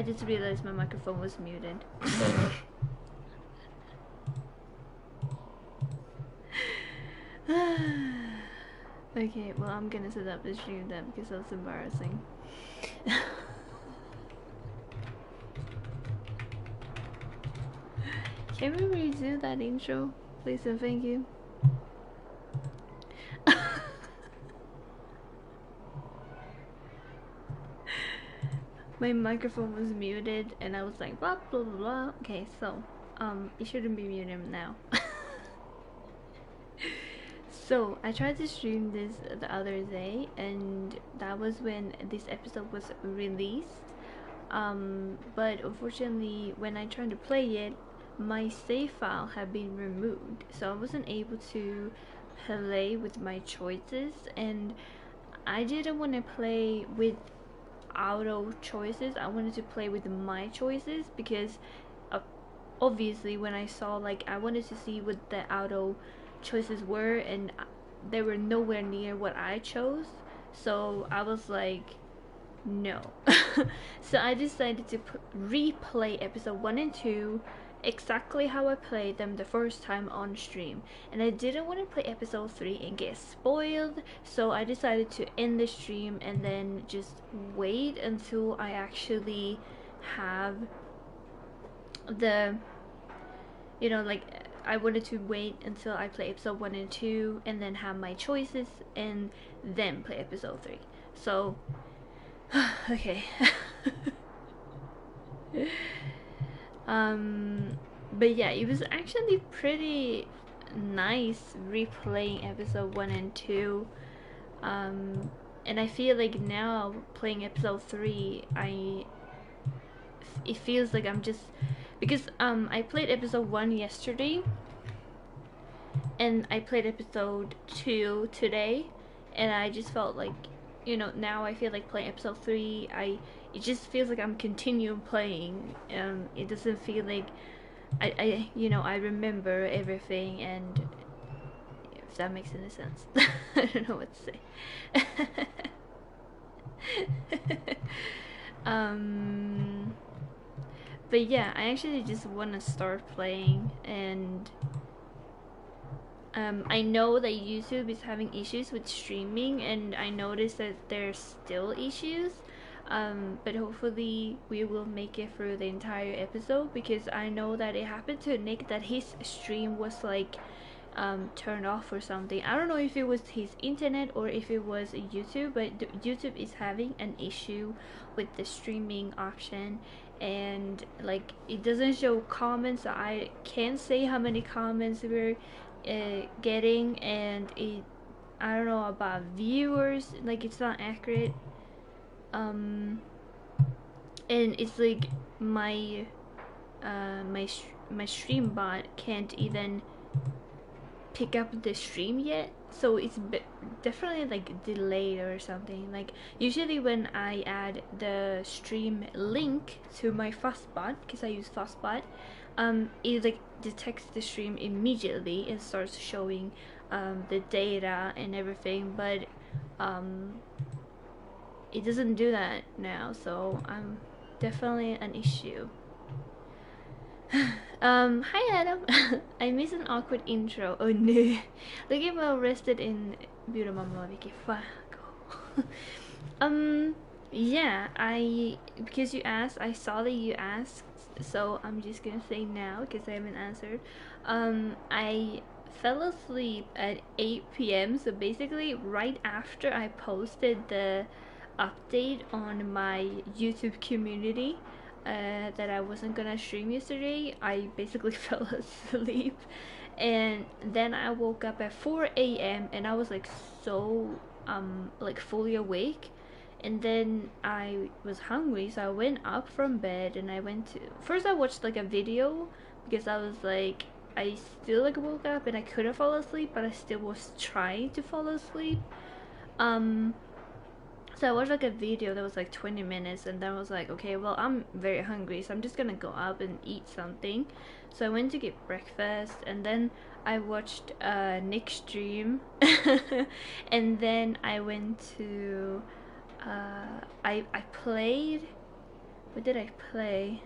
I just realized my microphone was muted. Okay, well I'm gonna set up the stream then because that's embarrassing. Can we redo that intro, please and thank you? My microphone was muted and I was like blah blah blah blah. Okay, so it shouldn't be muted now. So I tried to stream this the other day and that was when this episode was released. But unfortunately when I tried to play it, my save file had been removed, so I wasn't able to play with my choices, and I didn't want to play with auto choices. I wanted to play with my choices because obviously when I saw, like, I wanted to see what the auto choices were and they were nowhere near what I chose, so I was like, no. So I decided to replay episode 1 and 2 exactly how I played them the first time on stream, and I didn't want to play episode 3 and get spoiled, so I decided to end the stream and then just wait until I actually have the, you know, like, I wanted to wait until I play episode 1 and 2 and then have my choices and then play episode 3. So okay. But yeah, it was actually pretty nice replaying episode 1 and 2. And I feel like now playing episode 3, it feels like I'm just, because I played episode 1 yesterday and I played episode 2 today, and I just felt like, you know, now I feel like playing episode 3, it just feels like I'm continuing playing. It doesn't feel like I you know, I remember everything, and if that makes any sense. I don't know what to say. But yeah, I actually just want to start playing, and I know that YouTube is having issues with streaming, and I noticed that there's still issues, but hopefully we will make it through the entire episode, because I know that it happened to Nick that his stream was like turned off or something. I don't know if it was his internet or if it was YouTube, but YouTube is having an issue with the streaming option, and like it doesn't show comments, so I can't say how many comments we're getting, and I don't know about viewers, like it's not accurate, and it's like my my stream bot can't even pick up the stream yet, so it's definitely like delayed or something. Like usually when I add the stream link to my Fuzzbot, because I use Fuzzbot, it like detects the stream immediately and starts showing the data and everything, but it doesn't do that now, so definitely an issue. Hi Adam. I missed an awkward intro. Oh no. Looking well rested in Bureau Mama Vicky. Yeah, because you asked, I saw that you asked, so I'm just gonna say now because I haven't answered. I fell asleep at 8 p.m. so basically right after I posted the update on my YouTube community that I wasn't gonna stream yesterday, I basically fell asleep, and then I woke up at 4 a.m. and I was like so like fully awake, and then I was hungry, so I went up from bed and I went to, first I watched like a video because I was like, I still like woke up and I couldn't fall asleep, but I still was trying to fall asleep. So I watched like a video that was like 20 minutes, and then I was like, okay, well I'm very hungry, so I'm just gonna go up and eat something. So I went to get breakfast, and then I watched Nick's stream and then I went to I played What did I play?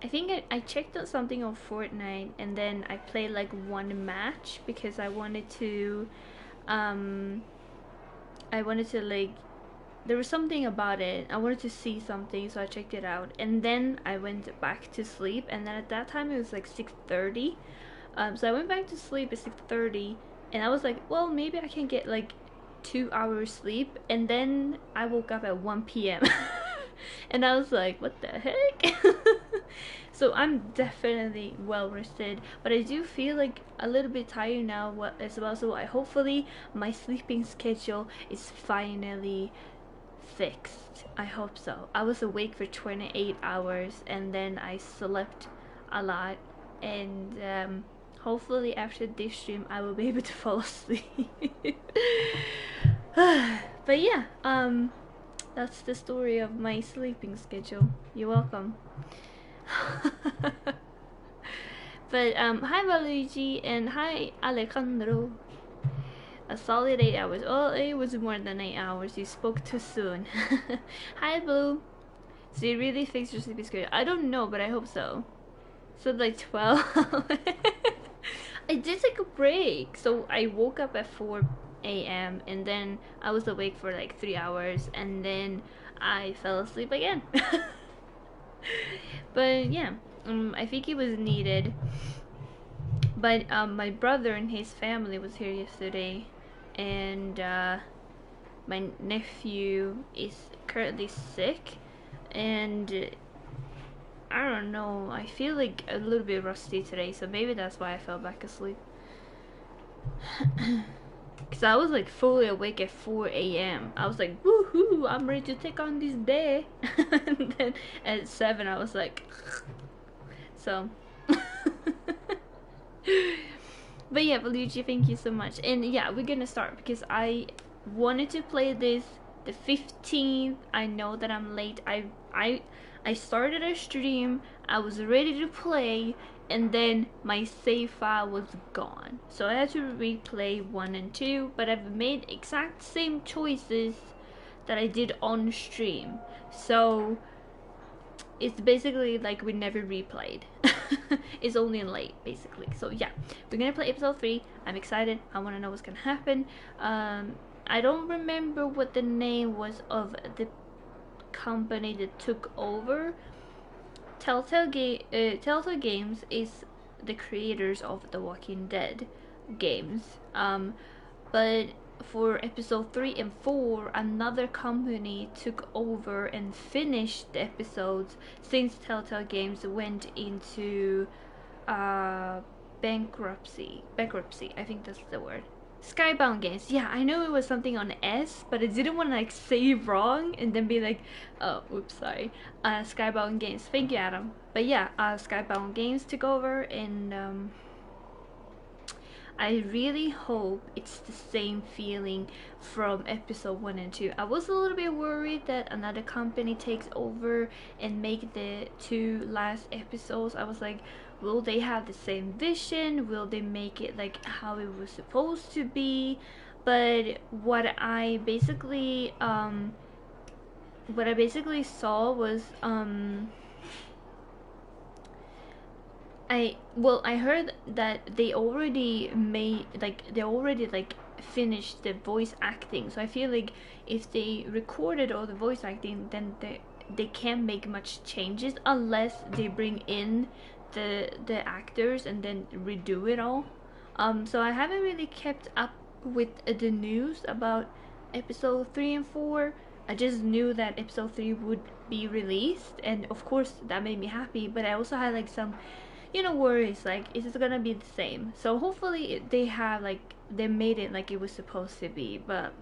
I think I checked out something on Fortnite, and then I played like one match because I wanted to like, there was something about it. I wanted to see something, so I checked it out, and then I went back to sleep. And then at that time it was like 6:30. So I went back to sleep at 6:30, and I was like, well, maybe I can get like 2 hours sleep. And then I woke up at 1 p.m. and I was like, what the heck? So I'm definitely well rested, but I do feel like a little bit tired now as well. So hopefully my sleeping schedule is finally fixed. I hope so. I was awake for 28 hours and then I slept a lot, and hopefully after this stream I will be able to fall asleep. But yeah, that's the story of my sleeping schedule. You're welcome. But hi Valuigi and hi Alejandro. A solid 8 hours. Oh, it was more than 8 hours. You spoke too soon. Hi Blue. So you really fixed your sleeping schedule? I don't know, but I hope so. So like 12 hours. I did take a break. So I woke up at 4 a.m. and then I was awake for like 3 hours and then I fell asleep again. But yeah, I think it was needed. But my brother and his family was here yesterday, and my nephew is currently sick, and I don't know, I feel like a little bit rusty today, so maybe that's why I fell back asleep. Because I was like fully awake at 4 a.m. I was like, woohoo, I'm ready to take on this day. And then at 7 I was like, so. But yeah, Luigi, thank you so much. And yeah, we're gonna start because I wanted to play this the 15th. I know that I'm late. I started a stream, I was ready to play, and then my save file was gone. So I had to replay 1 and 2, but I've made exact same choices that I did on stream. So it's basically like we never replayed. It's only in late, basically. So yeah, we're gonna play episode 3. I'm excited. I wanna know what's gonna happen. I don't remember what the name was of the company that took over. Telltale Games is the creators of The Walking Dead games. But for episode 3 and 4, another company took over and finished the episodes since Telltale Games went into bankruptcy. I think that's the word. Skybound Games. Yeah, I know it was something on S, but I didn't want to like say wrong and then be like, oh, oops, sorry. Skybound Games. Thank you, Adam. But yeah, Skybound Games took over, and I really hope it's the same feeling from episode 1 and 2. I was a little bit worried that another company takes over and make the 2 last episodes. I was like, will they have the same vision? Will they make it like how it was supposed to be? But what I basically saw was I heard that they already finished the voice acting. So I feel like if they recorded all the voice acting, then they can't make much changes unless they bring in the actors and then redo it all. So I haven't really kept up with the news about episode 3 and 4. I just knew that episode 3 would be released, and of course that made me happy, but I also had like some worries, like, is it gonna be the same? So hopefully they made it like it was supposed to be, but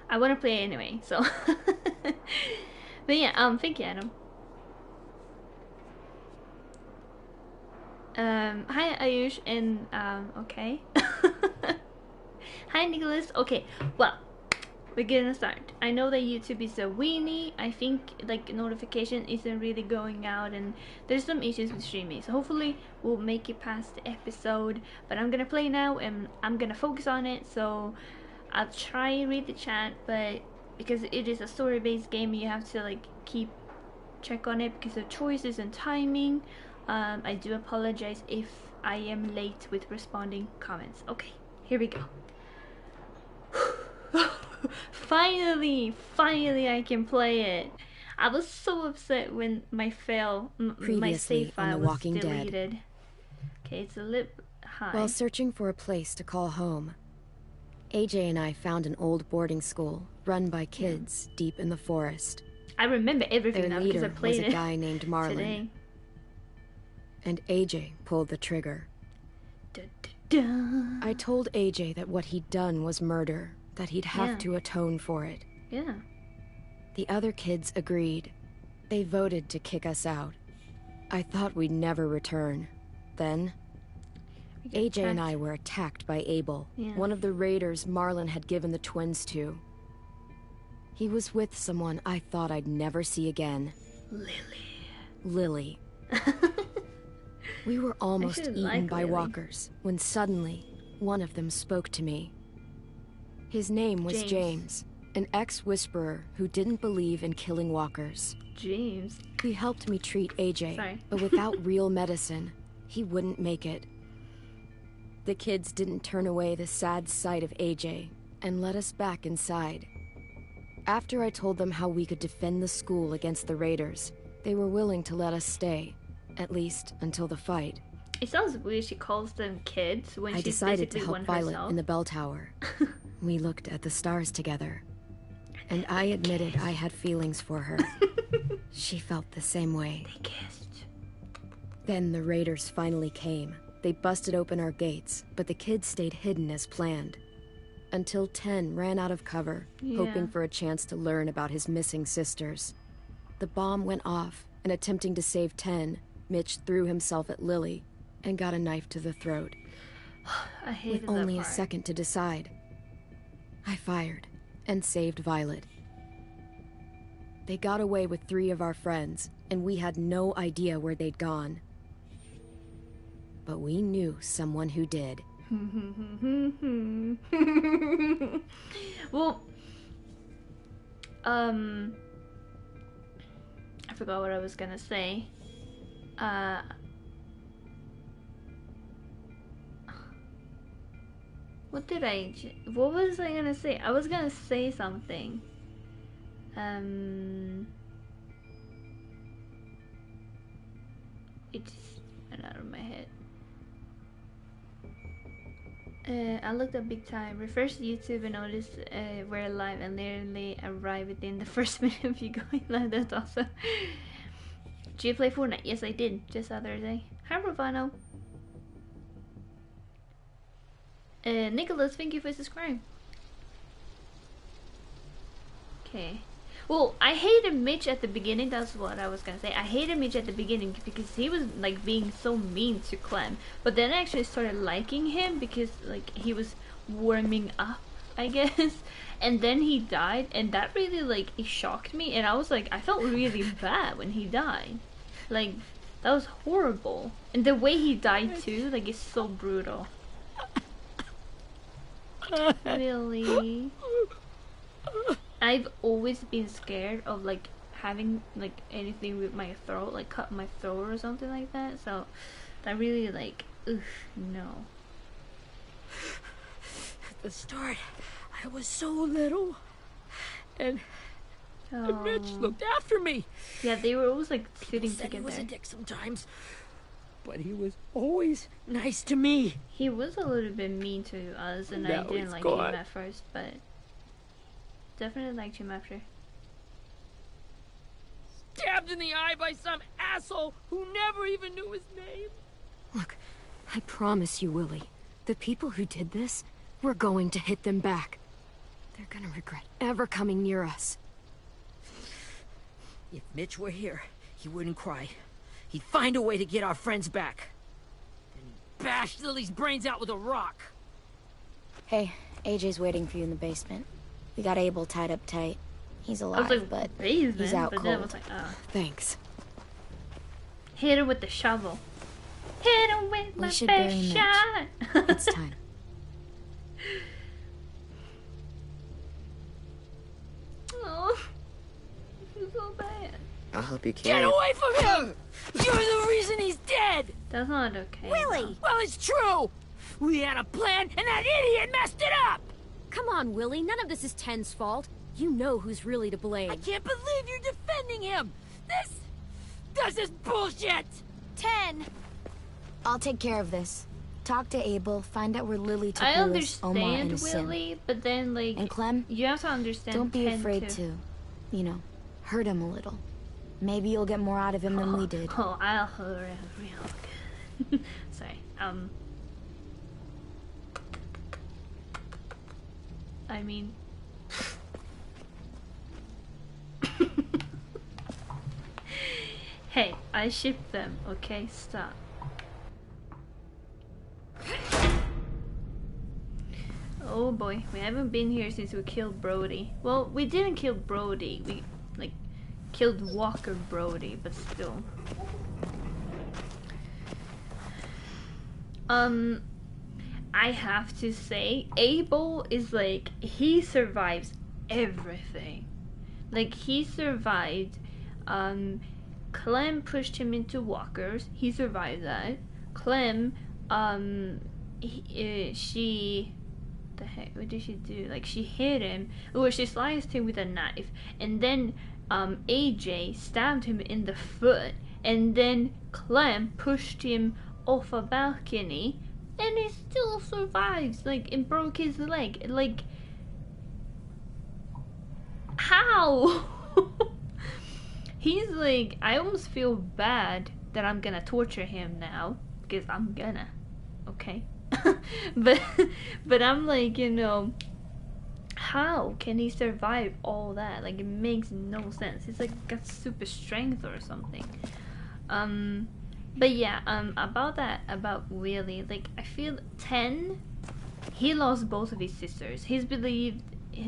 I want to play it anyway, so. But yeah, thank you, Adam. Hi Ayush, and okay. Hi Nicholas. Okay, well, we're gonna start. I know that YouTube is a weenie. I think like notification isn't really going out, and there's some issues with streaming, so hopefully we'll make it past the episode. But I'm gonna play now and I'm gonna focus on it, so I'll try and read the chat, but because it is a story-based game, you have to like keep check on it because of choices and timing. I do apologize if I am late with responding comments. Okay, here we go. Finally I can play it. I was so upset when my save file was deleted. Okay, it's a lip high. While searching for a place to call home, AJ and I found an old boarding school run by kids deep in the forest. I remember everything now because I played it. Their leader was a guy named Marlon. Today. And AJ pulled the trigger. Da, da, da. I told AJ that what he'd done was murder, that he'd have to atone for it. Yeah. The other kids agreed. They voted to kick us out. I thought we'd never return. Then, AJ and I were attacked by Abel, one of the raiders Marlon had given the twins to. He was with someone I thought I'd never see again. Lily. We were almost eaten by walkers when suddenly one of them spoke to me. His name was James, an ex-whisperer who didn't believe in killing walkers. James. He helped me treat AJ, but without real medicine, he wouldn't make it. The kids didn't turn away the sad sight of AJ and let us back inside. After I told them how we could defend the school against the raiders, they were willing to let us stay, at least until the fight. It sounds weird she calls them kids when I she's decided to basically help one Violet herself. in the bell tower. We looked at the stars together, and I admitted I had feelings for her. She felt the same way. They kissed. Then the raiders finally came. They busted open our gates, but the kids stayed hidden as planned. Until 10 ran out of cover, hoping for a chance to learn about his missing sisters. The bomb went off, and attempting to save 10, Mitch threw himself at Lily and got a knife to the throat. I hated With only that a part. second to decide, I fired and saved Violet. They got away with 3 of our friends, and we had no idea where they'd gone. But we knew someone who did. Well, I forgot what I was gonna say. What was I gonna say? I was gonna say something. It just went out of my head. I looked up big time. Refresh YouTube and noticed we're live and literally arrived within the first minute of you going live. That's awesome. Did you play Fortnite? Yes, I did. Just the other day. Hi, Ravano. Nicholas, thank you for subscribing. Okay. Well, I hated Mitch at the beginning. That's what I was gonna say. I hated Mitch at the beginning because he was like being so mean to Clem. But then I actually started liking him because like he was warming up, I guess. And then he died, and that really like it shocked me. And I was like, I felt really bad when he died. Like that was horrible. And the way he died too, like it's so brutal. Really. I've always been scared of like having like anything with my throat, like cut my throat or something like that. So that really like, no. At the start, I was so little, and Mitch looked after me. Yeah, they were always like sitting together. He was a together. dick sometimes, but he was always nice to me. He was a little bit mean to us, and I didn't like him at first, but definitely liked him after. Stabbed in the eye by some asshole who never even knew his name. Look, I promise you, Willie, the people who did this, we're going to hit them back. They're gonna regret ever coming near us. If Mitch were here, he wouldn't cry. He'd find a way to get our friends back. Then he'd bash Lily's brains out with a rock. Hey, AJ's waiting for you in the basement. We got Abel tied up tight. He's alive, like, but basement, he's out but cold. then I was like, Thanks. Hit her with the shovel. Hit her with my should best bury Mitch. shot. It's time. help you carry Get it. away from him! You're the reason he's dead! That's not okay. Willie! Well, it's true! We had a plan, and that idiot messed it up! Come on, Willie. None of this is Ten's fault. You know who's really to blame. I can't believe you're defending him! This is bullshit! 10! I'll take care of this. Talk to Abel, find out where Lily took I Louis, Omar, and understand his son. Willie, but then like And Clem, you have to understand. don't be 10 afraid too. to, you know, hurt him a little. Maybe you'll get more out of him than we did. Oh, I'll hurt him real good. Sorry. I mean. Hey, I ship them, okay? Stop. Oh boy, we haven't been here since we killed Brody. Well, we didn't kill Brody. We, like, killed Walker Brody, but still. I have to say, Abel is like, he survives everything. Like, he survived, Clem pushed him into walkers. He survived that. Clem, she, the heck, what did she do? Like, she hit him, or she sliced him with a knife, and then, AJ stabbed him in the foot, and then Clem pushed him off a balcony, and he still survives, like, and broke his leg. Like, how? He's like, I almost feel bad that I'm gonna torture him now, because I'm gonna, okay? but I'm like, you know, how can he survive all that? Like, it makes no sense. He's like got super strength or something. But yeah, about Willie, like, I feel 10, he lost both of his sisters. He's believed,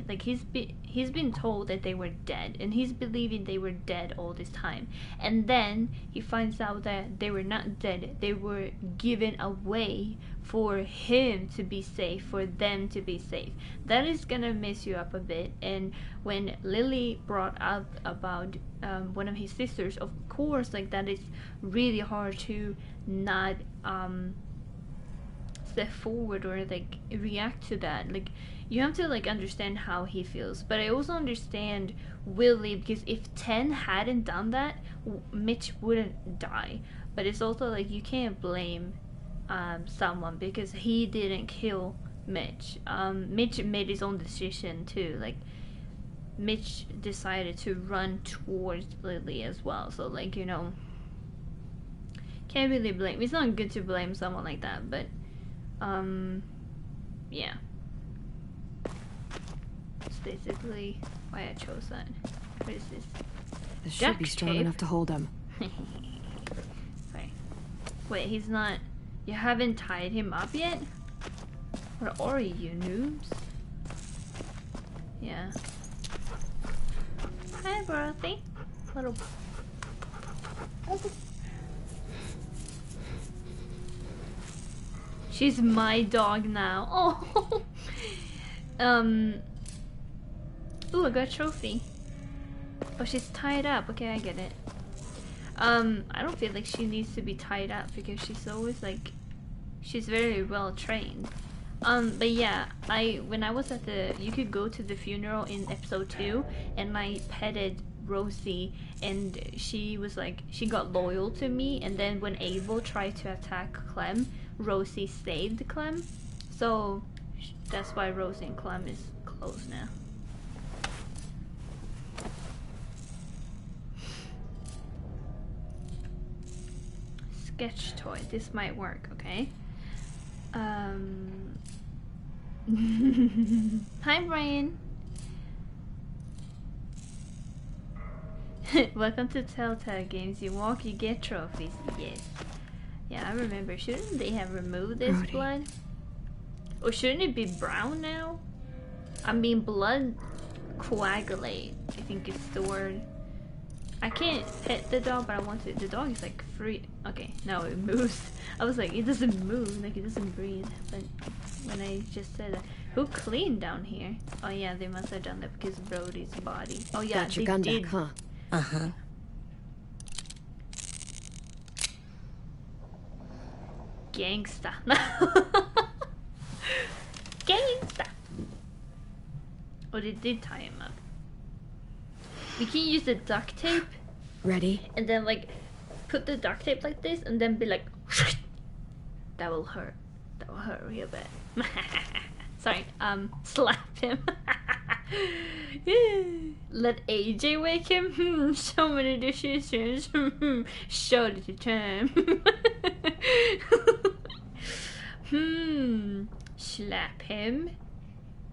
like, he's been told that they were dead, and he's believing they were dead all this time, and then he finds out that they were not dead. They were given away for him to be safe, for them to be safe. That is gonna mess you up a bit. And when Lily brought up about one of his sisters, of course, like, that is really hard to not step forward or like react to that. Like, you have to like understand how he feels. But I also understand Willie, because if 10 hadn't done that, Mitch wouldn't die. But it's also like, you can't blame someone because he didn't kill Mitch. Mitch made his own decision too. Like, Mitch decided to run towards Lily as well. So, like, you know, can't really blame. It's not good to blame someone like that, but yeah. That's basically why I chose that. What is this? This should be strong enough to hold him. Sorry. Wait, he's not... You haven't tied him up yet? Where are you, noobs? Yeah. Hi, Dorothy. Little... She's my dog now. Oh! Ooh, I got a trophy. Oh, she's tied up. Okay, I get it. I don't feel like she needs to be tied up because she's always like, she's very well trained. But yeah, when I was at you could go to the funeral in episode 2, and I petted Rosie, and she was like, she got loyal to me, and then when Abel tried to attack Clem, Rosie saved Clem. So that's why Rosie and Clem is close now. Sketch toy. This might work, okay? Hi, Brian. Welcome to Telltale Games. You walk, you get trophies. Yes. Yeah, I remember. Shouldn't they have removed this blood? Or shouldn't it be brown now? I mean, blood coagulate, I think is the word. I can't pet the dog, but I want to. The dog is like free. Okay, no, it moves. I was like, it doesn't move, like it doesn't breathe. But when I just said that, who cleaned down here? Oh yeah, they must have done that because of Brody's body. Oh yeah, got your gun back, huh? Uh-huh. Gangsta. Gangsta. Oh, they did tie him up. We can use the duct tape. Ready? And then like put the duct tape like this and then be like that will hurt. That will hurt real bad. Sorry, slap him. Let AJ wake him. So many decisions. Short at the time. Slap him.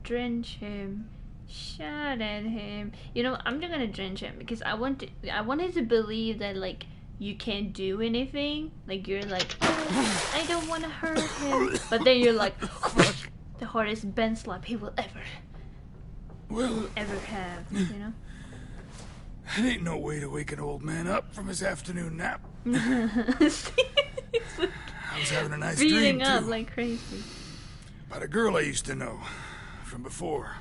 Drench him. Shout at him. You know, I'm not gonna drench him because I wanted to believe that like you can't do anything. Like you're like, I don't want to hurt him. But then you're like, the hardest Ben slap he will ever have. You know. It ain't no way to wake an old man up from his afternoon nap. I was having a nice dream Beating too. up like crazy. About a girl I used to know from before.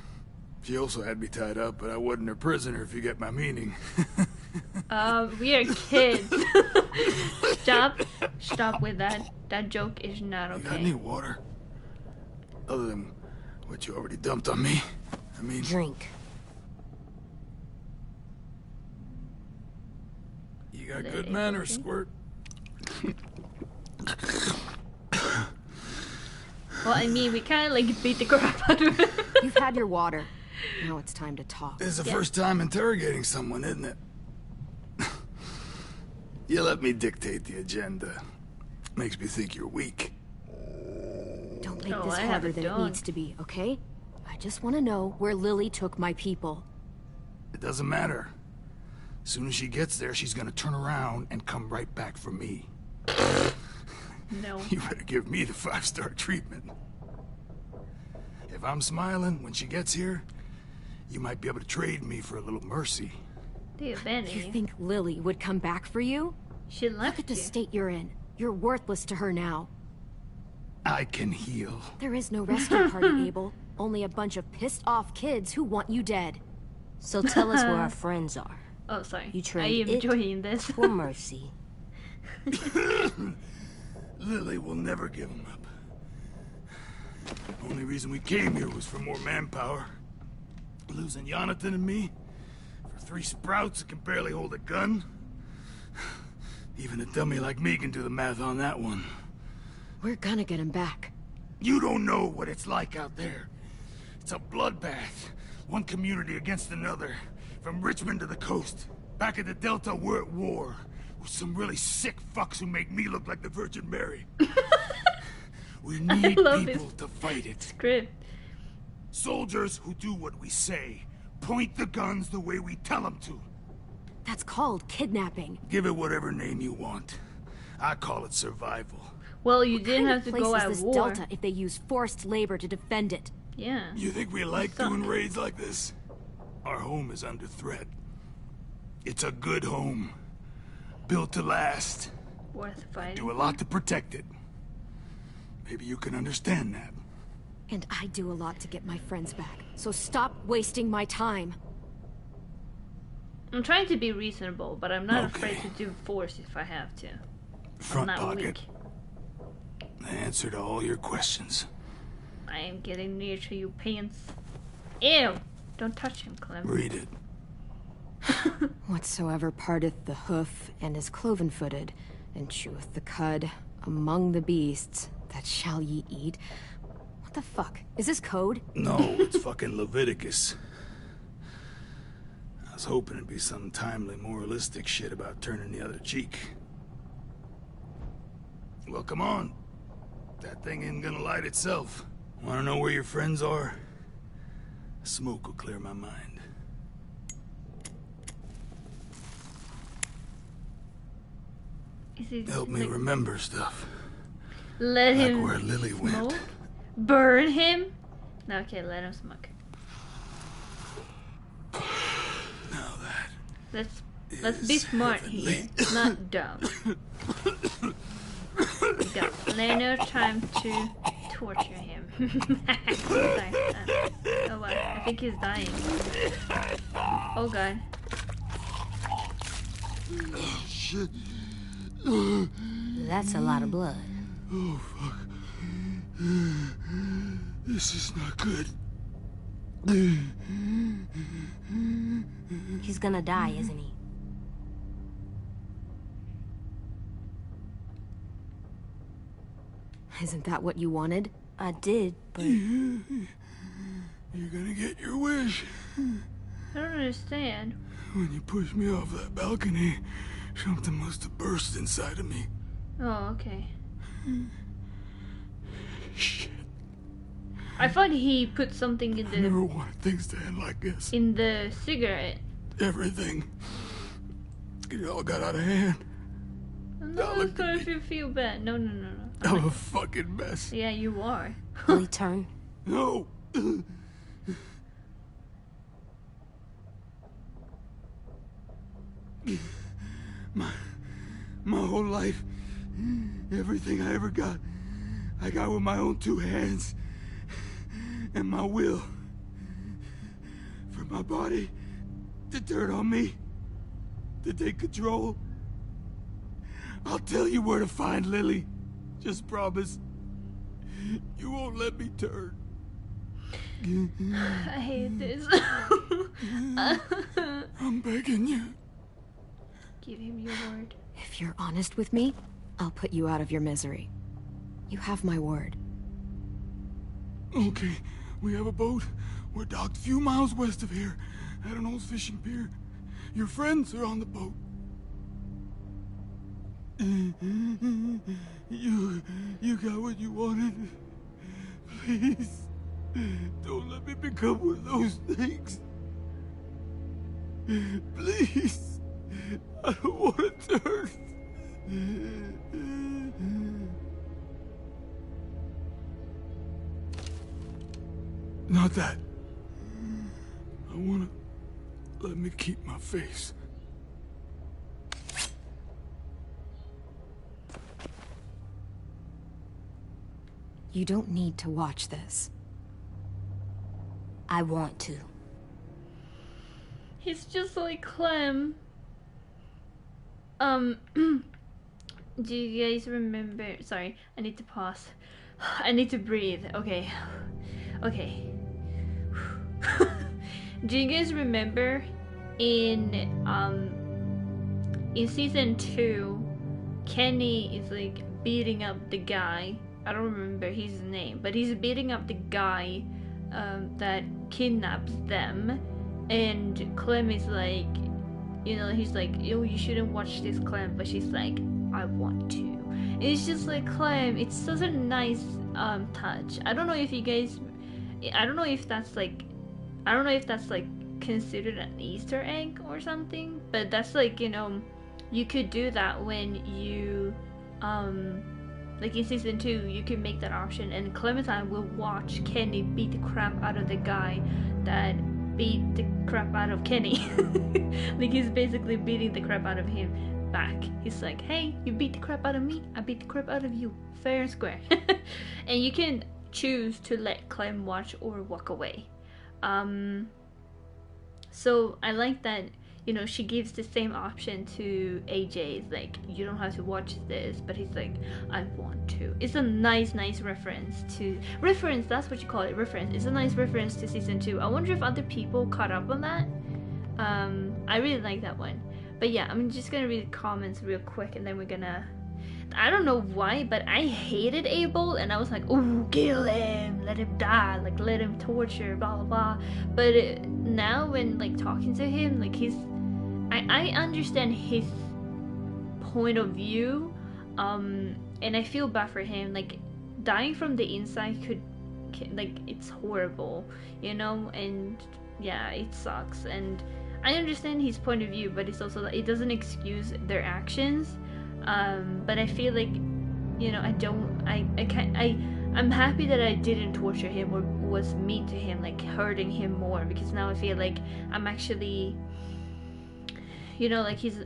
She also had me tied up, but I wasn't her prisoner, if you get my meaning. We are kids. Stop with that. That joke is not okay. You got any water? Other than what you already dumped on me? I mean... Drink. You got good manners, Squirt. Well, I mean, we kind of like beat the crap out of him. You've had your water. Now it's time to talk. This is the first time interrogating someone, isn't it? You let me dictate the agenda. Makes me think you're weak. Don't make Oh, this I have harder a than it dog. needs to be, okay? I just want to know where Lily took my people. It doesn't matter. As soon as she gets there, she's gonna turn around and come right back for me. No. You better give me the 5-star treatment. If I'm smiling when she gets here, you might be able to trade me for a little mercy. They abandoned You you. think Lily would come back for you? She Look left at the you. state you're in. You're worthless to her now. I can heal. There is no rescue party, Abel. Only a bunch of pissed off kids who want you dead. So tell us where our friends are. Oh, sorry. You I trade am it enjoying this. for mercy. Lily will never give him up. Only reason we came here was for more manpower. Losing Jonathan and me for 3 sprouts that can barely hold a gun. Even a dummy like me can do the math on that one. We're gonna get him back. You don't know what it's like out there. It's a bloodbath. One community against another. From Richmond to the coast. Back at the Delta, we're at war. With some really sick fucks who make me look like the Virgin Mary. We need love people this to fight it. Script. Soldiers who do what we say. Point the guns the way we tell them to. That's called kidnapping. Give it whatever name you want. I call it survival. Well, you What didn't kind have of to place go is at this war. Delta if they use forced labor to defend it? Yeah. You think we like Suck. doing raids like this? Our home is under threat. It's a good home. Built to last. Worth fighting. Do a lot to protect it. Maybe you can understand that. And I do a lot to get my friends back. So stop wasting my time. I'm trying to be reasonable, but I'm not Okay. afraid to do force if I have to. Front I'm not pocket. weak. The answer to all your questions. I am getting near to you, pants. Ew! Don't touch him, Clem. Read it. Whatsoever parteth the hoof and is cloven-footed, and cheweth the cud among the beasts, that shall ye eat. What the fuck? Is this code? No, it's fucking Leviticus. I was hoping it'd be some timely, moralistic shit about turning the other cheek. Well, come on. That thing ain't gonna light itself. Wanna know where your friends are? Smoke will clear my mind. Is it Help me like, remember stuff. let Like him where Lily went. smoke? Burn him? No, okay, let him smoke. Now that Let's be is smart heavenly. here, not dumb. We got plenty of time to torture him. Sorry. Oh wow, I think he's dying. Oh god. shit. That's a lot of blood. Oh, fuck. This is not good. He's gonna die, isn't he? Isn't that what you wanted? I did, but... You're gonna get your wish. I don't understand. When you pushed me off that balcony, something must have burst inside of me. Oh, okay. Shit. I thought he put something in I never the wanted things to end like this. cigarette. Everything. It all got out of hand. I'm Now not look at sorry me. if you feel bad. No. I'm a fucking mess. Yeah, you are. Will he turn? No. My whole life, everything I ever got, I got with my own two hands and my will. For my body to turn on me, to take control. I'll tell you where to find Lily. Just promise. You won't let me turn. I hate this. I'm begging you. Give him your word. If you're honest with me, I'll put you out of your misery. You have my word. Okay, we have a boat. We're docked a few miles west of here, at an old fishing pier. Your friends are on the boat. You got what you wanted. Please, don't let me become one of those things. Please, I don't want to turn. Not that. I wanna let me keep my face. You don't need to watch this. I want to. He's just like Clem. Do you guys remember? Sorry, I need to pause. I need to breathe. Okay. Do you guys remember in season 2, Kenny is like beating up the guy. I don't remember his name, but he's beating up the guy that kidnaps them, and Clem is like, you know, he's like, oh, you shouldn't watch this, Clem, but she's like, I want to. And it's just like, Clem, it's such a nice touch. I don't know if you guys, I don't know if that's like considered an Easter egg or something, but that's like, you know, you could do that when you like in season 2, you can make that option, and Clementine will watch Kenny beat the crap out of the guy that beat the crap out of Kenny. Like, he's basically beating the crap out of him back. He's like, hey, you beat the crap out of me, I beat the crap out of you, fair and square. And you can choose to let Clem watch or walk away. So I like that, you know, she gives the same option to AJ. It's like, you don't have to watch this, but he's like, I want to. It's a nice reference, that's what you call it, reference. It's a nice reference to season 2. I wonder if other people caught up on that. I really like that one. But yeah, I'm just gonna read the comments real quick, and then we're gonna, I don't know why, but I hated Abel, and I was like, oh, kill him, let him die, like, let him torture, blah blah blah. But now when like talking to him, like, I understand his point of view, and I feel bad for him. Like, dying from the inside could like, it's horrible, you know, and yeah, it sucks. And I understand his point of view, but it's also like, it doesn't excuse their actions. But I feel like, you know, I'm happy that I didn't torture him or was mean to him, like hurting him more, because now I feel like I'm actually, you know, like he's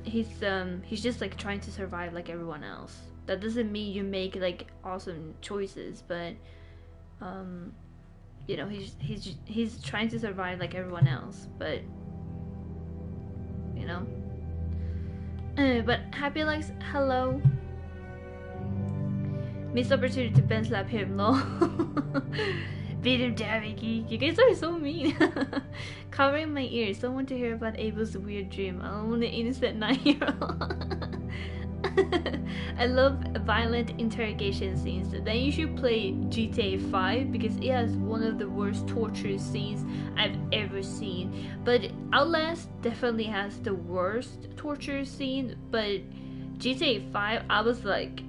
just like trying to survive like everyone else. That doesn't mean you make like awesome choices, but you know, he's trying to survive like everyone else, but you know. But Happy Likes, hello. Missed opportunity to Ben slap him, no. Beat him down, Mickey. You guys are so mean. Covering my ears. Don't want to hear about Abel's weird dream. I'm only an innocent 9-year-old. I love violent interrogation scenes. Then you should play GTA 5 because it has one of the worst torture scenes I've ever seen. But Outlast definitely has the worst torture scene. But GTA 5, I was like,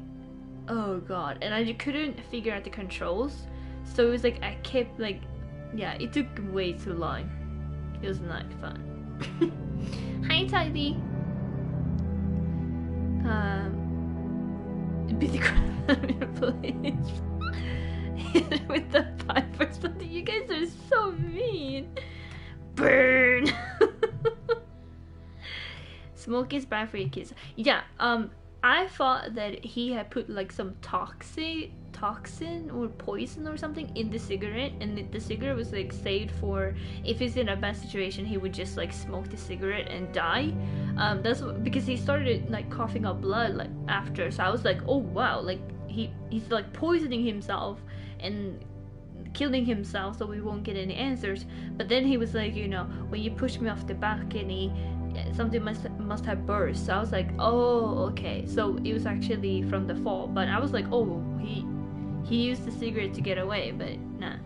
oh god, and I couldn't figure out the controls. So it was like I kept like, yeah, it took way too long. It was not fun. Hi Tidy. Beat the crap out of me, please. With the pipe or something. You guys are so mean. Burn. Smoking is bad for your kids. Yeah. I thought that he had put like some toxin or poison or something in the cigarette, and the cigarette was like saved for if he's in a bad situation, he would just like smoke the cigarette and die. That's because he started like coughing up blood like after, so I was like, oh wow, like he's like poisoning himself and killing himself so we won't get any answers. But then he was like, you know, when you push me off the balcony, something must have burst. So I was like, oh okay, so it was actually from the fall. But I was like, oh, he used the cigarette to get away, but nah.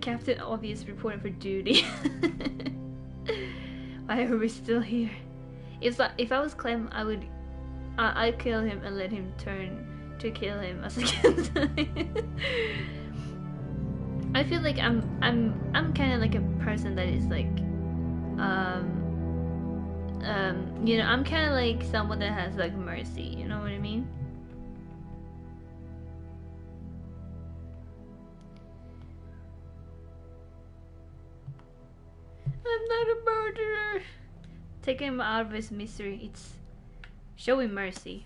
Captain Obvious reported for duty. Why are we still here? If I was Clem, I'd kill him and let him turn to kill him a second time. I feel like I'm kind of like a person that is like you know, I'm kind of like someone that has like mercy, you know what I mean? I'm not a murderer. Taking him out of his misery, it's showing mercy.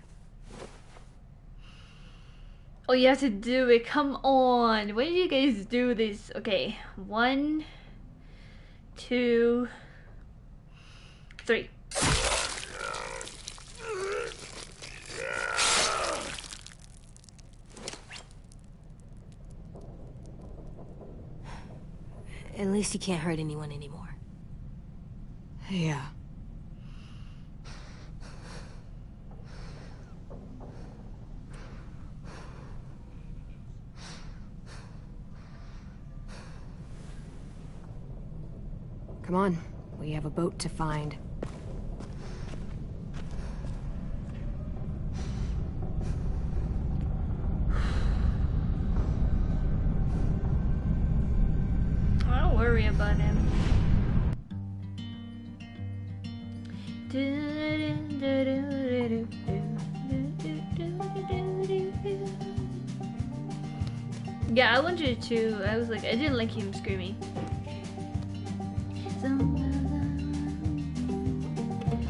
Oh, you have to do it, come on. When did you guys do this? Okay, 1, 2, 3. At least he can't hurt anyone anymore. Yeah. Come on, we have a boat to find. Don't worry about him. Yeah, I wanted to. I was like, I didn't like him screaming.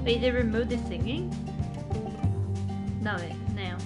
Wait, they removed the singing? No, now.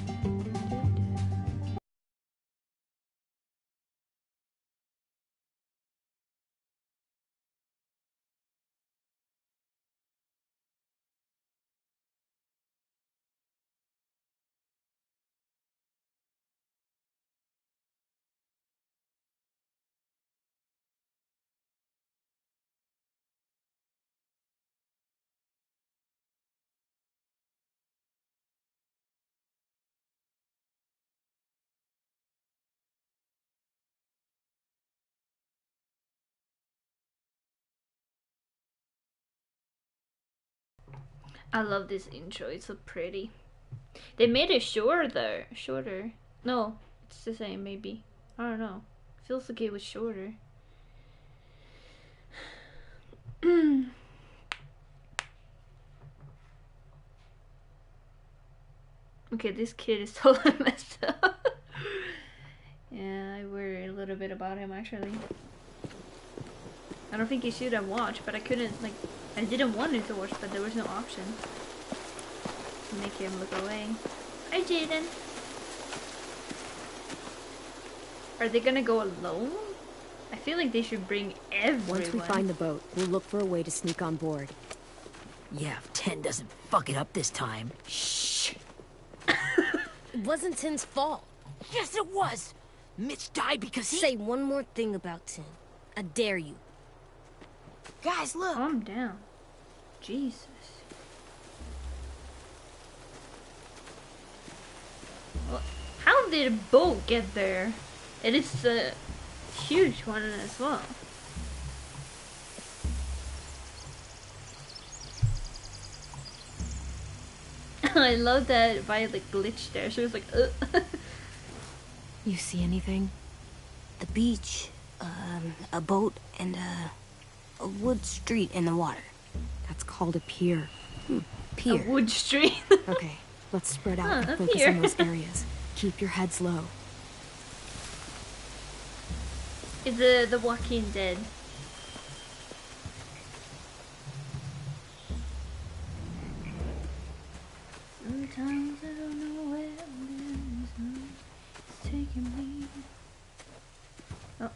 I love this intro, it's so pretty. They made it shorter. No, it's the same maybe. I don't know. Feels like it was shorter. Okay, this kid is totally messed up. Yeah, I worry a little bit about him actually. I don't think he should have watched, but I couldn't, like, I didn't want him to watch, but there was no option to make him look away. Hi, Jaden. Are they gonna go alone? I feel like they should bring everyone. Once we find the boat, we'll look for a way to sneak on board. Yeah, if 10 doesn't fuck it up this time. Shh. It wasn't Tin's fault. Yes, it was! Mitch died because he... Say one more thing about Tin. I dare you. Guys, look! Calm down. Jesus. Well, how did a boat get there? It is a huge one as well. I love that Violet glitched there. She was like, You see anything? The beach, a boat, and a wood street in the water. That's called a pier. A Pier. wood street. Okay, let's spread out Huh, and a focus pier. on those areas. Keep your heads low. It's the Walking Dead. Sometimes I don't know where it's taking me. Oh.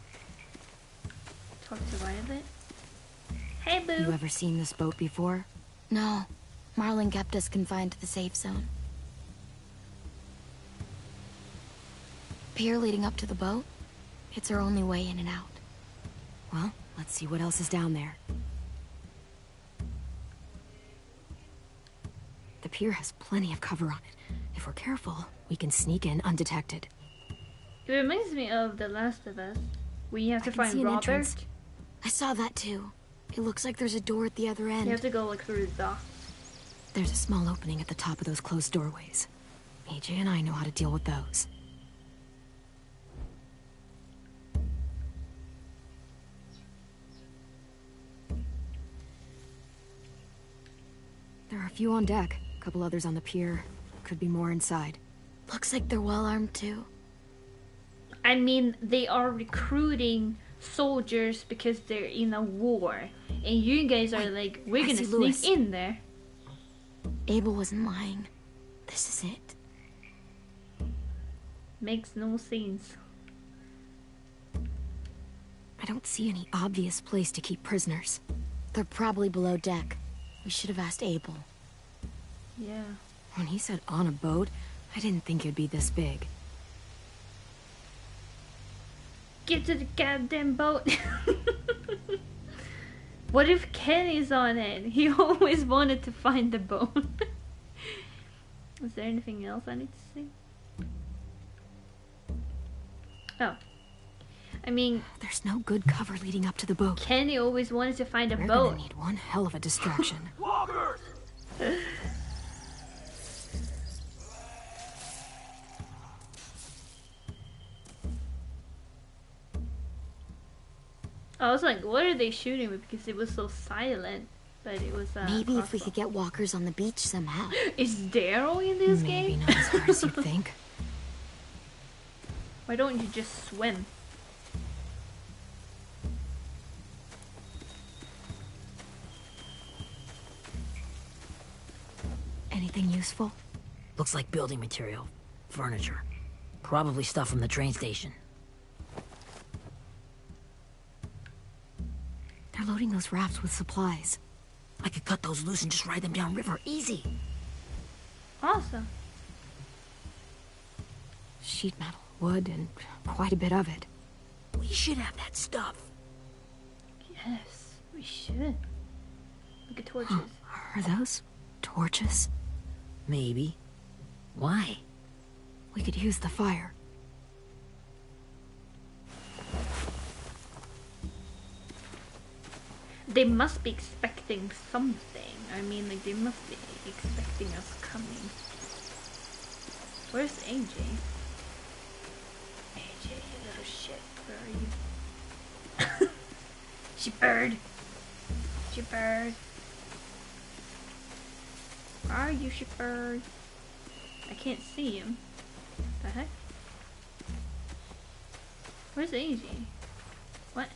Talk to Violet. Hey, boo. You ever seen this boat before? No, Marlin kept us confined to the safe zone. Pier leading up to the boat? It's our only way in and out. Well, let's see what else is down there. The pier has plenty of cover on it. If we're careful, we can sneak in undetected. It reminds me of The Last of Us. We have to I can find see an Robert. entrance. I saw that too. It looks like there's a door at the other end. You have to go like through the docks. There's a small opening at the top of those closed doorways. AJ and I know how to deal with those. There are a few on deck, a couple others on the pier. Could be more inside. Looks like they're well armed too. I mean, they are recruiting soldiers because they're in a war. And you guys are like, we're I gonna see sneak Lewis. in there. Abel wasn't lying. This is it. Makes no sense. I don't see any obvious place to keep prisoners. They're probably below deck. We should have asked Abel. Yeah. When he said on a boat, I didn't think it'd be this big. Get to the goddamn boat. What if Ken is on it? He always wanted to find the boat. Is there anything else I need to see? Oh. I mean, There's no good cover leading up to the boat. Kenny always wanted to find a We're boat. gonna need one hell of a distraction. Walkers! I was like, what are they shooting with? Because it was so silent. But it was Maybe if we crossbow. could get walkers on the beach somehow. Is Daryl in this Maybe game? not as hard as you think. Why don't you just swim? Anything useful? Looks like building material. Furniture. Probably stuff from the train station. They're loading those rafts with supplies. I could cut those loose and just ride them downriver. Easy. Awesome. Sheet metal, wood, and quite a bit of it. We should have that stuff. Yes, we should. Look at torches. Are those torches? Maybe. Why? We could use the fire. They must be expecting something. I mean, like, they must be expecting us coming. Where's AJ? AJ, you little shit. Where are you? Sheepbird. Sheepbird. Where are you, Sheepbird? I can't see him. The heck? Where's AJ? What?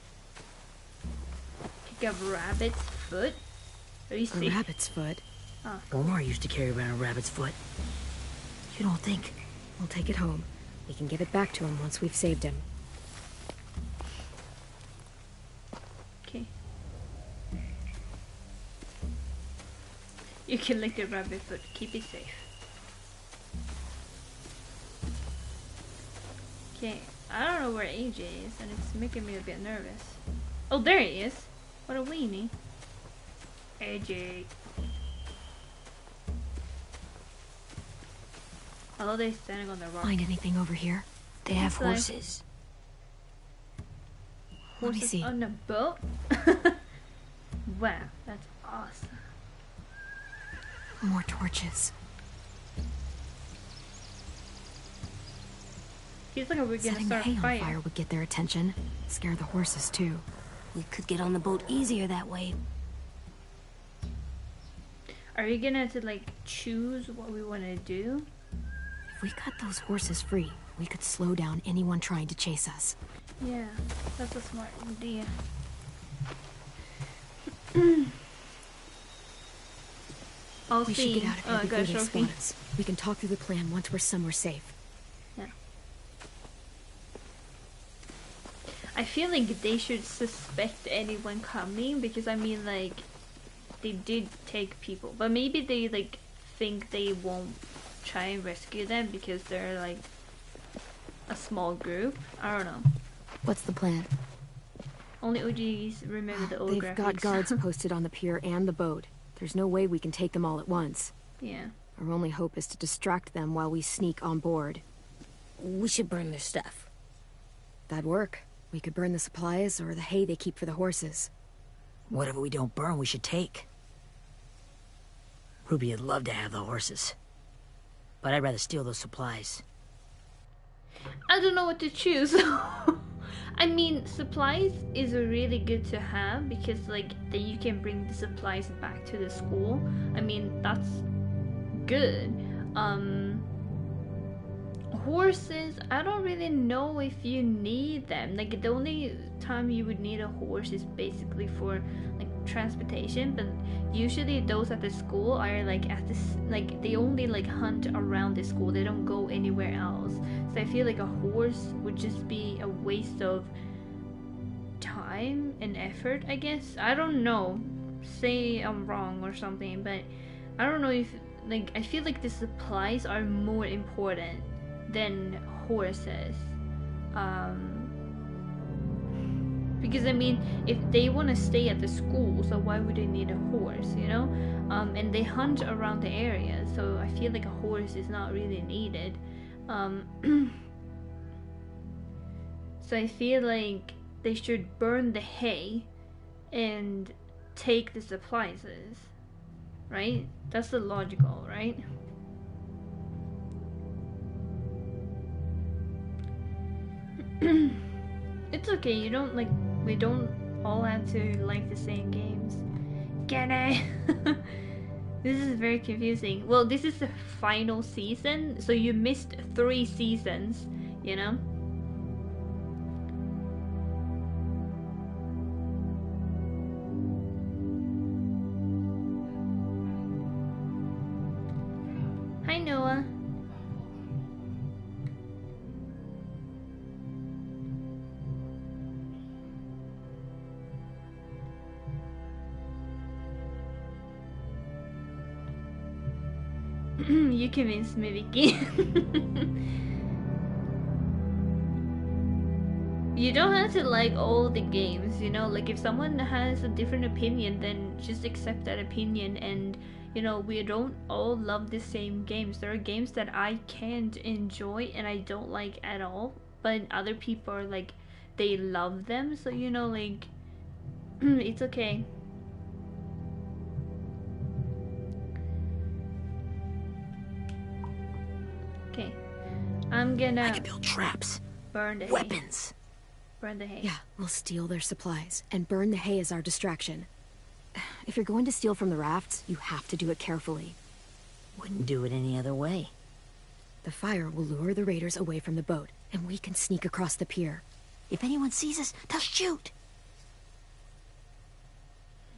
Pick a rabbit's foot? Are you A serious? rabbit's foot. Omar used to carry around a rabbit's foot. You don't think? We'll take it home. We can give it back to him once we've saved him. Okay. You can lick the rabbit foot. Keep it safe. Okay, I don't know where AJ is, and it's making me a bit nervous. Oh, there he is. What a weenie. AJ. Oh, they're standing on the rock. Find anything over here? They have like horses. Let me horses see. on a boat? Wow, that's awesome. More torches. Feels like we're gonna Setting start hay a on fire. fire would get their attention. Scare the horses, too. We could get on the boat easier that way. Are we gonna have to like choose what we want to do? If we cut those horses free, we could slow down anyone trying to chase us. Yeah, that's a smart idea. I'll We see. should get out of here Oh, I before got a they trophy. spot us. We can talk through the plan once we're somewhere safe. Yeah. I feel like they should suspect anyone coming because I mean like they did take people, but maybe they like think they won't try and rescue them because they're like a small group. I don't know. What's the plan? Only OGs remember the old They've graphics. got guards posted on the pier and the boat. There's no way we can take them all at once. Yeah. Our only hope is to distract them while we sneak on board. We should burn their stuff. That'd work. We could burn the supplies or the hay they keep for the horses. Whatever we don't burn, we should take. Ruby'd love to have the horses. But I'd rather steal those supplies. I don't know what to choose. I mean, supplies is really good to have because like then you can bring the supplies back to the school. I mean, that's good. Horses, I don't really know if you need them. Like the only time you would need a horse is basically for like transportation, but usually those at the school are like at this like they only like hunt around the school. They don't go anywhere else. So I feel like a horse would just be a waste of time and effort, I guess. I don't know. Say I'm wrong or something, but I don't know if like I feel like the supplies are more important than horses. Because I mean, if they want to stay at the school, so why would they need a horse, you know? And they hunt around the area, so I feel like a horse is not really needed. So I feel like they should burn the hay and take the supplies, right? That's the logical, right? It's okay, you don't like, we don't all have to like the same games. Can I? This is very confusing. Well, this is the final season, so you missed 3 seasons, you know? Hi, Noah. You convinced me, Vicky. You don't have to like all the games, you know? Like if someone has a different opinion, then just accept that opinion. And you know, we don't all love the same games. There are games that I can't enjoy and I don't like at all, but other people are like, they love them. So you know, like it's okay. Okay, I'm gonna I can build traps. burn the hay. Weapons. Burn the hay. Yeah, we'll steal their supplies and burn the hay as our distraction. If you're going to steal from the rafts, you have to do it carefully. Wouldn't do it any other way. The fire will lure the raiders away from the boat, and we can sneak across the pier. If anyone sees us, they'll shoot.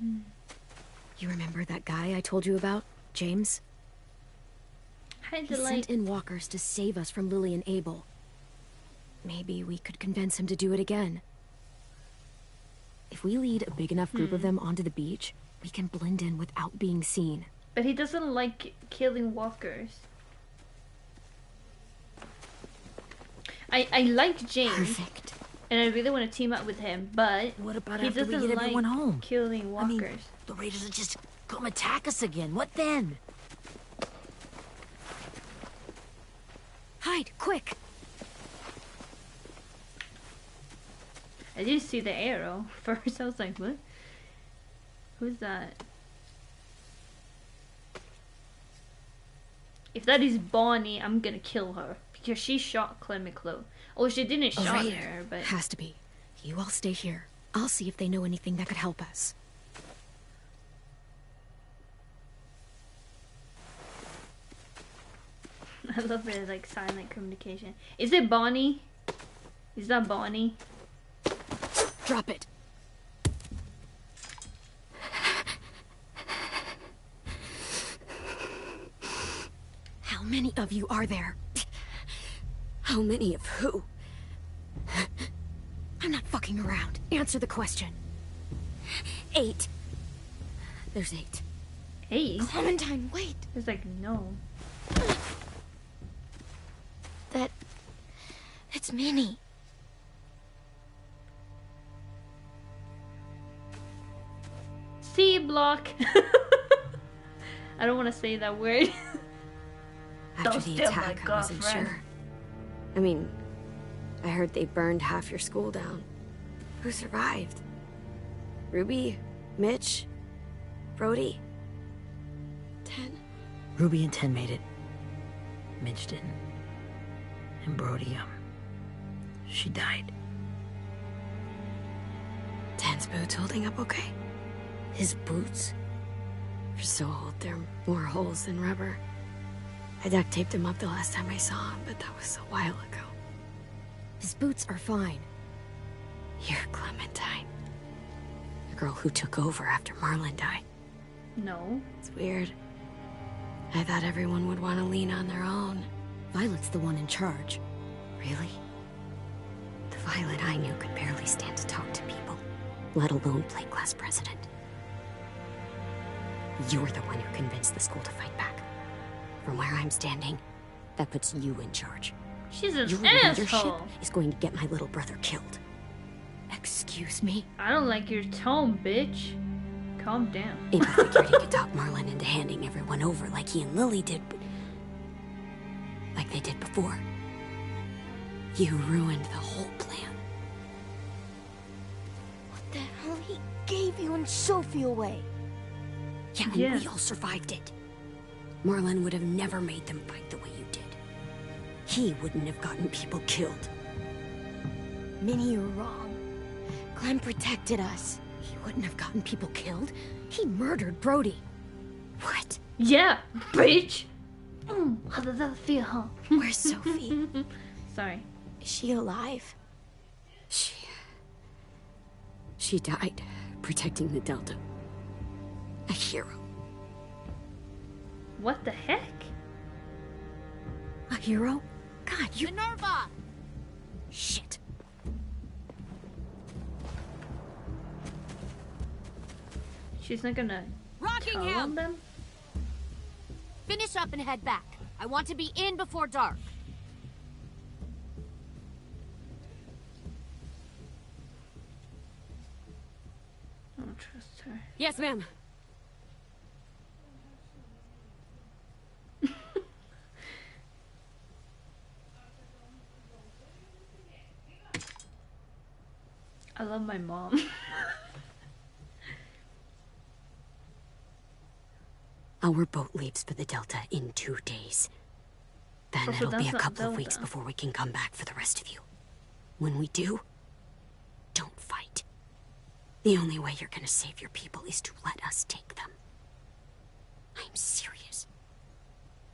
You remember that guy I told you about? James? Hi, He Delight. sent in walkers to save us from Lily and Abel. Maybe we could convince him to do it again. If we lead a big enough group of them onto the beach, we can blend in without being seen. But he doesn't like killing walkers. I like James. Perfect. And I really want to team up with him, but What about he after we doesn't get like everyone home? killing walkers. I mean, the raiders will just come attack us again. What then? Hide, quick! I did see the arrow first. I was like, what? Who's that? If that is Bonnie, I'm gonna kill her. Because she shot Clemiclo. Oh, she didn't shot her, but... Has to be. You all stay here. I'll see if they know anything that could help us. I love it, like, silent communication. Is it Bonnie? Is that Bonnie? Drop it. How many of you are there? How many of who? I'm not fucking around. Answer the question. 8. There's 8. 8? Clementine, wait. It's like, no. It's Minnie. C block. I don't want to say that word. After Don't the steal my attack, I wasn't girlfriend. sure. I mean, I heard they burned half your school down. Who survived? Ruby? Mitch? Brody? 10? Ruby and 10 made it. Mitch didn't. And Brody, she died. 10's boots holding up okay? His boots? They're so old, there are more holes than rubber. I duct taped him up the last time I saw him, but that was a while ago. His boots are fine. You're Clementine. The girl who took over after Marlon died. No. It's weird. I thought everyone would want to lean on their own. Violet's the one in charge. Really? The Violet I knew could barely stand to talk to people, let alone play class president. You're the one who convinced the school to fight back. From where I'm standing, that puts you in charge. She's an Your leadership asshole. is going to get my little brother killed. Excuse me? I don't like your tone, bitch. Calm down. Abel figured he could talk Marlon into handing everyone over like he and Lily did, but... like they did before. You ruined the whole plan. What the hell? He gave you and Sophie away. Yeah, and Yes. we all survived it. Marlon would have never made them fight the way you did. He wouldn't have gotten people killed. Minnie, you're wrong. Clem protected us. He wouldn't have gotten people killed. He murdered Brody. What? Yeah, bitch. How does that feel, huh? Where's Sophie? Sorry. Is she alive? She died protecting the Delta. A hero. What the heck? A hero? God, you... Minerva! Shit. She's not gonna tell Rockingham! them? Finish up and head back. I want to be in before dark. I don't trust her. Yes, ma'am. I love my mom. Our boat leaves for the Delta in 2 days. Then Oh, so it'll be that's a not couple of weeks Delta. before we can come back for the rest of you. When we do, don't fight. The only way you're gonna save your people is to let us take them. I'm serious.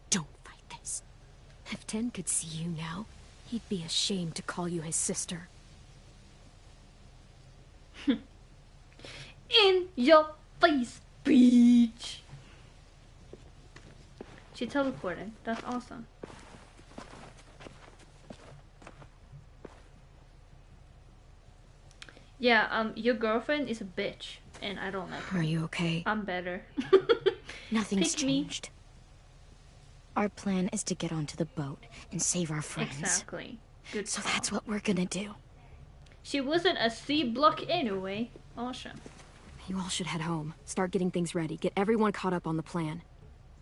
Don't fight this. If 10 could see you now, he'd be ashamed to call you his sister. In your face, bitch. She teleported. That's awesome. Yeah, your girlfriend is a bitch, and I don't like her. Are you okay? I'm better. Nothing's Pick me. changed. Our plan is to get onto the boat and save our friends. Exactly. Good So call. that's what we're gonna do. She wasn't a C block anyway. Awesome. You all should head home. Start getting things ready. Get everyone caught up on the plan.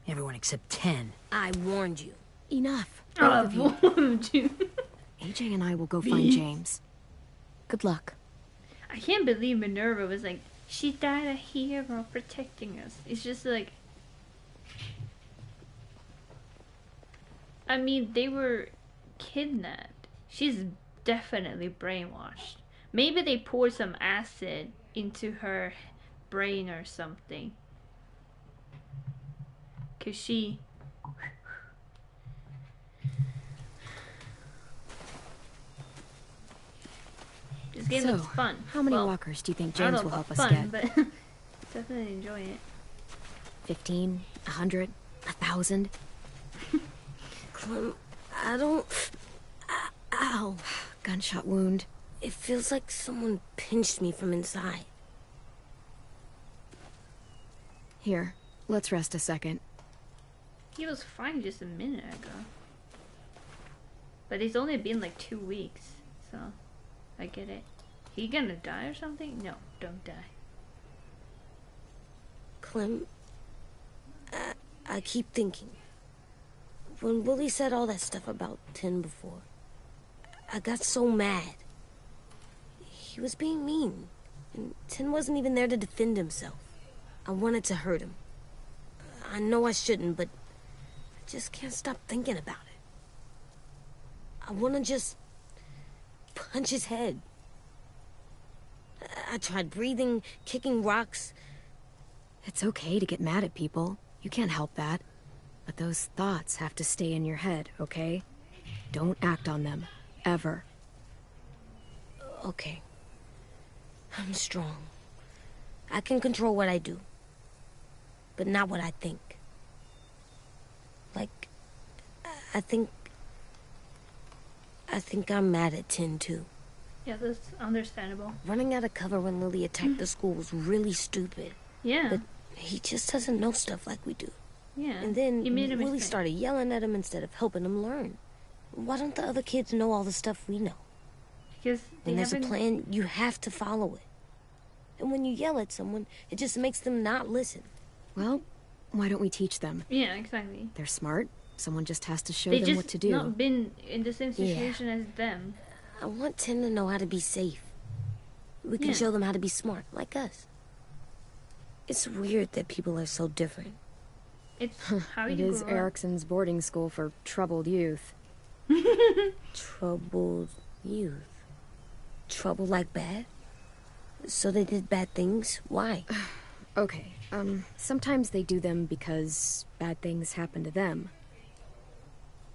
Everyone except 10. I warned you. Enough. Oh, Both of you. OMG. AJ and I will go find James. Good luck. I can't believe Minerva was like, she died a hero protecting us. It's just like, I mean, they were kidnapped. She's definitely brainwashed. Maybe they poured some acid into her brain or something. Cause she... This game So, looks fun. how many Well, walkers do you think I don't James know will help us about get? But definitely enjoy it. 15? 100? 1,000? Clem, I don't... Ow. Gunshot wound. It feels like someone pinched me from inside. Here, let's rest a second. He was fine just a minute ago. But it's only been like 2 weeks, so I get it. He gonna die or something? No, don't die. Clem, I keep thinking. When Willie said all that stuff about 10 before, I got so mad. He was being mean, and 10 wasn't even there to defend himself. I wanted to hurt him. I know I shouldn't, but I just can't stop thinking about it. I want to just punch his head. I tried breathing, kicking rocks. It's okay to get mad at people. You can't help that. But those thoughts have to stay in your head, okay? Don't act on them. Ever. Okay. I'm strong. I can control what I do. But not what I think. Like, I think I'm mad at 10 too. Yeah, that's understandable. Running out of cover when Lily attacked the school was really stupid. Yeah. But he just doesn't know stuff like we do. Yeah. And then he made a Willie mistake. started yelling at him instead of helping him learn. Why don't the other kids know all the stuff we know? Because they When there's a haven't... plan, you have to follow it. And when you yell at someone, it just makes them not listen. Well, why don't we teach them? Yeah, exactly. They're smart. Someone just has to show They them just what to do. not been in the same Yeah. situation as them. I want 10 to know how to be safe. We can Yeah. show them how to be smart, like us. It's weird that people are so different. It's how It you is grow up. Erickson's boarding school for troubled youth. Troubled youth. Trouble like bad? So they did bad things? Why? Okay, sometimes they do them because bad things happen to them.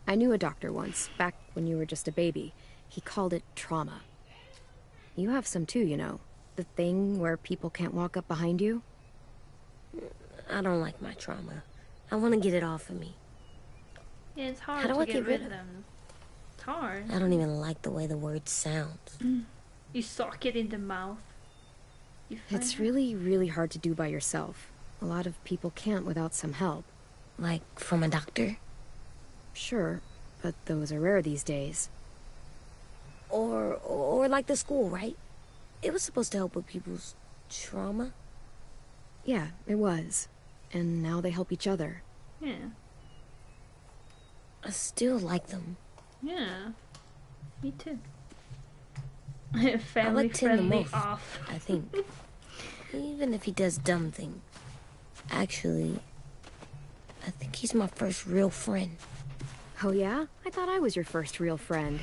I knew a doctor once, back when you were just a baby. He called it trauma. You have some too, you know. The thing where people can't walk up behind you. I don't like my trauma. I want to get it off of me. Yeah, it's hard How do to I get get rid rid of of them. It's hard. I don't even like the way the word sounds. You sock it in the mouth. You It's find- really, really hard to do by yourself. A lot of people can't without some help. Like from a doctor? Sure, but those are rare these days. Or like the school, right? It was supposed to help with people's trauma. Yeah, it was. And now they help each other. Yeah. I still like them. Yeah. Me too. I Family like 10 the friendly most, off. I think. Even if he does dumb things. Actually, I think he's my first real friend. Oh yeah? I thought I was your first real friend.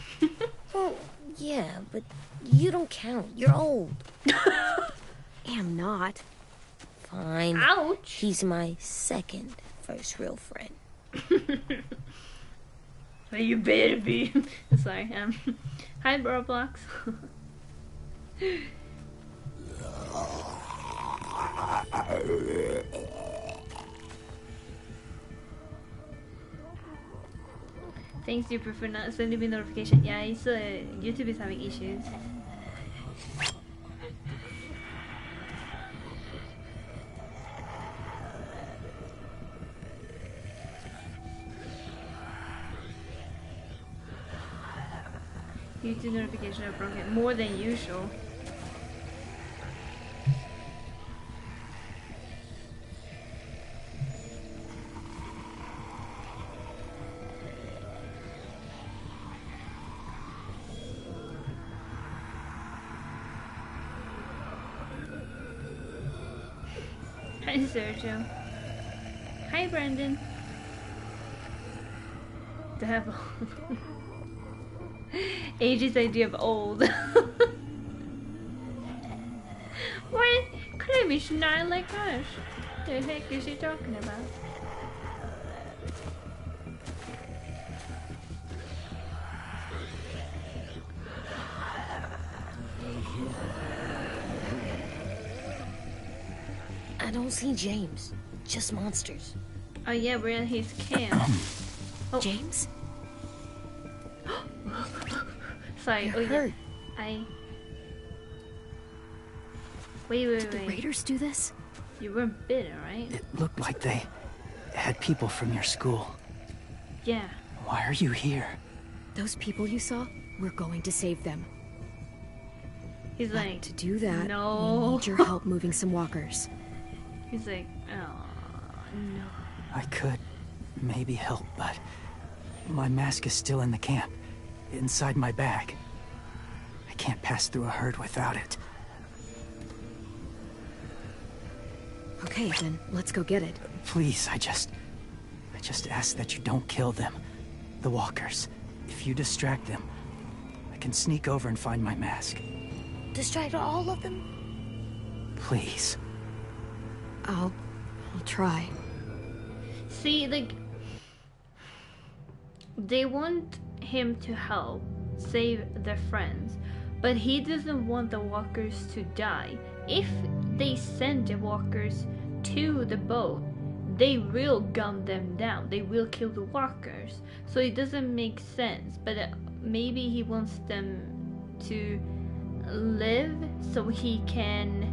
Well, yeah, but you don't count. You're old. Am not. Fine. Ouch! He's my second first real friend. Well, you better be. Sorry. Hi, Roblox. Thanks, Super, for not sending me notification. Yeah, it's YouTube is having issues. YouTube notifications are broken more than usual. Hi Sergio. Hi Brandon. Devil. Age's idea of old. What? Clem is not like us. The heck is he talking about? I don't see James. Just monsters. Oh yeah, we're in his camp. Oh. James? Sorry. You're hurt. Yeah. Wait. Did the raiders do this? You weren't bitten, right? It looked like they had people from your school. Yeah. Why are you here? Those people you saw? We're going to save them. He's But like, to do that, no. we need your help moving some walkers. He's like, oh, no. I could maybe help, but my mask is still in the camp, inside my bag. I can't pass through a herd without it. Okay, then let's go get it. Please, I just ask that you don't kill them. The walkers. If you distract them, I can sneak over and find my mask. Distract all of them? Please. I'll try. See, like, they want him to help save their friends, but he doesn't want the walkers to die. If they send the walkers to the boat, they will gun them down. They will kill the walkers. So it doesn't make sense, but maybe he wants them to live so he can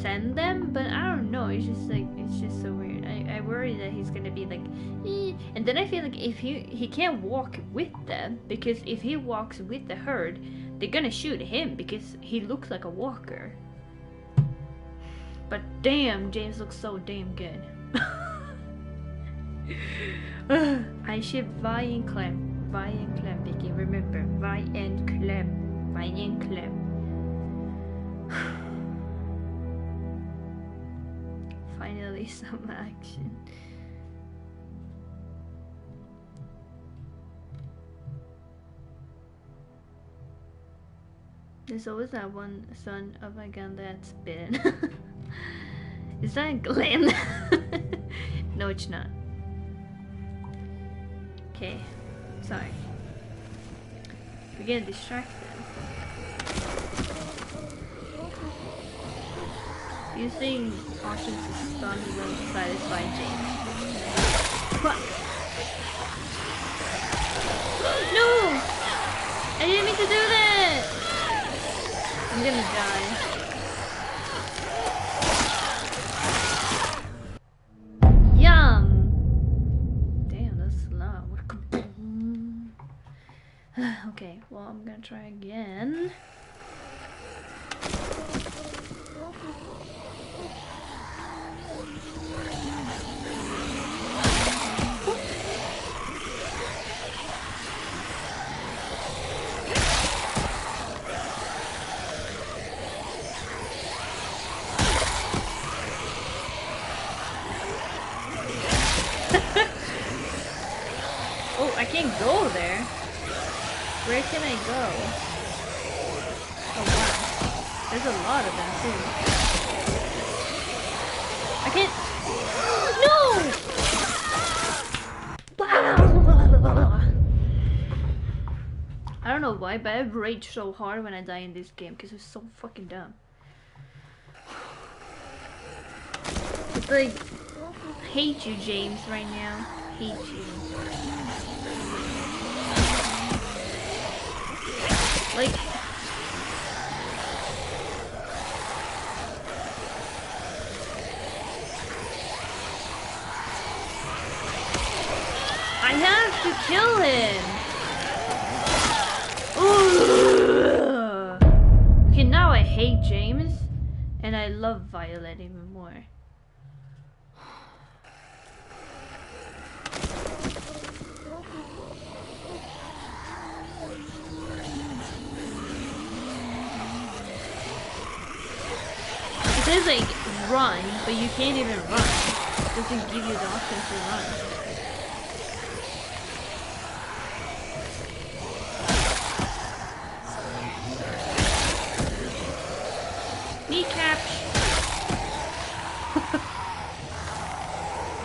send them, but I don't know, it's just so weird. I worry that he's gonna be like, eh. And then I feel like if he can't walk with them, because if he walks with the herd, they're gonna shoot him because he looks like a walker. But damn, James looks so damn good. I ship Vi and Clem, Vicky, remember, Vi and Clem. Finally some action. There's always that one son of a gun that's bitten. Is that Glenn? No, it's not. Okay, sorry. We're getting distracted. Using caution to stun will satisfy James. No! I didn't mean to do that! I'm gonna die. Yum! Damn, that's loud. Okay, well, I'm gonna try again. Oh, I can't go there. Where can I go? Oh wow. There's a lot of them too. I can't. No! I don't know why, but I rage so hard when I die in this game because it's so fucking dumb. It's like, I hate you, James, right now. Hate you. Like, I have to kill him. James, and I love Violet even more. It says like run, but you can't even run. It doesn't give you the option to run. Kneecap.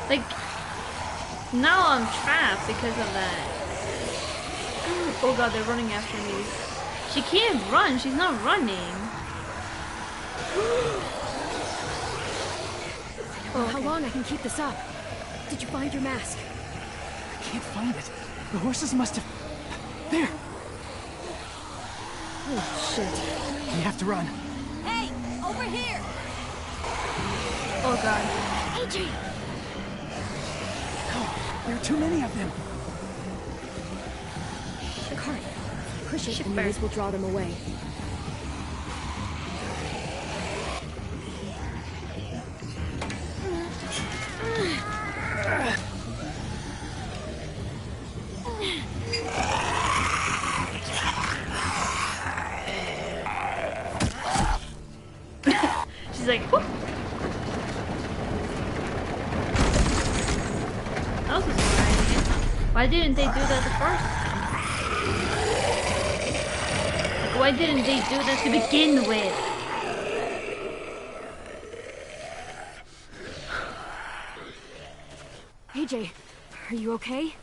Like now I'm trapped because of that. Oh god, they're running after me. She can't run, she's not running. Oh, how long I can keep this up? Did you find your mask? I can't find it. The horses must have... There! Oh, shit. We have to run. Hey, over here! Oh god. AJ! Oh, there are too many of them. The cart. Push it Shipper. and these will draw them away. She's like, whoop. That was surprising. Why didn't they do that the first time? Like, why didn't they do that to begin with? AJ, are you okay?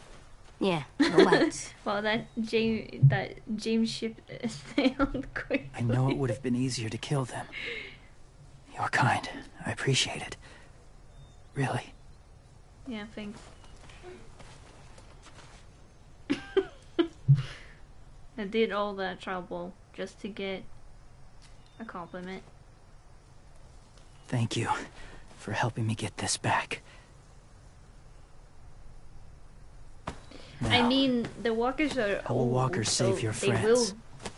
Yeah, no bites. Well, that James ship sailed quickly. I know it would have been easier to kill them. You're kind. I appreciate it. Really. Yeah, thanks. I did all that trouble just to get a compliment. Thank you for helping me get this back. I Now, mean, the walkers are how will old, walkers so save your they friends? will.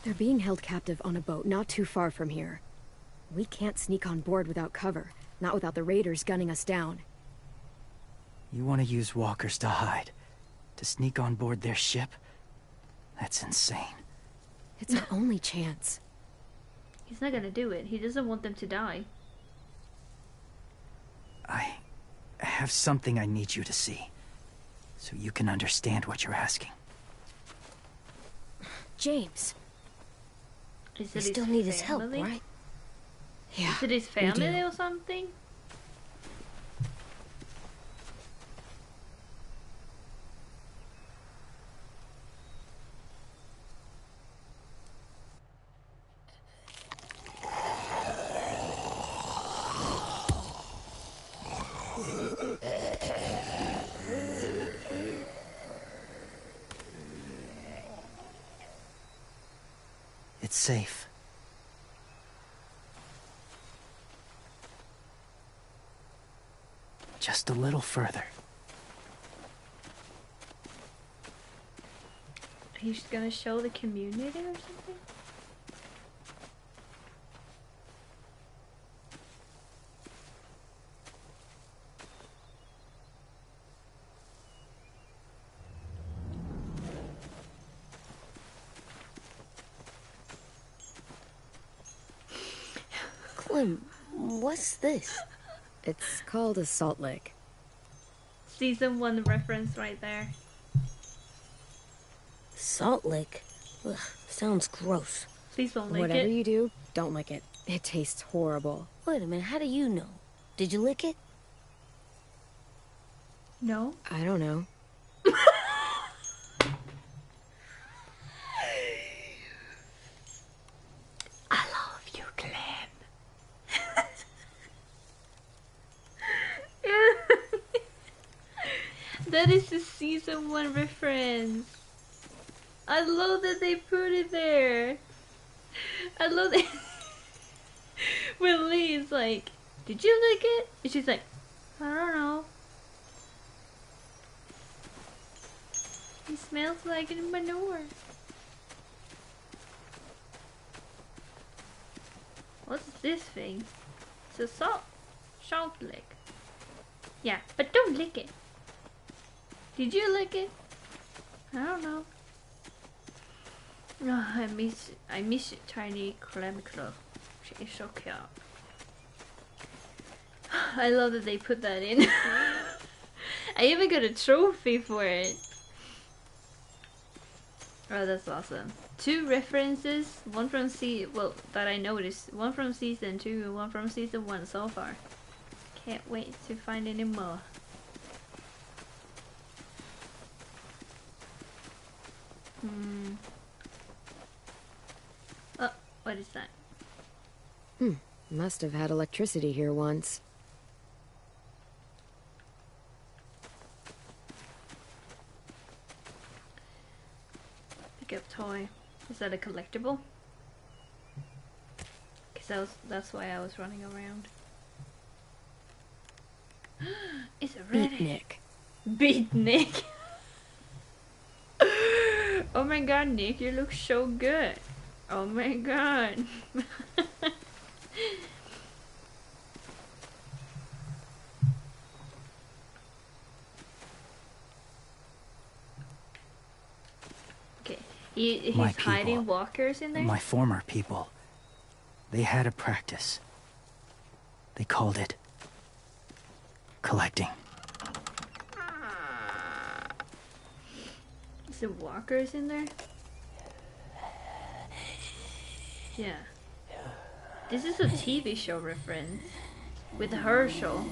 They're being held captive on a boat not too far from here. We can't sneak on board without cover, not without the raiders gunning us down. You want to use walkers to hide? To sneak on board their ship? That's insane. It's our only chance. He's not gonna do it. He doesn't want them to die. I have something I need you to see, so you can understand what you're asking. James. Is We it still his need his help, family? right? Yeah. Is it his we family do. or something? It's safe. Just a little further. He's gonna show the community or something? Clem, what's this? It's called a salt lick. Season 1 reference right there. Salt lick? Ugh, sounds gross. Please don't lick Whatever it. you do, don't lick it. It tastes horrible. Wait a minute, how do you know? Did you lick it? No? I don't know. I love you, Clem. That is the season 1 reference. I love that they put it there. I love that. When Lee's like, "Did you lick it?" And she's like, "I don't know. It smells like manure." What's this thing? It's a salt lick. Yeah, but don't lick it. Did you lick it? I don't know. Oh, I miss tiny clam club. She is so cute. I love that they put that in. I even got a trophy for it. Oh, that's awesome. 2 references, one from that I noticed. One from season 2 and one from season 1 so far. Can't wait to find any more. Oh, what is that? Must have had electricity here once. Pick up toy. Is that a collectible? Cause that's why I was running around. It's a red Nick. Beat Nick. Oh my god, Nick, you look so good. Oh my god. Okay, he's hiding walkers in there? My former people. They had a practice. They called it collecting. Is there walkers in there? Yeah. This is a TV show reference with Herschel.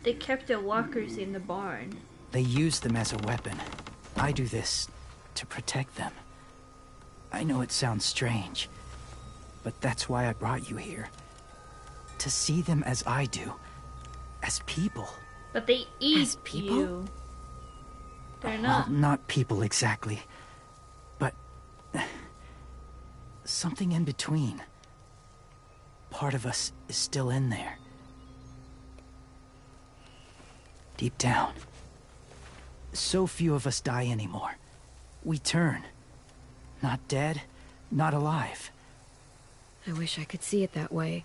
They kept the walkers in the barn. They used them as a weapon. I do this to protect them. I know it sounds strange, but that's why I brought you here. To see them as I do. As people. But they eat As people? you. They're Well, not people exactly. But something in between. Part of us is still in there. Deep down. So few of us die anymore. We turn. Not dead, not alive. I wish I could see it that way.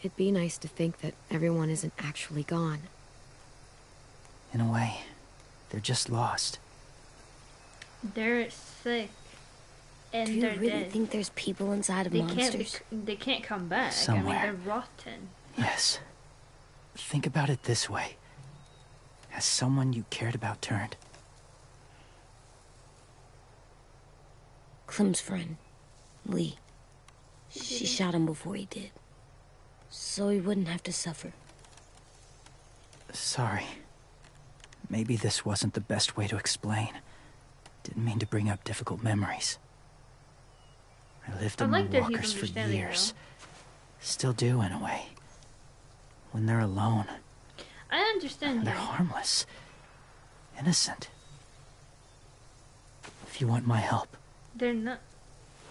It'd be nice to think that everyone isn't actually gone. In a way, they're just lost. They're sick. And Do you they're really dead. think there's people inside of monsters? They can't come back. Somewhere. I mean, they're rotten. Yes. Think about it this way. Has someone you cared about turned? Clem's friend, Lee. She shot him before he did. So he wouldn't have to suffer. Sorry. Maybe this wasn't the best way to explain. Didn't mean to bring up difficult memories. I lived in like that he's walkers for understanding, years. Still do, in a way. When they're alone, I understand they're you. harmless. Innocent. If you want my help, They're not.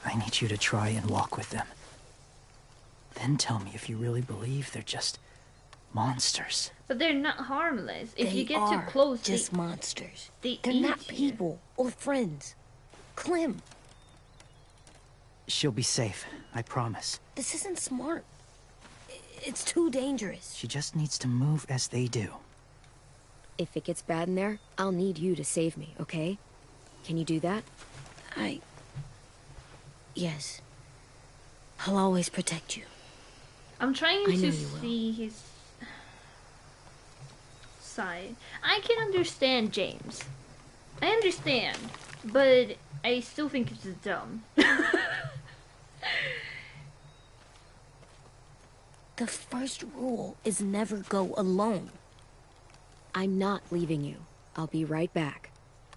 I need you to try and walk with them. Then tell me if you really believe they're just monsters. But they're not harmless. If They you get are too close, just monsters. they They're eat not you. people or friends. Clem, She'll be safe, I promise. this isn't smart. It's too dangerous. She just needs to move as they do. If it gets bad in there, I'll need you to save me, okay? Can you do that? Yes. I'll always protect you. I'm trying I know to you will. see his side. I can understand James. I understand, but I still think it's dumb. The first rule is never go alone. I'm not leaving you. I'll be right back.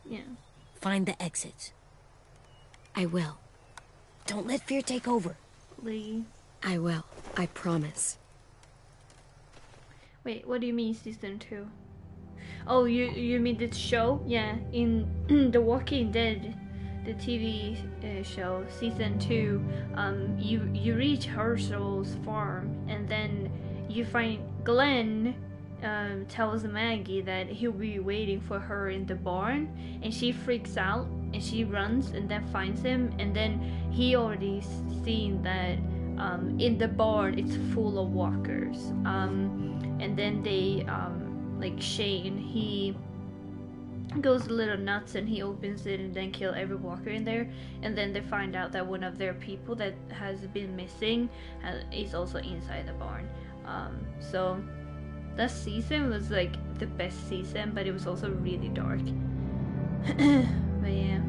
Yeah. Find the exits. I will. Don't let fear take over. Lee. I will. I promise. Wait, what do you mean season 2? Oh, you mean this show? Yeah, in The Walking Dead, the TV show, season 2, you reach Herschel's farm, and then you find Glenn tells Maggie that he'll be waiting for her in the barn, and she freaks out and she runs and then finds him, and then he already seen that in the barn it's full of walkers, and then they like Shane, he goes a little nuts and he opens it and then kill every walker in there, and then they find out that one of their people that has been missing is also inside the barn. So that season was like the best season, but it was also really dark. But yeah,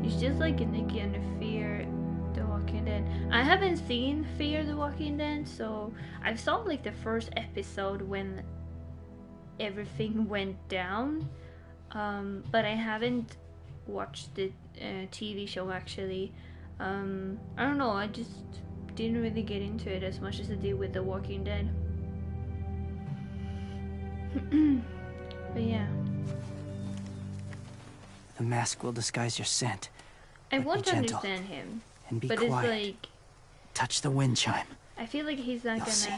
it's just like Nikki and Fear the Walking Dead. I haven't seen Fear the Walking Dead, so I saw like the first episode when everything went down, but I haven't watched the TV show actually. I don't know, I just didn't really get into it as much as I did with The Walking Dead. But yeah, The mask will disguise your scent. I But want be to gentle understand him, and be but quiet. it's like Touch the wind chime. I feel like he's not You'll see.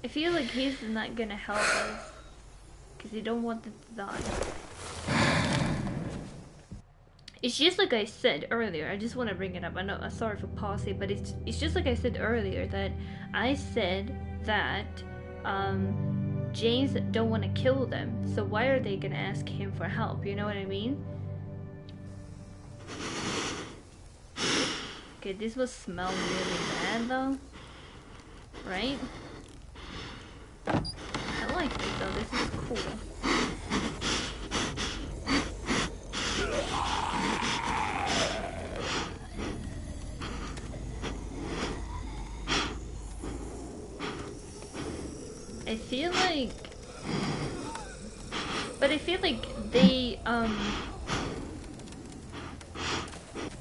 I feel like he's not gonna help us because he don't want them to die. It's just like I said earlier. I just want to bring it up. I know. I'm sorry for pausing, but it's just like I said earlier that I said that James don't want to kill them. So why are they gonna ask him for help? You know what I mean? Okay, this will smell really bad though, right? I like this though. This is cool. I feel like, but I feel like they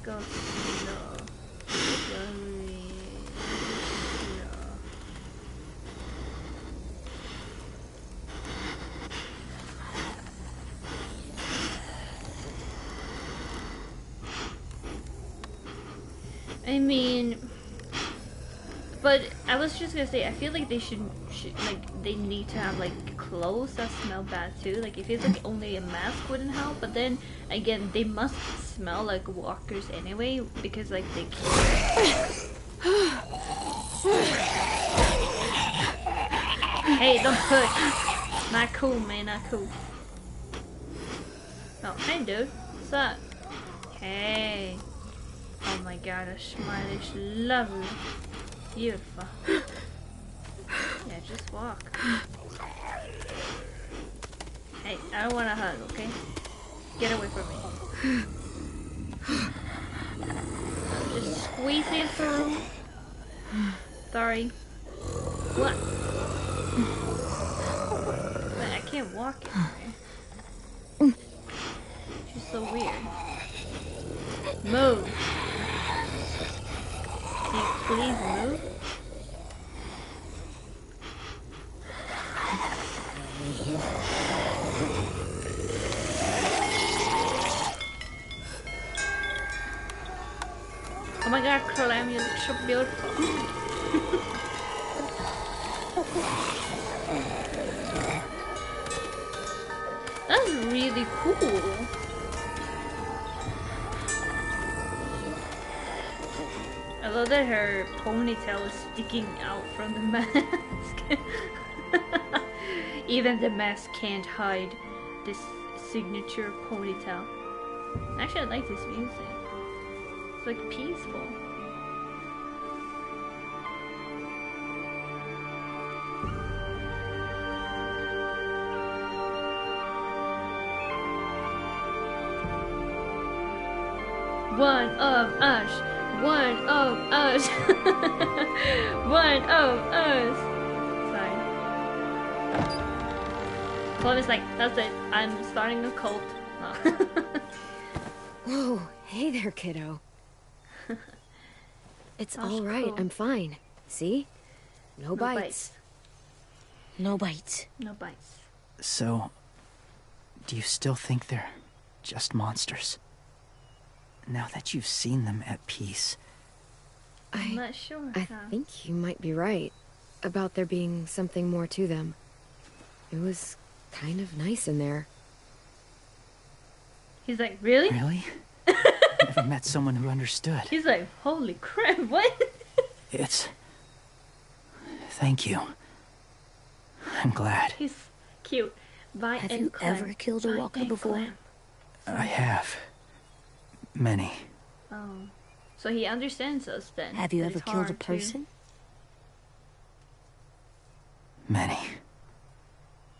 go slow, slowly, slow. I mean, but I was just gonna say, I feel like they should like, they need to have like clothes that smell bad too. Like, it feels like only a mask wouldn't help, but then again, they must smell like walkers anyway, because like they Hey, don't push. Not cool, man, not cool. Oh, hey dude, what's up? Hey. Oh my god, her smile is lovely. Beautiful. Yeah, just walk. Hey, I don't want a hug, okay? Get away from me. I'm just squeezing through. Sorry. What? But I can't walk anywhere. She's so weird. Move. Can you please move? Oh my god, Clem, you look so beautiful. That's really cool. I love that her ponytail is sticking out from the mask. Even the mask can't hide this signature ponytail. Actually, I like this music. It's like peaceful. One of us. One of us. One of us. Sorry. Chloe's like, that's it. I'm starting a cult. Oh. Whoa, hey there, kiddo. It's all right. Cool. I'm fine. See? No bites. No bites. No bites. So, do you still think they're just monsters? Now that you've seen them at peace. I'm not sure. I think you might be right. about there being something more to them. It was kind of nice in there. He's like, really? Really? Never met someone who understood. He's like, holy crap, what? Thank you. I'm glad. He's cute. Have you ever killed a walker before? I have. Many. Oh. So he understands us then. Have you ever killed a person? Many.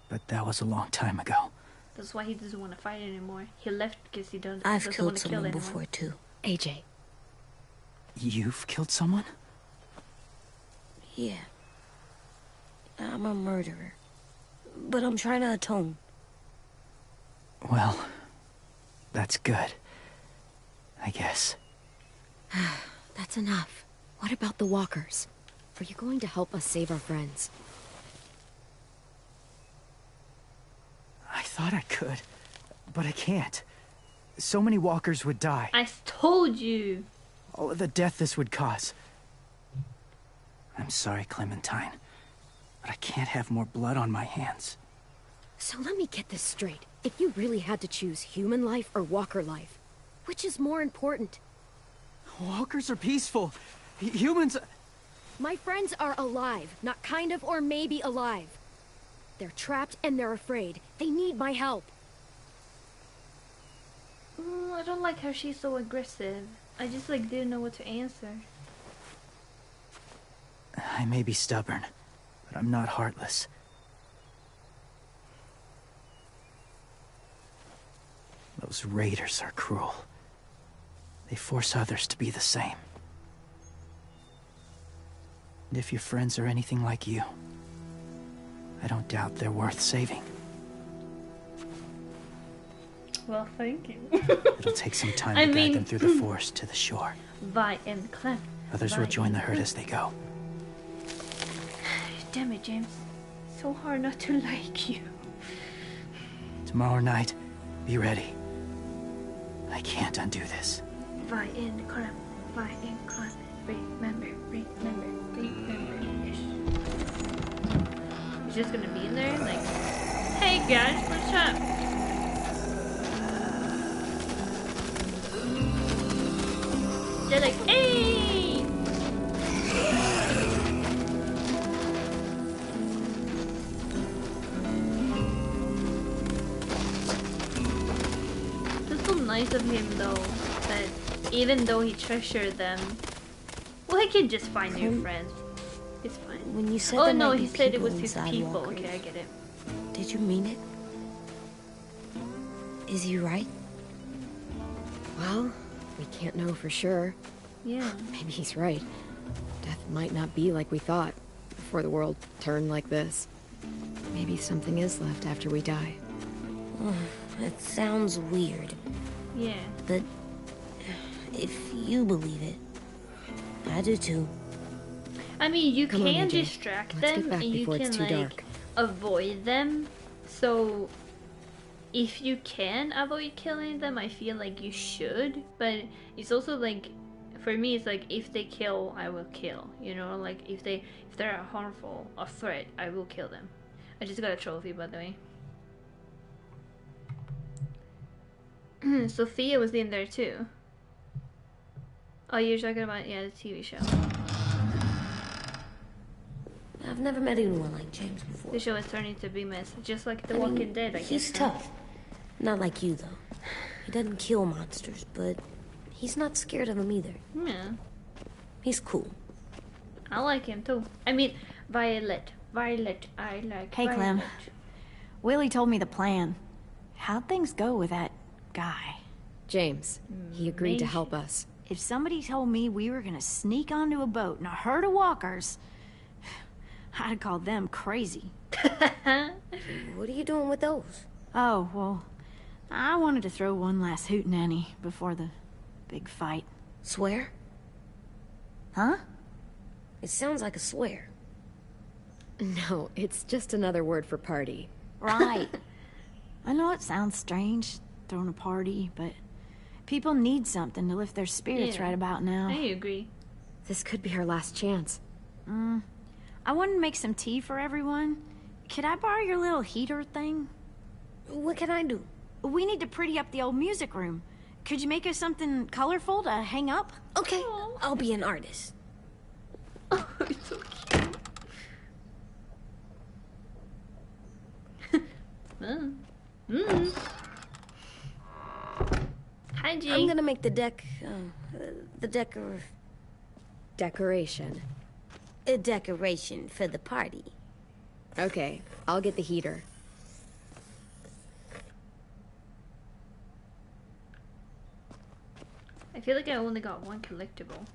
But that was a long time ago. That's why he doesn't want to fight anymore. He left because he doesn't I've want killed to kill someone anyone. before too. AJ. You've killed someone? Yeah. I'm a murderer. But I'm trying to atone. Well, that's good. I guess. That's enough. What about the walkers? Are you going to help us save our friends? I thought I could, but I can't. So many walkers would die. I told you. All of the death this would cause. I'm sorry, Clementine, but I can't have more blood on my hands. So let me get this straight. If you really had to choose human life or walker life, which is more important? Walkers are peaceful. Humans... My friends are alive, not kind of or maybe alive. They're trapped and they're afraid. They need my help. I don't like how she's so aggressive. I just like didn't know what to answer. I may be stubborn, but I'm not heartless. Those raiders are cruel. They force others to be the same. And if your friends are anything like you, I don't doubt they're worth saving. Well, thank you. It'll take some time to guide them through the forest to the shore. Vi and Clem. Others will join the herd as they go. Damn it, James. So hard not to like you. Tomorrow night, be ready. I can't undo this. Vi and Clem. Vi and Clem. Remember. He's just gonna be in there like, hey guys, what's up? They're like, hey! That's so nice of him though, that even though he treasured them, well, he can just find new friends. It's fine. When you said oh there no, might he be said it was people his inside people. walkers. Okay, I get it. Did you mean it? Is he right? Well, we can't know for sure. Yeah. Maybe he's right. Death might not be like we thought before the world turned like this. Maybe something is left after we die. It sounds weird. Yeah. But if you believe it, I do too. I mean, you Come on, can AJ. distract Let's them get back and you before can it's too like dark. avoid them. So if you can avoid killing them, I feel like you should. But it's also like, for me, it's like if they kill, I will kill. You know, like if they're harmful or threat, I will kill them. I just got a trophy, by the way. Sophia was in there too. Oh, you're talking about, yeah, the TV show. I've never met anyone like James before. The show is turning to be mess, just like The Walking Dead, I guess. He's tough. Not like you, though. He doesn't kill monsters, but he's not scared of them either. Yeah. He's cool. I like him too. I mean, Violet, I like Hey, Violet. Clem. Willie told me the plan. How'd things go with that guy? James, he agreed to help us. If somebody told me we were gonna sneak onto a boat in a herd of walkers, I'd call them crazy. What are you doing with those? Oh, well, I wanted to throw one last hootenanny before the big fight. Swear? Huh? It sounds like a swear. No, it's just another word for party. Right. I know it sounds strange, throwing a party, but people need something to lift their spirits Yeah. right about now. I agree. This could be our last chance. I wanted to make some tea for everyone. Could I borrow your little heater thing? What can I do? We need to pretty up the old music room. Could you make us something colorful to hang up? Okay, I'll be an artist. Oh, it's so cute. Hi, G. I'm gonna make the Decoration. a decoration for the party. Okay, I'll get the heater. I feel like I only got one collectible.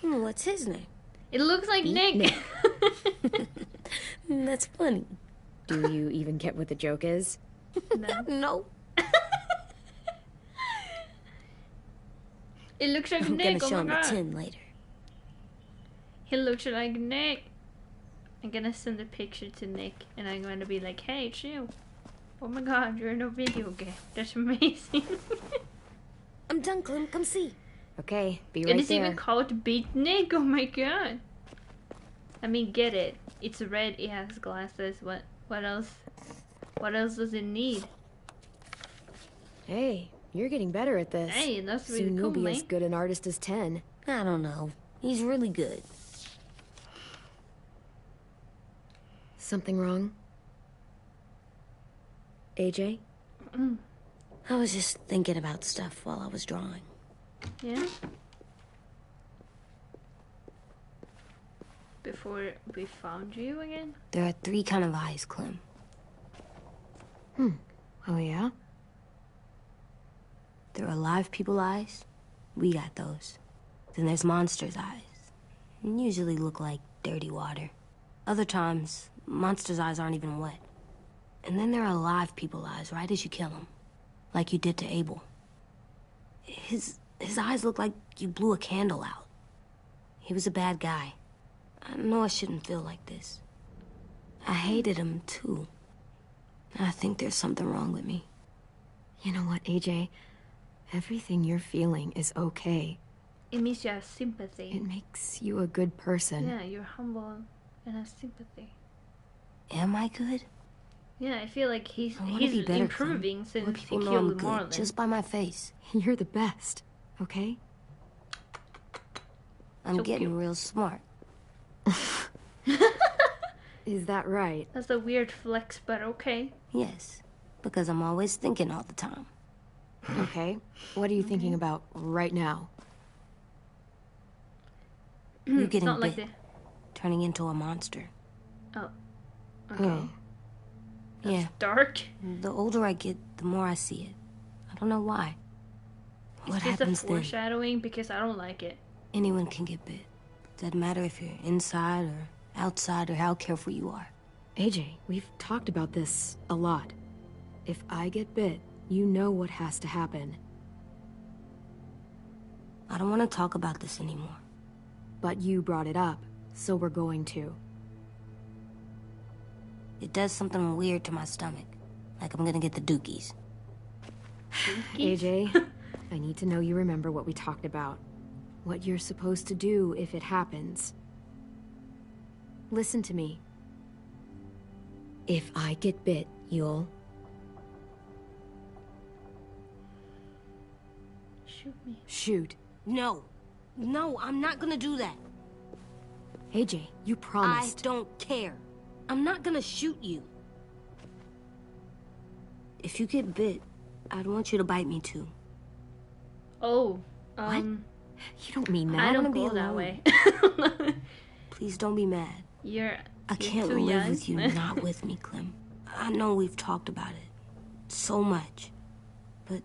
What's his name? It looks like Nick. That's funny. Do you even get what the joke is? No. No. It looks like I'm Nick. gonna show Oh him my the god. tin later. He looks like Nick. I'm gonna send a picture to Nick and I'm gonna be like, hey, it's you. Oh my god, you're in a video game. That's amazing. I'm done, Clem. Come see. Okay, be And right it's there. even called Beat Nick. Oh my god. I mean, get it. It's red. It has glasses. What else? What else does it need? Hey, you're getting better at this. Hey, that's really Soon cool, you'll be man. as good an artist as 10. I don't know. He's really good. Something wrong? AJ? I was just thinking about stuff while I was drawing. Yeah. Before we found you again? There are 3 kind of eyes, Clem. Oh, yeah? There are live people eyes. We got those. Then there's monsters' eyes. And usually look like dirty water. Other times, monsters' eyes aren't even wet. And then there are live people eyes right as you kill them. Like you did to Abel. His eyes look like you blew a candle out. He was a bad guy. I know I shouldn't feel like this. I hated him, too. I think there's something wrong with me. You know what, AJ? Everything you're feeling is okay. It means you have sympathy. It makes you a good person. Yeah, you're humble and have sympathy. Am I good? Yeah, I feel like he's I wanna be better, improving Clem. since Let he people know I'm killed good Marlon. just by my face. You're the best, okay? I'm So getting cute. real smart. Is that right? That's a weird flex, but okay. Yes, because I'm always thinking all the time. Okay. What are you thinking about right now? You It's getting not like bit, turning into a monster. the. Oh. Okay. Oh. Yeah, Dark. the older I get, the more I see it. I don't know why. What Is this a happens then? foreshadowing? Because I don't like it. Anyone can get bit. Doesn't matter if you're inside or outside or how careful you are. AJ, we've talked about this a lot. If I get bit, you know what has to happen. I don't want to talk about this anymore. But you brought it up, so we're going to. It does something weird to my stomach. Like I'm gonna get the dookies. AJ, I need to know you remember what we talked about. What you're supposed to do if it happens. Listen to me. If I get bit, you'll... Shoot me. shoot. No. No, I'm not gonna do that. AJ, you promised. I don't care. I'm not gonna shoot you. If you get bit, I'd want you to bite me too. Oh. You don't mean that. I don't wanna be go that alone. way. Please don't be mad. You're Can't too live young. with you, not with me, Clem. I know we've talked about it so much, but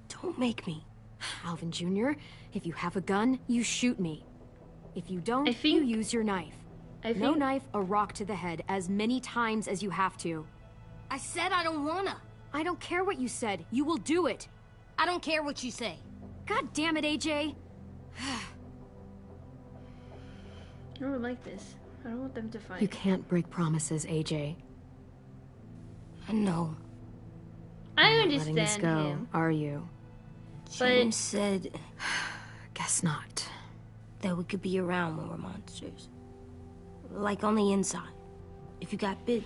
don't make me. Alvin Jr., if you have a gun, you shoot me. If you don't, I think- you use your knife. I No think knife, a rock to the head, as many times as you have to. I said I don't wanna. I don't care what you said. You will do it. I don't care what you say. God damn it, AJ. I don't like this. I don't want them to fight. You can't break promises, AJ. I know. I You're not letting this understand go, him. are you? James said Guess not. that we could be around when we're monsters. Like on the inside. If you got bit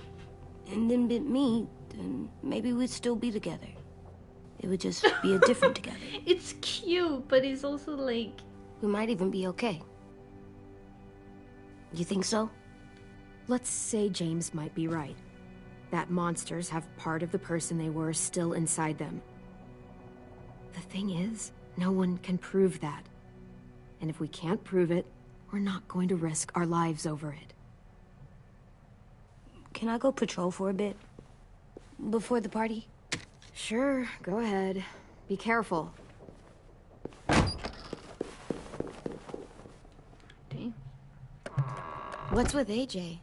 and then bit me, then maybe we'd still be together. It would just be a different together. It's cute, but it's also like... We might even be okay. You think so? Let's say James might be right. That monsters have part of the person they were still inside them. The thing is, no one can prove that. And if we can't prove it, we're not going to risk our lives over it. Can I go patrol for a bit? Before the party? Sure, go ahead. Be careful. Okay. What's with AJ?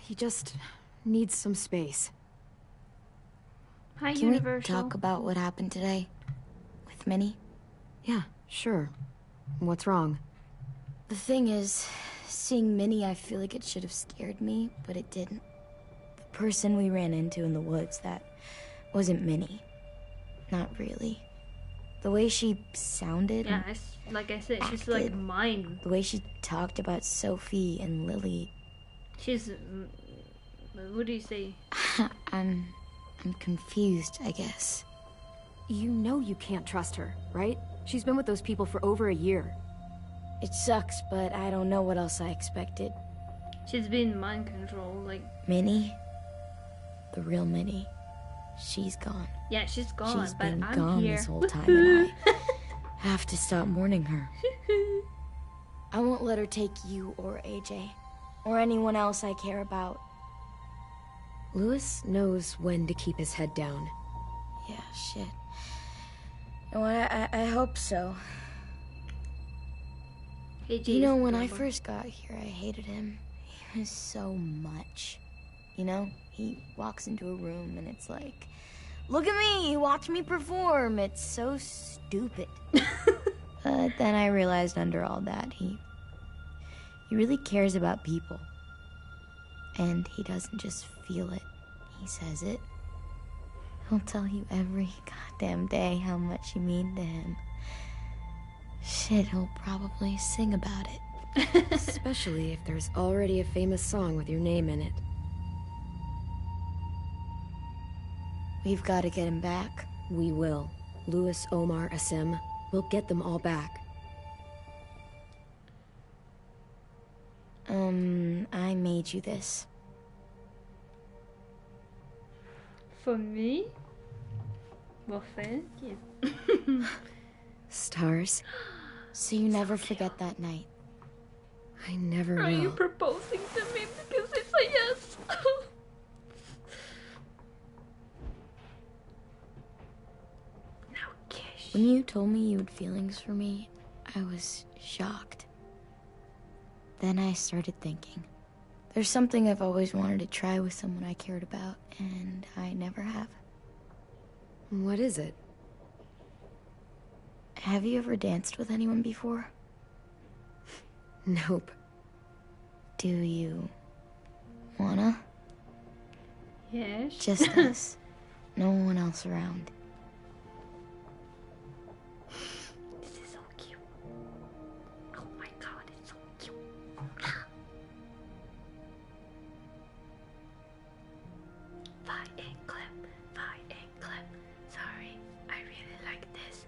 He just needs some space. Hi, Can we Universal. talk about what happened today? With Minnie? Yeah, sure. What's wrong? The thing is, seeing Minnie, I feel like it should have scared me, but it didn't. The person we ran into in the woods, that wasn't Minnie. Not really. The way she sounded... Yeah, like I said, she's like mine. The way she talked about Sophie and Lily... She's... what do you say? I'm confused, I guess. You know you can't trust her, right? She's been with those people for over a year. It sucks, but I don't know what else I expected. She's been mind controlled, like... Minnie? The real Minnie. She's gone. Yeah, she's gone, She's but been I'm gone here. this whole time, and I have to stop mourning her. I won't let her take you or AJ, or anyone else I care about. Louis knows when to keep his head down. Yeah, shit. No, I hope so. Hey, You know, when I first got here, I hated him. He was so much. You know, he walks into a room and it's like, look at me, watch me perform. It's so stupid. But then I realized under all that, he really cares about people. And he doesn't just feel it, he says it. He'll tell you every goddamn day how much you mean to him. Shit, he'll probably sing about it. Especially if there's already a famous song with your name in it. We've got to get him back. We will. Louis, Omar, Asim. We'll get them all back. I made you this. For me? Well, thank you. Stars. So you never forget that night. I never will. Are you proposing to me because it's a yes? Now kiss. When you told me you had feelings for me, I was shocked. Then I started thinking. There's something I've always wanted to try with someone I cared about, and I never have. What is it? Have you ever danced with anyone before? Nope. Do you wanna? Yes. Just us. No one else around. This is so cute. Oh my god, it's so cute. Fight and clap, fight and clap. Sorry, I really like this.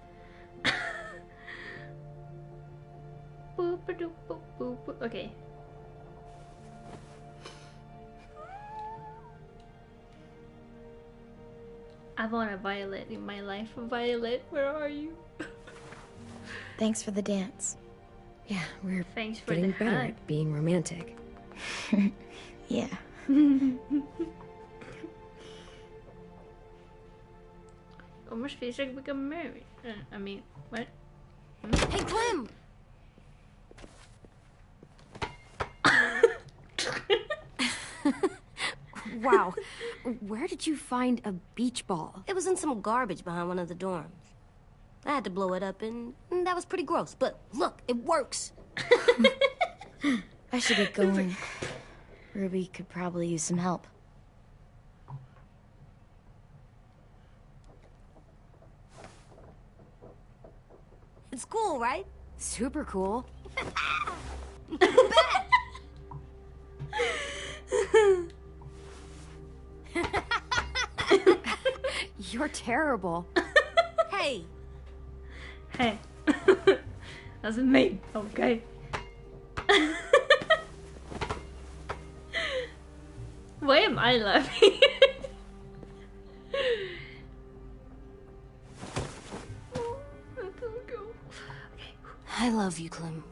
Boop a doop boop boop boop. Okay. I want a Violet in my life. Violet, where are you? Thanks for the dance. Yeah, we're Thanks for getting the better hug. at being romantic. Yeah. Almost feels like we got married. I mean, what? Hey, Clem! Wow. Where did you find a beach ball? It was in some garbage behind one of the dorms. I had to blow it up, and that was pretty gross. But look, it works. I should get going. Ruby could probably use some help. It's cool, right? Super cool. You're terrible. Hey. Hey. That's me, okay? Why am I laughing? I love you, Clem.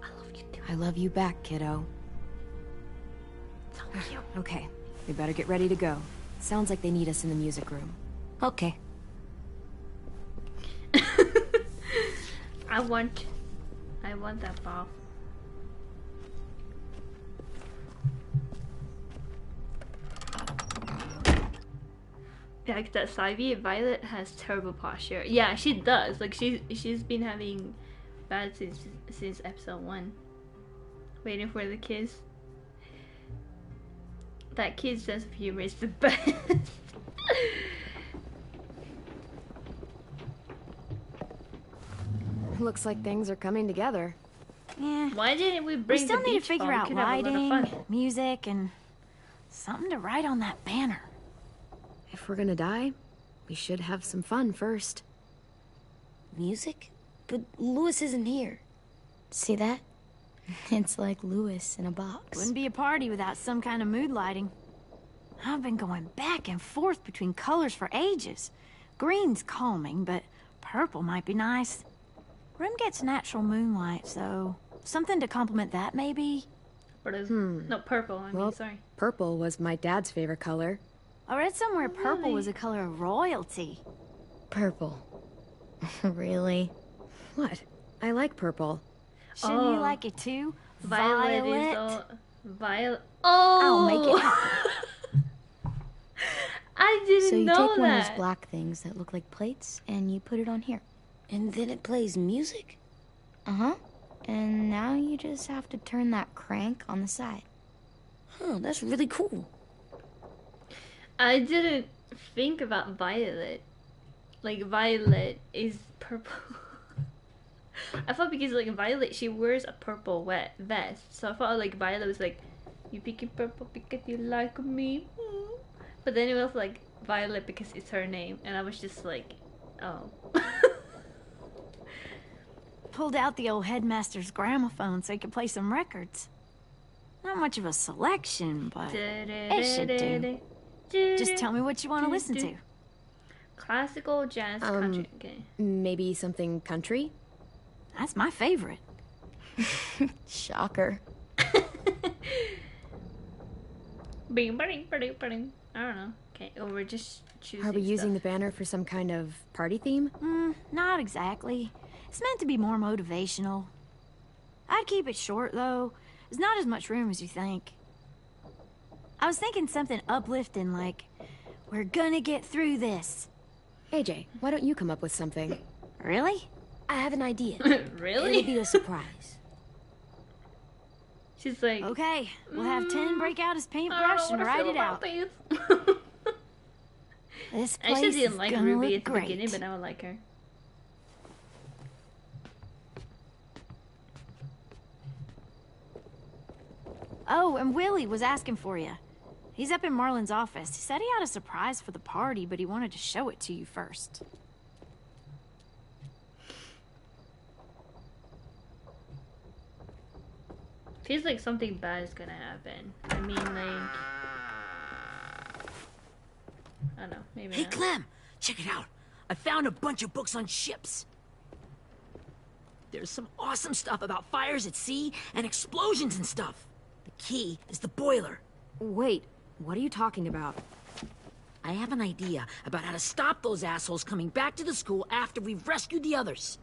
I love you too. I love you back, kiddo. Okay, we better get ready to go. Sounds like they need us in the music room. Okay. I want that ball. Like that Ivy, Violet has terrible posture. Yeah, she does. Like she's been having bad since episode 1. Waiting for the kiss. That kid's sense of humor is the best. Looks like things are coming together. Yeah. Why didn't we We bring still the need to beach figure ball? We out could have a lot of lighting, fun. music, and something to write on that banner. If we're gonna die, we should have some fun first. Music? But Lewis isn't here. See that? It's like Lewis in a box. Wouldn't be a party without some kind of mood lighting. I've been going back and forth between colors for ages. Green's calming, but purple might be nice. Room gets natural moonlight, so something to complement that, maybe? No, purple. I mean, sorry. Purple was my dad's favorite color. I read somewhere purple really? was a color of royalty. Purple. Really? What? I like purple. Shouldn't Oh. you like it too? Violet Violet? is all... Violet. Oh! I'll make it happen. I didn't So you know take one of that. those black things that look like plates and you put it on here. And then it plays music? Uh-huh. And now you just have to turn that crank on the side. Huh, that's really cool. I didn't think about Violet. Like, Violet is purple. I thought because, like, Violet, she wears a purple vest. So I thought, like, Violet was like, you picking purple because you like me. But then it was, like, Violet because it's her name. And I was just like, oh. Pulled out the old headmaster's gramophone so he could play some records. Not much of a selection, but it should do. Just tell me what you want to listen to. Classical, jazz, country. Okay. Maybe something country? That's my favorite. Shocker. Bing, bing, bing, bing. I don't know. Okay, or we're just choosing Are we using the stuff. banner for some kind of party theme? Not exactly. It's meant to be more motivational. I'd keep it short, though. There's not as much room as you think. I was thinking something uplifting like, we're gonna get through this. AJ, why don't you come up with something? Really? I have an idea. Really? It'll be a surprise. She's like, Okay, we'll have 10 break out his I don't paintbrush know and what I write feel it about out. this. This I place just is didn't like gonna Ruby look at the great. beginning, but now I like her. Oh, and Willie was asking for you. He's up in Marlin's office. He said he had a surprise for the party, but he wanted to show it to you first. Feels like something bad is gonna happen. I mean, like, I don't know, maybe Hey, not. Clem, check it out. I found a bunch of books on ships. There's some awesome stuff about fires at sea and explosions and stuff. The key is the boiler. Wait, what are you talking about? I have an idea about how to stop those assholes coming back to the school after we've rescued the others.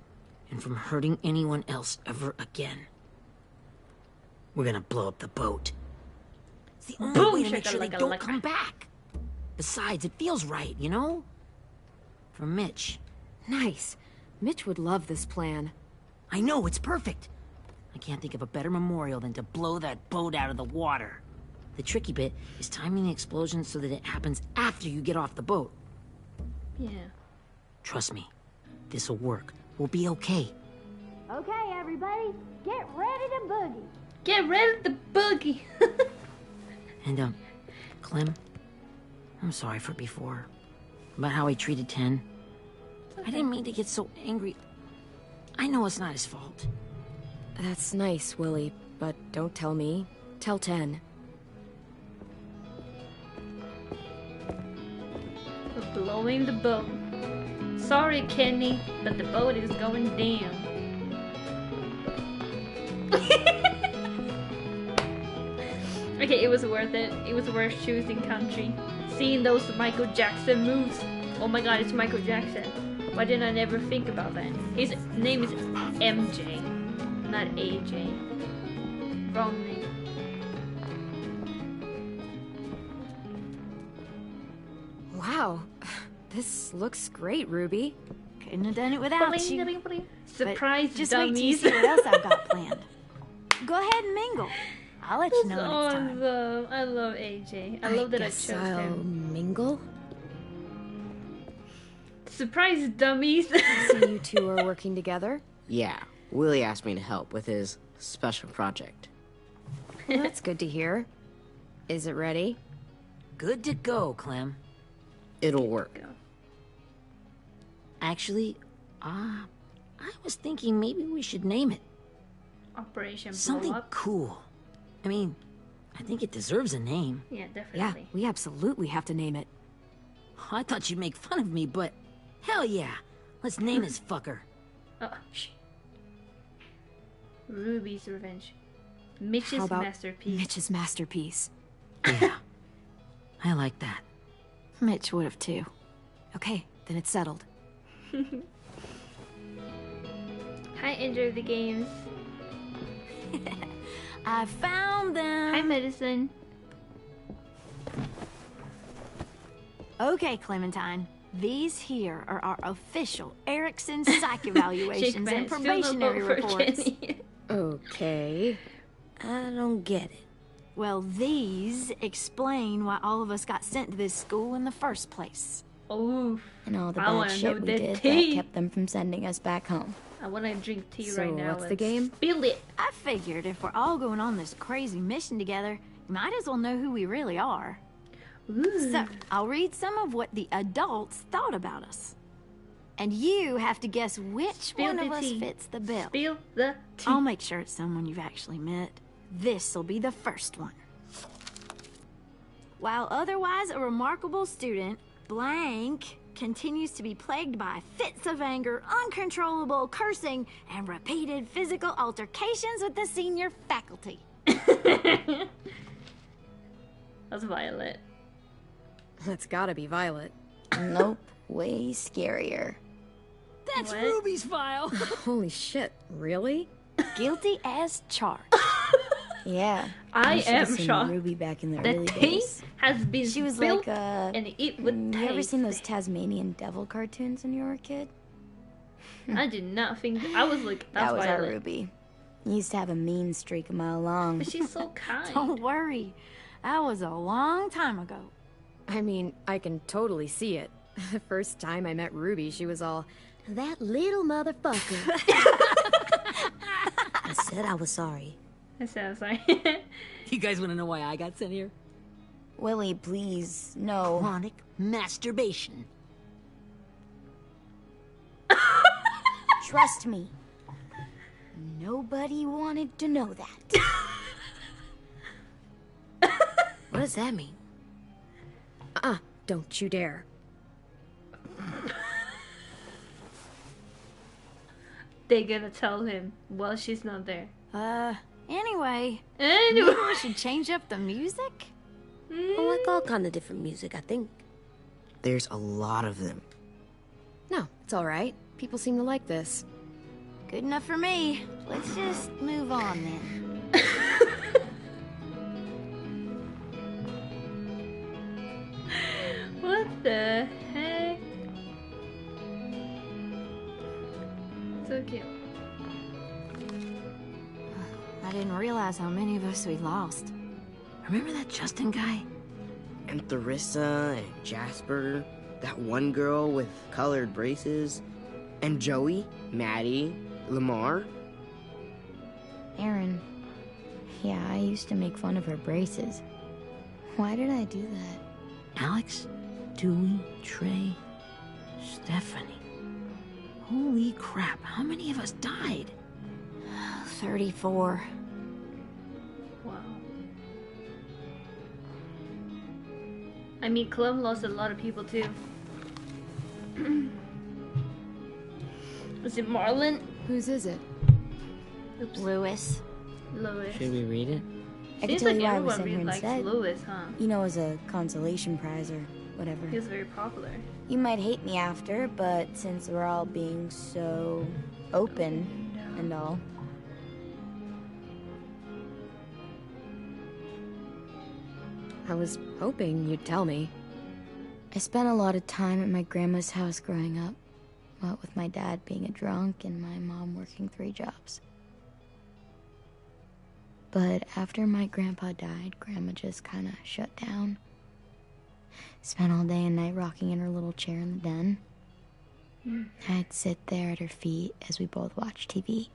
And from hurting anyone else ever again. We're gonna blow up the boat. It's the only Boom, way to make sure they shakalaka don't laka. come back. Besides, it feels right, you know? For Mitch. Nice. Mitch would love this plan. I know, it's perfect. I can't think of a better memorial than to blow that boat out of the water. The tricky bit is timing the explosion so that it happens after you get off the boat. Yeah. Trust me, this'll work. We'll be okay. Okay, everybody, get ready to boogie. Get ready to boogie. And, Clem, I'm sorry for before. About how he treated Ten. Okay. I didn't mean to get so angry. I know it's not his fault. That's nice, Willie, but don't tell me. Tell Ten. We're blowing the boat. Sorry, Kenny, but the boat is going down. Okay, it was worth it. It was worth choosing country. Seeing those Michael Jackson moves. Oh my god, it's Michael Jackson. Why didn't I never think about that? His name is MJ, not AJ. Wrong name. Wow, this looks great, Ruby. Couldn't have done it without you. Surprise just dummies. wait till you see what else I've got planned. Go ahead and mingle. I'll let you know when it's time. Awesome. I love AJ. I love that I chose I'll him. mingle? Surprise dummies. So you two are working together? Yeah, Willie asked me to help with his special project. Well, that's good to hear. Is it ready? Good to go, Clem. It'll work. Actually, I was thinking maybe we should name it. Operation Blow Something Up. cool. I mean, I think it deserves a name. Yeah, Yeah, definitely. we absolutely have to name it. I thought you'd make fun of me, but hell yeah. Let's name this fucker. Oh, shh. Ruby's Revenge. Mitch's How about masterpiece. Mitch's masterpiece. Yeah, I like that. Mitch would have too. Okay, then it's settled. Hi, Enjoy the Games. I found them. Hi, Medicine. Okay, Clementine. These here are our official Erickson psych evaluations and probationary reports. Okay. I don't get it. Well, these explain why all of us got sent to this school in the first place. Oh, And all the I bad wanna know shit we the did tea. that kept them from sending us back home. I want to drink tea So right now. what's the Let's game? Spill it. I figured if we're all going on this crazy mission together, you might as well know who we really are. Ooh. So, I'll read some of what the adults thought about us. And you have to guess which Spill one the of us tea. fits the bill. Spill the tea. I'll make sure it's someone you've actually met. This'll be the first one. While otherwise a remarkable student, blank continues to be plagued by fits of anger, uncontrollable cursing, and repeated physical altercations with the senior faculty. That's Violet. That's gotta be Violet. Nope, way scarier. That's What? Ruby's file. Holy shit, really? Guilty as charged. Yeah. I you should am have seen shocked. Ruby back in the The early tea days. has been She was spilled like and it would you ever taste. seen those Tasmanian devil cartoons when you were a kid? I did not think. I was like, that's That was our Violet. Ruby. He used to have a mean streak a mile long. But she's so kind. Don't worry. That was a long time ago. I mean, I can totally see it. The first time I met Ruby, she was all, that little motherfucker. I said I was sorry. I said, sorry. You guys want to know why I got sent here? Willie, please, no. Chronic masturbation. Trust me. Nobody wanted to know that. What does that mean? Don't you dare. They're gonna tell him while she's not there. Anyway, maybe Anyway. we should change up the music? I like all kind of different music, I think. There's a lot of them. No, it's all right. People seem to like this. Good enough for me. Let's just move on then. What the heck? So cute. I didn't realize how many of us we lost. Remember that Justin guy? And Theresa and Jasper, that one girl with colored braces, and Joey, Maddie, Lamar. Erin. Yeah, I used to make fun of her braces. Why did I do that? Alex, Dewey, Trey, Stephanie. Holy crap, how many of us died? 34. Wow. I mean, Clem lost a lot of people too. Is it Marlon? Whose is it? Oops. Lewis. Lois. Should we read it? I can Seems tell like you why I was everyone sent here really likes instead. Lewis, huh? You know, as a consolation prize or whatever. He was very popular. You might hate me after, but since we're all being so open and all. I was hoping you'd tell me. I spent a lot of time at my grandma's house growing up. What with my dad being a drunk and my mom working 3 jobs. But after my grandpa died, Grandma just kind of shut down. Spent all day and night rocking in her little chair in the den. I'd sit there at her feet as we both watched TV.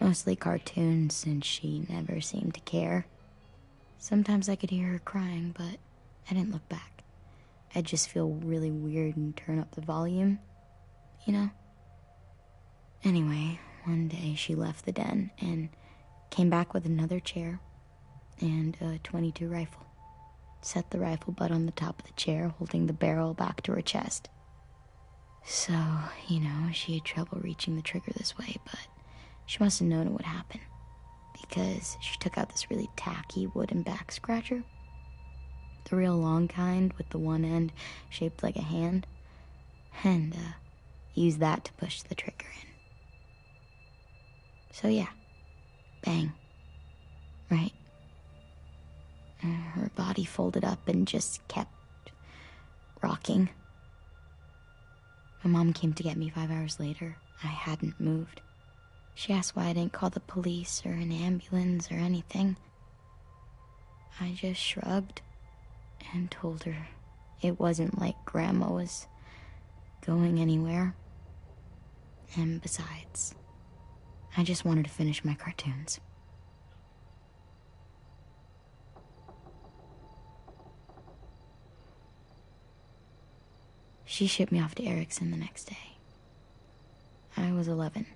Mostly cartoons, since she never seemed to care. Sometimes I could hear her crying, but I didn't look back. I'd just feel really weird and turn up the volume, you know? Anyway, one day she left the den and came back with another chair and a .22 rifle. Set the rifle butt on the top of the chair, holding the barrel back to her chest. So, you know, she had trouble reaching the trigger this way, but she must have known it would happen, because she took out this really tacky wooden back scratcher. The real long kind with the one end shaped like a hand, and used that to push the trigger in. So yeah, bang, right? And her body folded up and just kept rocking. My mom came to get me 5 hours later. I hadn't moved. She asked why I didn't call the police or an ambulance or anything. I just shrugged and told her it wasn't like Grandma was going anywhere. And besides, I just wanted to finish my cartoons. She shipped me off to Erickson the next day. I was 11.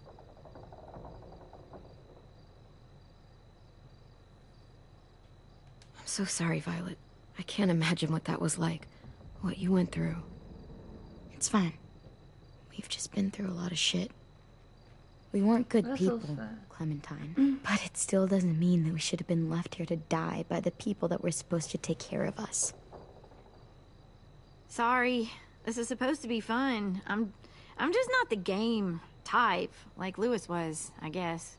I'm so sorry, Violet. I can't imagine what that was like. What you went through. It's fine. We've just been through a lot of shit. We weren't good That's people, so sad. Clementine. But it still doesn't mean that we should have been left here to die by the people that were supposed to take care of us. Sorry. This is supposed to be fun. I'm just not the game type, like Lewis was, I guess.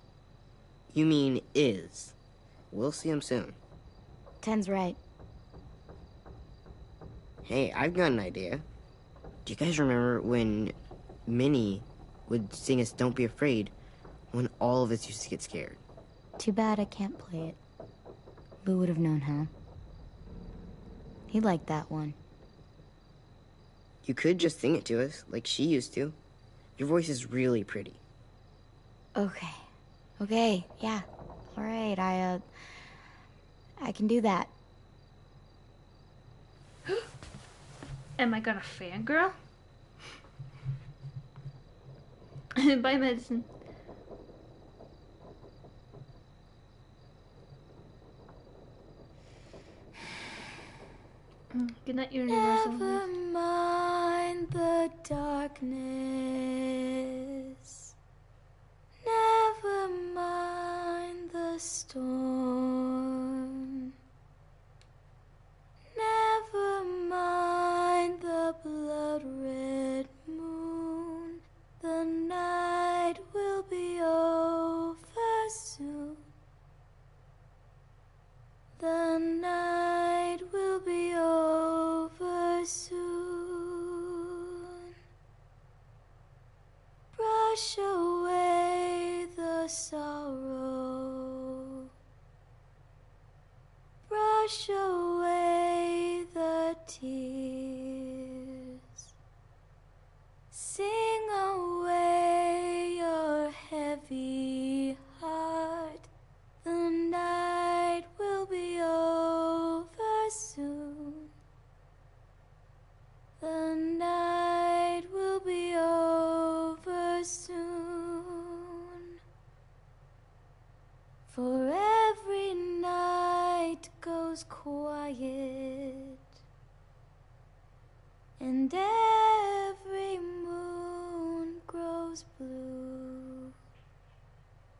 You mean is. We'll see him soon. Ten's right. Hey, I've got an idea. Do you guys remember when Minnie would sing us Don't Be Afraid when all of us used to get scared? Too bad I can't play it. Lou would have known how. He liked that one. You could just sing it to us, like she used to. Your voice is really pretty. Okay. Okay, yeah. All right, I can do that. Am I gonna fangirl? Buy medicine. Good night, Universal. Never mind the darkness. Never mind the storm. Never mind the blood-red moon. The night will be over soon. The night will be over soon. Brush away the sorrow. Brush away the tears. Sing away your heavy heart. shadows blue.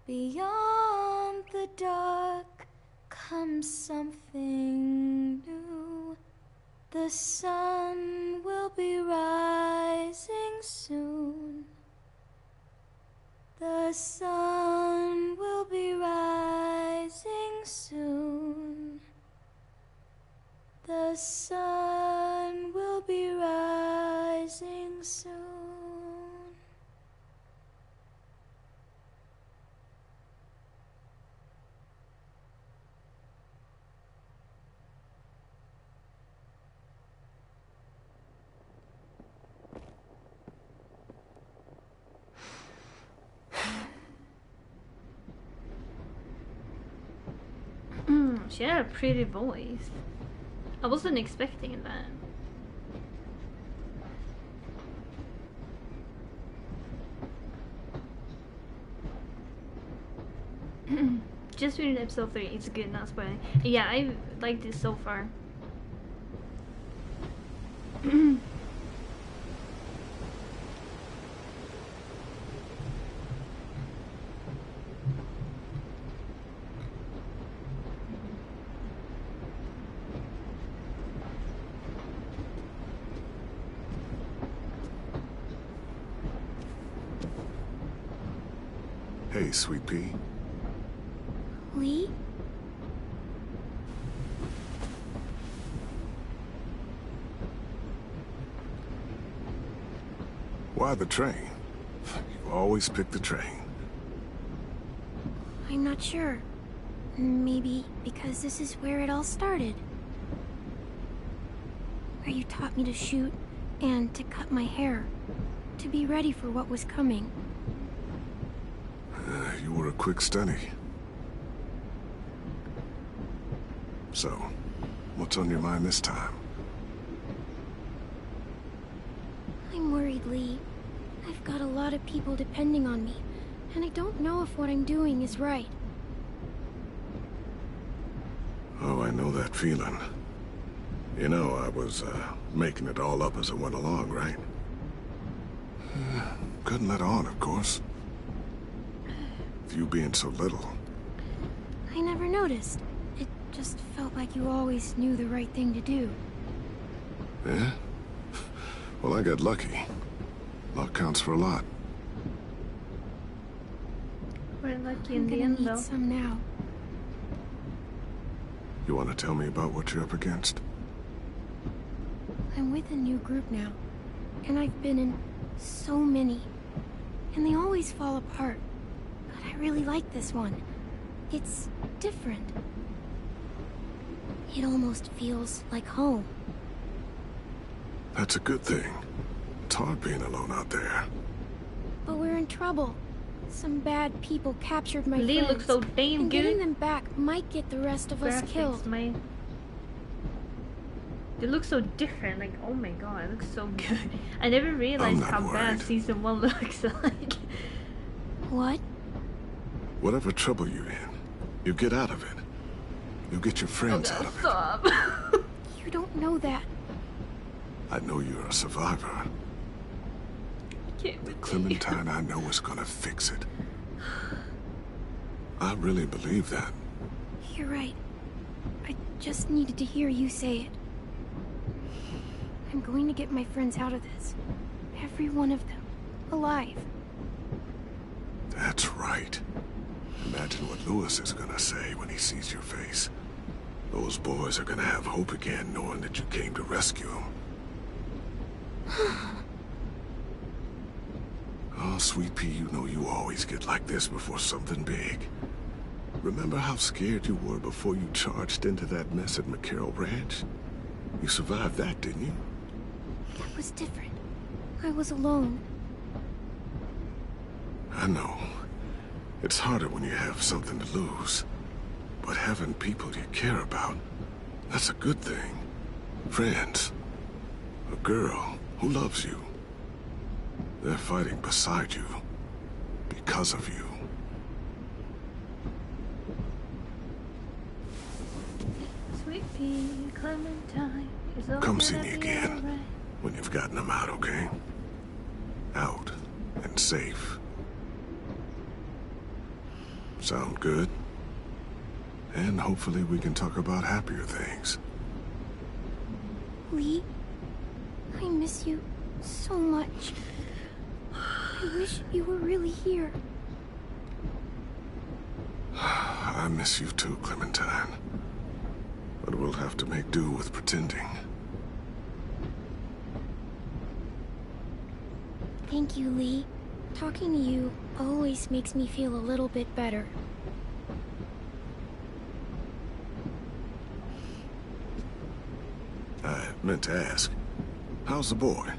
Beyond the dark comes something new. The sun will be rising soon. The sun will be rising soon. The sun will be rising soon. She had a pretty voice. I wasn't expecting that. Just reading episode 3, it's good, not spoiling. Yeah, I liked it so far. Hey, Sweet Pea. Lee? Why the train? You always pick the train. I'm not sure. Maybe because this is where it all started. Where you taught me to shoot and to cut my hair. To be ready for what was coming. You were a quick study. So, what's on your mind this time? I'm worried, Lee. I've got a lot of people depending on me, and I don't know if what I'm doing is right. Oh, I know that feeling. You know, I was, making it all up as I went along, right? Couldn't let on, of course. With you being so little. I never noticed. It just felt like you always knew the right thing to do. Yeah? Well, I got lucky. Luck counts for a lot. We're lucky I'm in the gonna end, need though. some now. You want to tell me about what you're up against? I'm with a new group now, and I've been in so many, and they always fall apart. But I really like this one. It's different. It almost feels like home. That's a good thing. It's hard being alone out there. But we're in trouble. Some bad people captured my Lee friends, looks so damn and good. getting them back might get the rest of us killed. Man. They look so different, like, oh my god, it looks so good. I never realized how bad season 1 looks like. What? Whatever trouble you're in, you get out of it. You get your friends out of it. Stop. You don't know that. I know you're a survivor. The Clementine I know is gonna fix it. I really believe that. You're right. I just needed to hear you say it. I'm going to get my friends out of this. Every one of them. Alive. That's right. Imagine what Lewis is gonna say when he sees your face. Those boys are gonna have hope again, knowing that you came to rescue them. Oh, Sweet Pea, you know you always get like this before something big. Remember how scared you were before you charged into that mess at McCarroll Ranch? You survived that, didn't you? That was different. I was alone. I know. It's harder when you have something to lose. But having people you care about, that's a good thing. Friends. A girl who loves you. They're fighting beside you. Because of you. Sweet Pea, Clementine. Come see me again. When you've gotten them out, okay? Out. and safe. Sound good? And hopefully we can talk about happier things. Lee, I miss you so much. I wish you were really here. I miss you too, Clementine. But we'll have to make do with pretending. Thank you, Lee. Talking to you always makes me feel a little bit better. I meant to ask, how's the boy?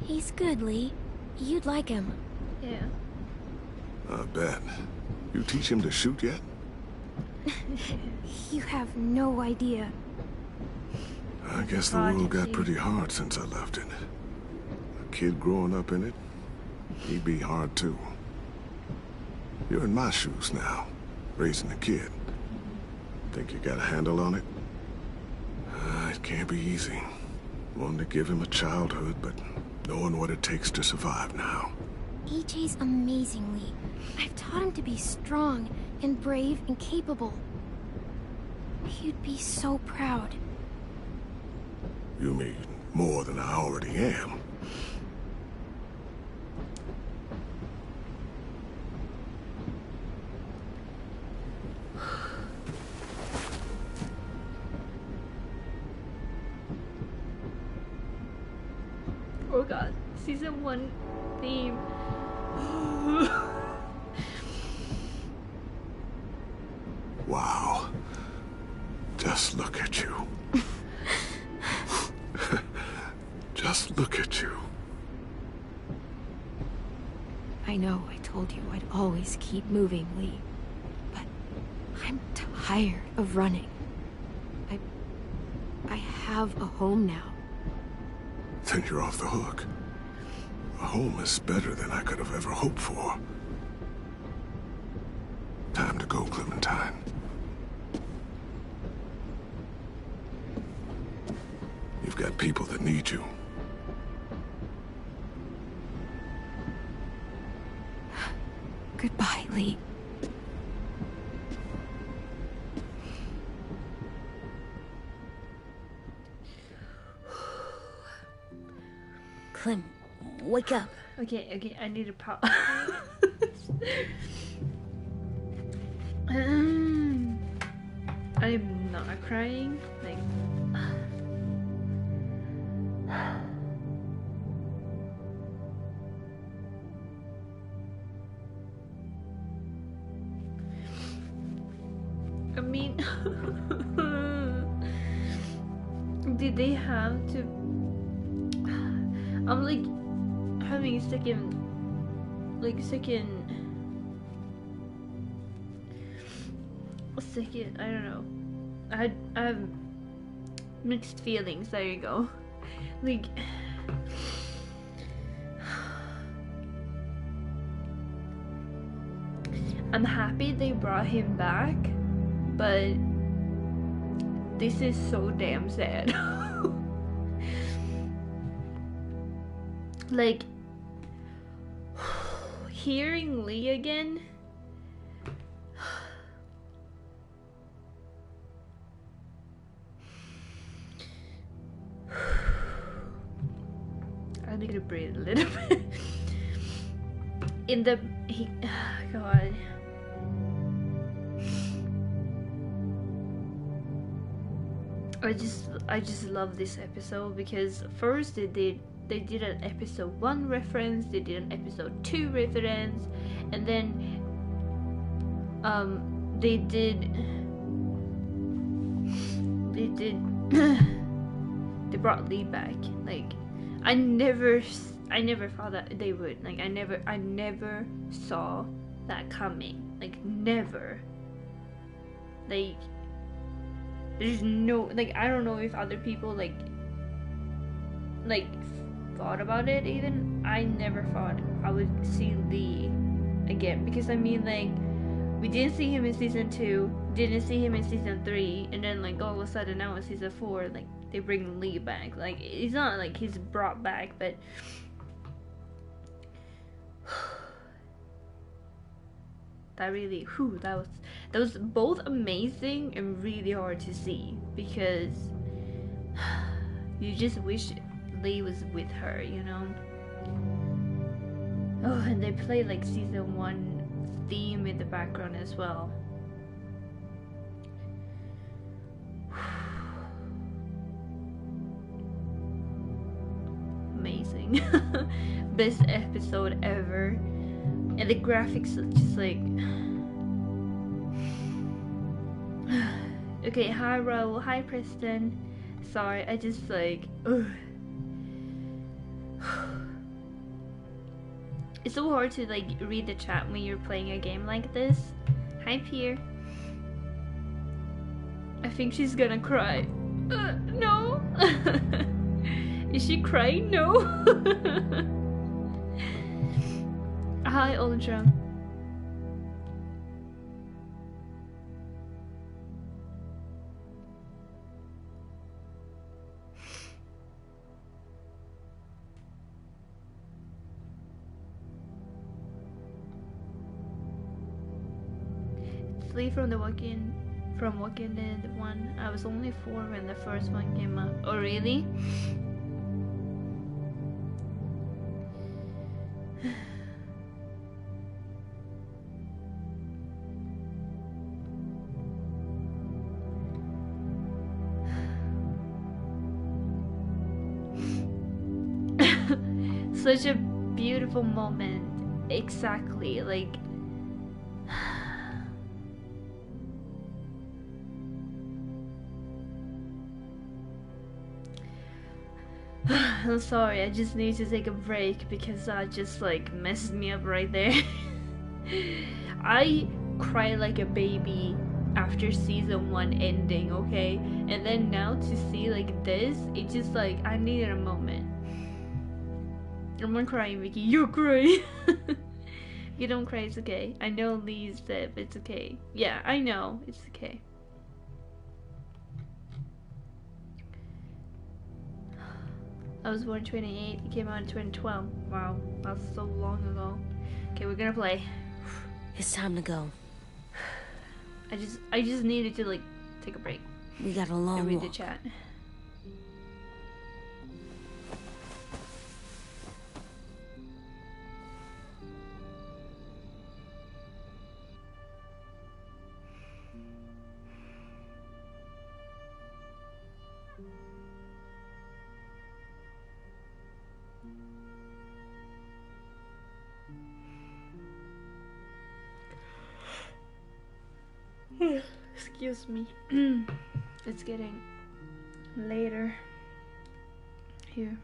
He's good, Lee. You'd like him. Yeah. I bet. You teach him to shoot yet? You have no idea. I guess the world got pretty hard since I left it. A kid growing up in it, he'd be hard too. You're in my shoes now, raising a kid. Think you got a handle on it? It can't be easy. Wanting to give him a childhood, but knowing what it takes to survive now. AJ's amazing, Lee. I've taught him to be strong and brave and capable. You'd be so proud. You mean more than I already am? Oh god, season 1 theme. Wow. Just look at you. Just look at you. I know I told you I'd always keep moving, Lee. But I'm tired of running. I have a home now. Then you're off the hook. A home is better than I could have ever hoped for. Time to go, Clementine. You've got people that need you. Goodbye, Lee. Clem, wake up. Okay, I need to pause. I'm not crying. Like, I mean, did they have to? I'm like having a second, I don't know. I have mixed feelings. There you go. Like, I'm happy they brought him back, but this is so damn sad. Like, hearing Lee again. I need to breathe a little bit. God. I just love this episode because first they did an episode 1 reference, they did an episode 2 reference, and then they brought Lee back. Like, I never thought that they would. Like, I never saw that coming. Like, never. Like, there's no, like, I don't know if other people like thought about it even. I never thought I would see Lee again, because I mean, like, we didn't see him in season 2, didn't see him in season 3, and then like all of a sudden now in season 4, like, they bring Lee back. Like, it's not like he's brought back, but that really, whew, that was both amazing and really hard to see, because you just wish Lee was with her, you know. Oh, and they play like season 1 theme in the background as well. Amazing. Best episode ever. And the graphics are just like... Okay, hi Raul, hi Preston. Sorry, I just like... It's so hard to like read the chat when you're playing a game like this. Hi Pierre. I think she's gonna cry. No. Is she crying? No. Hi Ultra. Lee from the Walking Dead one. I was only 4 when the first one came out. Oh really? Such a beautiful moment. Exactly, like I'm sorry, I just need to take a break because that just like messed me up right there. I cried like a baby after season 1 ending, okay? And then now to see like this, it's just like I needed a moment. I'm not crying, Vicky. You're crying. You don't cry, it's okay. I know Lee's dead, but it's okay. Yeah, I know, it's okay. I was born in 28, it came out in 2012. Wow, that's so long ago. Okay, we're gonna play. It's time to go. I just needed to like take a break. We got a long and read walk. the chat. Excuse me. It's getting later here.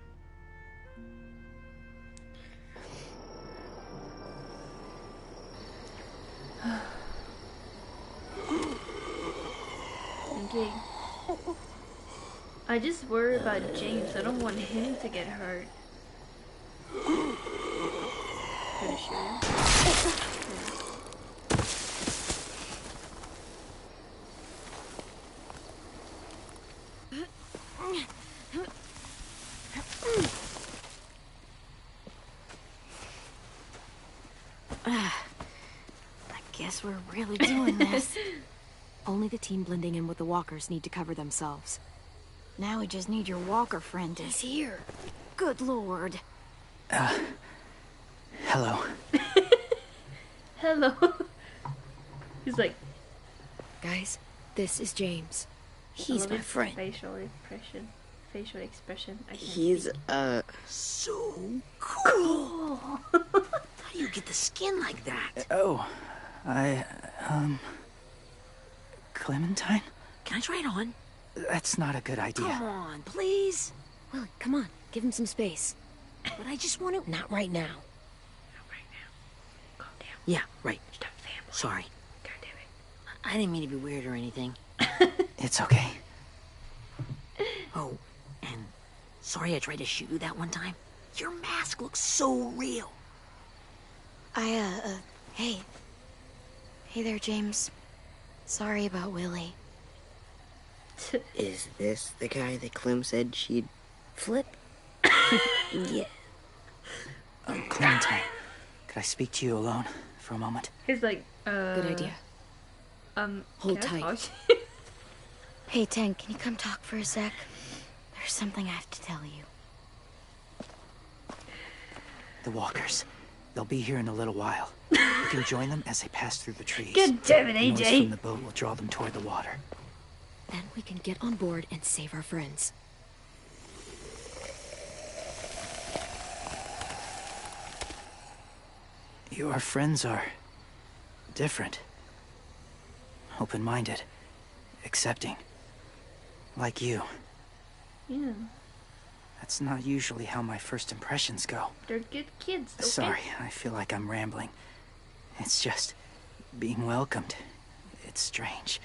Okay. I just worry about James. I don't want him to get hurt. Pretty sure. I guess we're really doing this. Only the team blending in with the walkers need to cover themselves. Now we just need your walker friend to... He's here. Good lord. Hello. Hello. He's like... Guys, this is James. He's my friend. Facial expression. He's, so cool. How do you get the skin like that? Oh, Clementine? Can I try it on? That's not a good idea. Come on, please. Willie, come on. Give him some space. But I just want to... Not right now. Not right now. Calm down. Yeah, right. Stop family. Sorry. God damn it. I didn't mean to be weird or anything. It's okay. Oh, and sorry I tried to shoot you that one time. Your mask looks so real. Hey. Hey there, James. Sorry about Willie. Is this the guy that Clem said she'd flip? Yeah. Clementine, could I speak to you alone for a moment? He's like, Good idea. Hold can I tight. talk? Hey, Tank, can you come talk for a sec? There's something I have to tell you. The walkers. They'll be here in a little while. You can join them as they pass through the trees. God damn it, The noise AJ. from the boat will draw them toward the water. Then we can get on board and save our friends. Your friends are different. Open-minded. Accepting. Like you. Yeah, That's not usually how my first impressions go. they're good kids. Okay? Sorry, I feel like I'm rambling. It's just being welcomed. It's strange.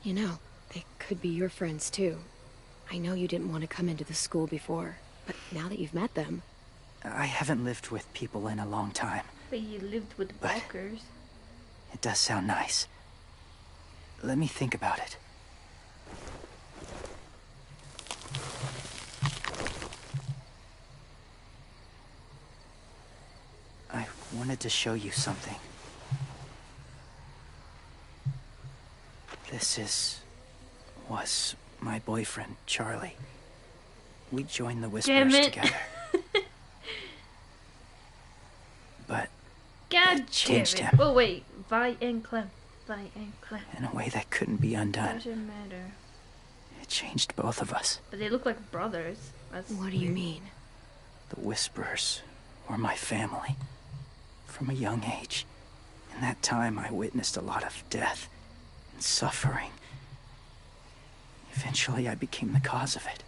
You know, they could be your friends too. I know you didn't want to come into the school before, but now that you've met them... I haven't lived with people in a long time. But you lived with But- walkers. It does sound nice. Let me think about it. I wanted to show you something. Was my boyfriend, Charlie. We joined the Whisperers together. But God damn changed it. him. Oh wait, Vi and Clem. in a way that couldn't be undone. Doesn't matter. It changed both of us. But they look like brothers. That's What do you mean? The Whisperers were my family. From a young age. In that time, I witnessed a lot of death and suffering. Eventually, I became the cause of it.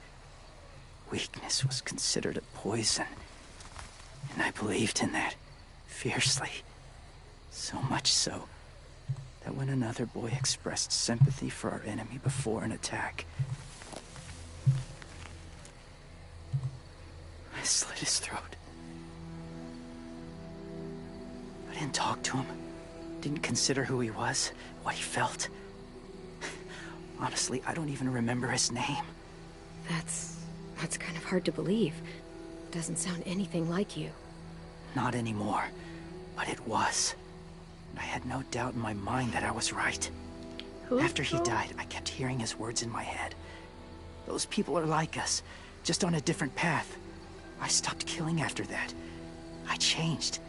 Weakness was considered a poison. And I believed in that, fiercely. So much so, that when another boy expressed sympathy for our enemy before an attack, I slit his throat. I didn't talk to him. Didn't consider who he was, what he felt. Honestly, I don't even remember his name. That's kind of hard to believe. Doesn't sound anything like you. Not anymore, but it was. I had no doubt in my mind that I was right. After he died, I kept hearing his words in my head. Those people are like us, just on a different path. I stopped killing after that. I changed.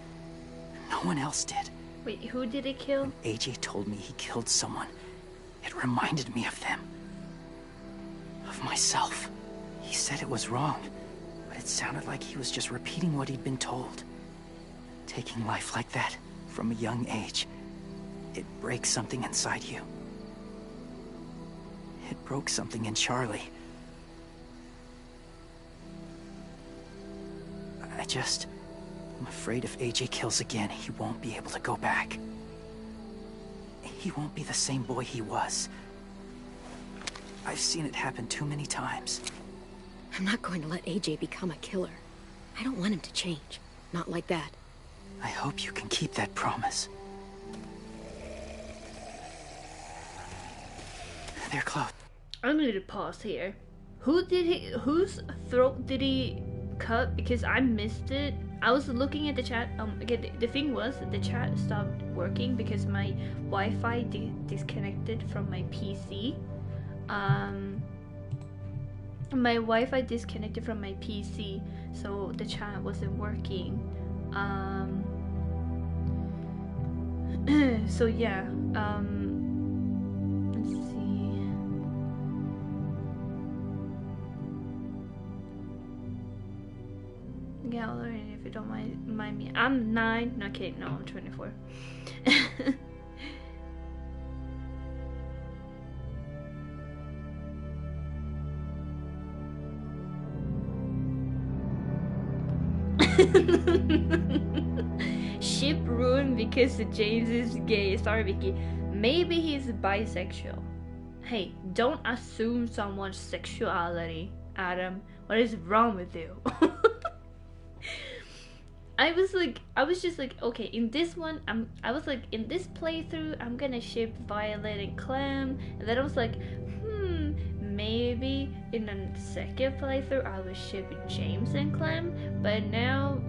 No one else did. Wait, who did it kill? AJ told me he killed someone. It reminded me of them. Of myself. He said it was wrong, but it sounded like he was just repeating what he'd been told. Taking life like that, from a young age, it breaks something inside you. It broke something in Charlie. I'm afraid if AJ kills again, he won't be able to go back. He won't be the same boy he was. I've seen it happen too many times. I'm not going to let AJ become a killer. I don't want him to change. Not like that. I hope you can keep that promise. They're close. I'm going to pause here. Whose throat did he cut? Because I missed it. I was looking at the chat. Okay, the thing was the chat stopped working because my Wi-Fi disconnected from my PC. My Wi-Fi disconnected from my PC, so the chat wasn't working. So yeah. Let's see. Yeah, Lauren, if you don't mind me. I'm 9. Okay, no, I'm 24. Ship ruined because James is gay. Sorry, Vicky. Maybe he's bisexual. Hey, don't assume someone's sexuality, Adam. What is wrong with you? I was just like, okay, in this one, I was like, in this playthrough, I'm gonna ship Violet and Clem, and then I was like, maybe in the second playthrough, I was shipping James and Clem, but now,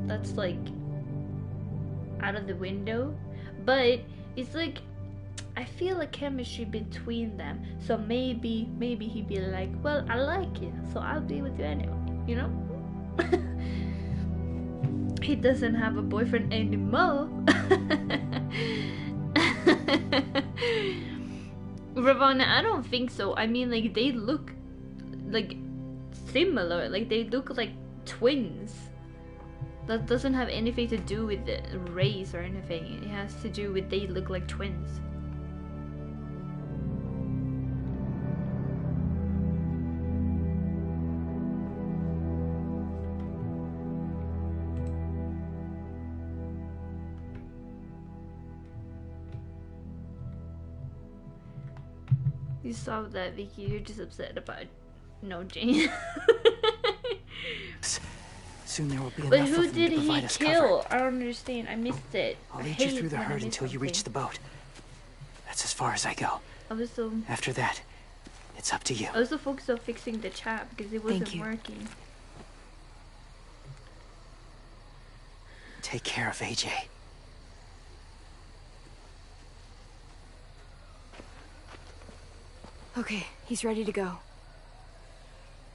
that's like, out of the window, but it's like I feel a chemistry between them. So maybe he'd be like, well, I like you, so I'll be with you anyway, you know? He doesn't have a boyfriend anymore. Ravonna, I don't think so. I mean, like, they look like similar, like they look like twins. That doesn't have anything to do with the race or anything. It has to do with they look like twins. You saw that, Vicky. You're just upset about no Jane. Soon there will be But enough who of them did to provide he us kill? cover. I don't understand. I missed it. I'll lead you through the herd until you reach the boat. That's as far as I go. I was so After that, it's up to you. I was so focused on fixing the chat because it wasn't working. Take care of AJ. Okay, he's ready to go.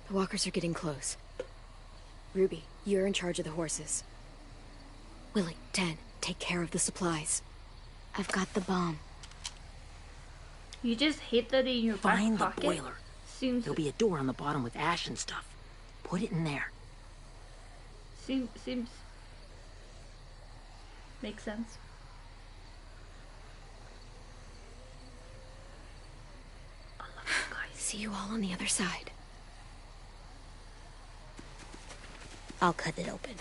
The walkers are getting close. Ruby, you're in charge of the horses. Willie, 10, take care of the supplies. I've got the bomb. You just hid that in your back Find the pocket? boiler. Seems There'll be a door on the bottom with ash and stuff. Put it in there. seems makes sense. See you all on the other side. I'll cut it open.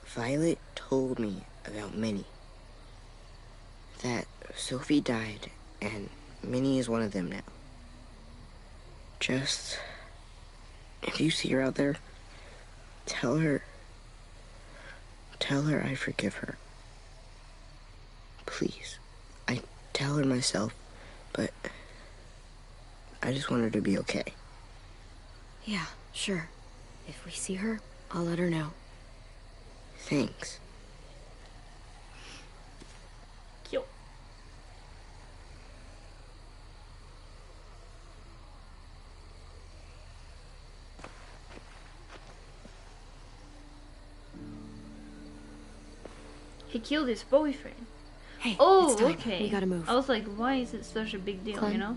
Violet told me about Minnie. That Sophie died, and Minnie is one of them now. Just... if you see her out there, tell her I forgive her. Please. I tell her myself, but I just want her to be okay. Yeah, sure. If we see her, I'll let her know. Thanks. Cute. He killed his boyfriend. Hey, oh, it's time. okay. We gotta move. I was like, why is it such a big deal, Clem? you know?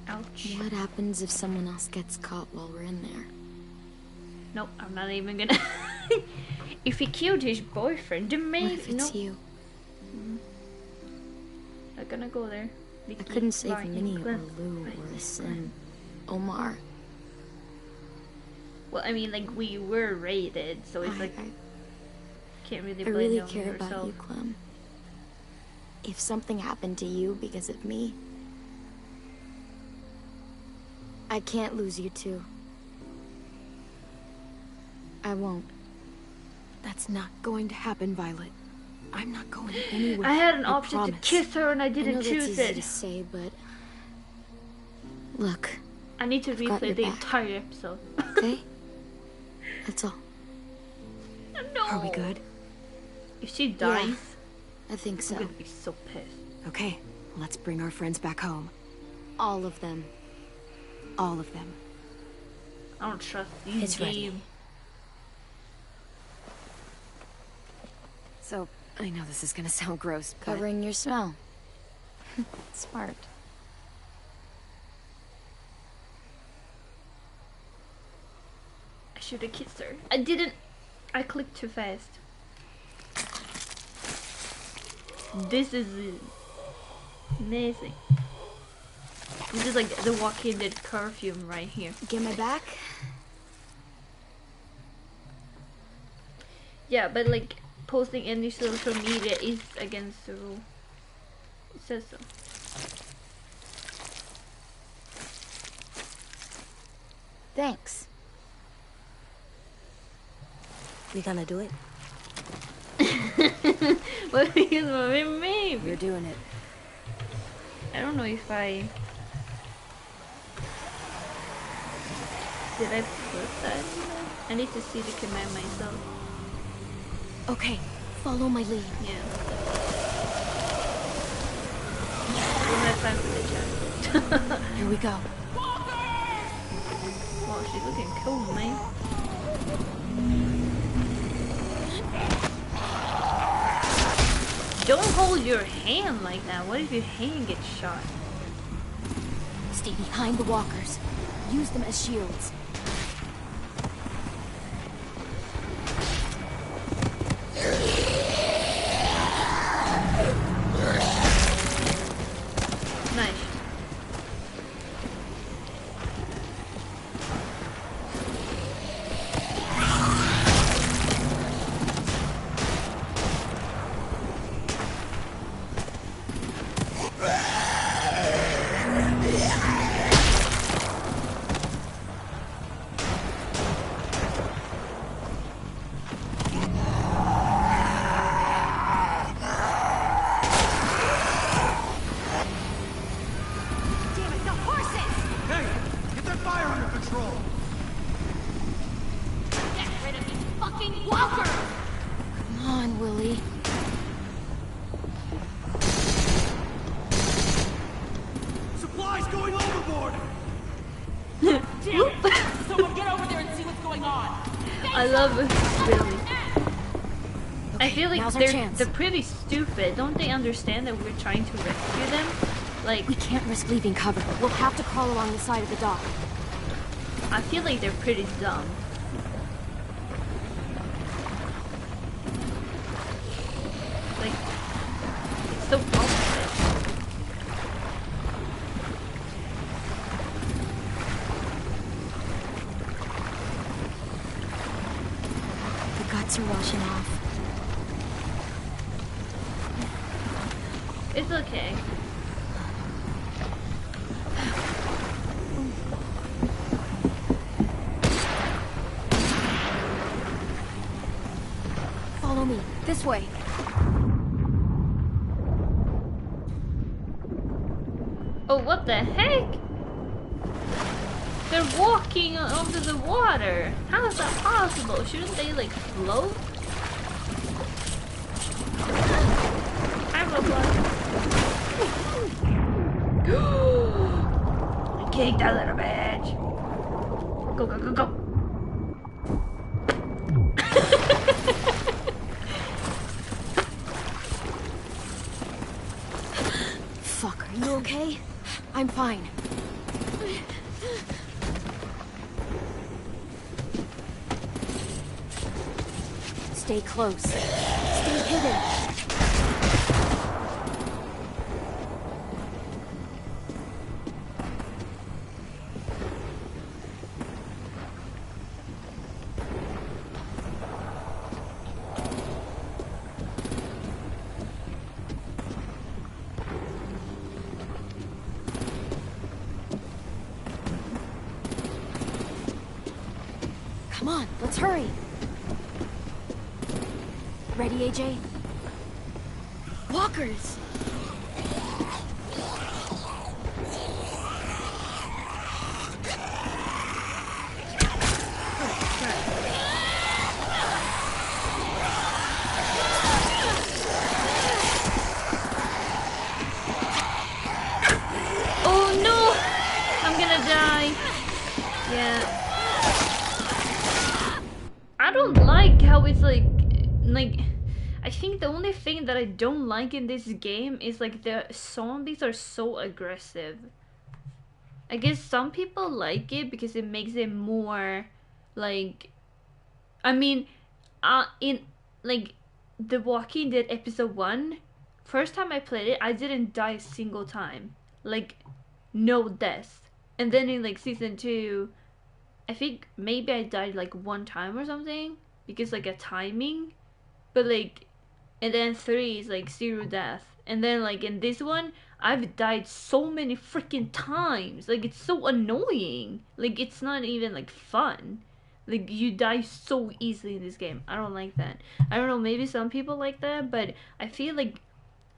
Ouch. What happens if someone else gets caught while we're in there? Nope, I'm not even gonna... If he killed his boyfriend, then maybe... What if it's you? Not gonna go there. I couldn't save Vicky, Minnie or Clem, Lou or Sim. Omar. Well, I mean, like, we were raided, so it's like... can't really I blame really it on care yourself. about you, Clem. If something happened to you because of me, I can't lose you too. I won't. That's not going to happen, Violet. I'm not going anywhere. I had an I option to promise. kiss her and I I didn't know choose that's easy it. to say, but look, I need to I've got replay your the back. entire episode. okay? That's all. No. Are we good? If she dies, I think I'm so. gonna be so pissed. Okay, let's bring our friends back home. All of them. All of them. I don't trust these It's ready. games. So, I know this is gonna sound gross, but... Covering your smell. Smart. I should have kissed her. I didn't. I clicked too fast. This is amazing. This is like the Walking Dead perfume right here. Get my back? Yeah, but like posting any social media is against the rule. It says so. Thanks. We gonna do it? What is what it mean? You're doing it. I don't know if I... Did I put that in there? I need to see the command myself. Okay, follow my lead. Yeah. Don't have time for the chat. Here we go. Wow, she's looking cool, man. Don't hold your hand like that. What if your hand gets shot? Stay behind the walkers. Use them as shields. Nice. I love it, really. I feel like they're pretty stupid. Don't they understand that we're trying to rescue them? Like, we can't risk leaving cover. We'll have to crawl along the side of the dock. I feel like they're pretty dumb. Like, it's so complicated. The guts are washing off. It's okay. Follow me. This way. Oh, what the heck? They're walking under the water. How is that possible? Shouldn't they, like, float? Hi, Roblox. Kick that little bitch. Go, go, go, go. Fuck, are you okay? I'm fine. Stay close. Stay hidden. Come on, let's hurry. Ready, AJ? Walkers! Oh no! I'm gonna die. Yeah. I don't like how it's like I think the only thing that I don't like in this game is like the zombies are so aggressive. I guess some people like it because it makes it more like, I mean, in like The Walking Dead episode 1, first time I played it, I didn't die a single time. Like, no deaths. And then in like season 2, I think maybe I died like one time or something because like a timing, but like, and then 3 is like 0 death, and then like in this one I've died so many freaking times. Like, it's so annoying. Like, it's not even like fun. Like, you die so easily in this game. I don't like that. I don't know, maybe some people like that, but I feel like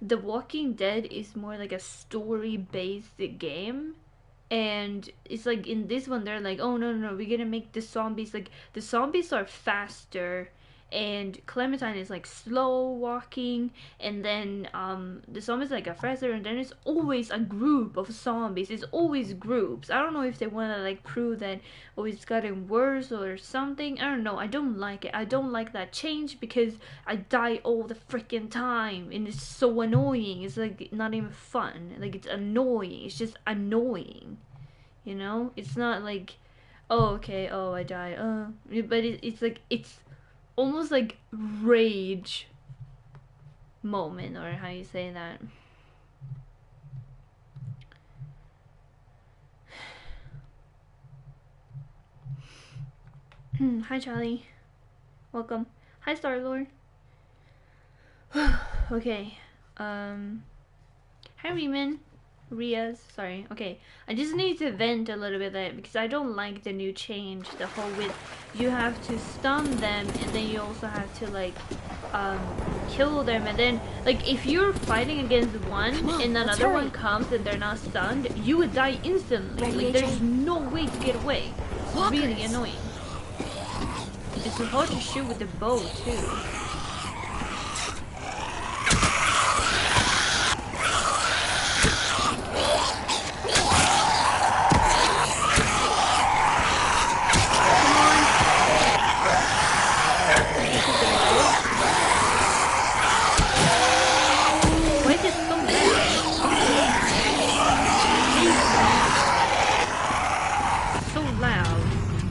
The Walking Dead is more like a story-based game. And it's like in this one they're like, oh no, we're gonna make the zombies, like the zombies are faster and Clementine is like slow walking, and then the zombies like are faster, and then it's always a group of zombies. It's always groups. I don't know if they want to like prove that it's gotten worse or something. I don't know. I don't like it. I don't like that change because I die all the freaking time and it's so annoying. It's like not even fun. Like it's annoying. It's just annoying. You know? It's not like, oh okay, oh I die. But it's like it's almost like rage moment, or how you say that. Hi Charlie, welcome. Hi Star-Lord. Okay, hi Riemann. Riaz, sorry. Okay, I just need to vent a little bit there because I don't like the new change. The whole with you have to stun them and then you also have to like kill them, and then like if you're fighting against one and another one comes and they're not stunned, you would die instantly. Like there's no way to get away. It's really annoying. It's so hard to shoot with the bow too.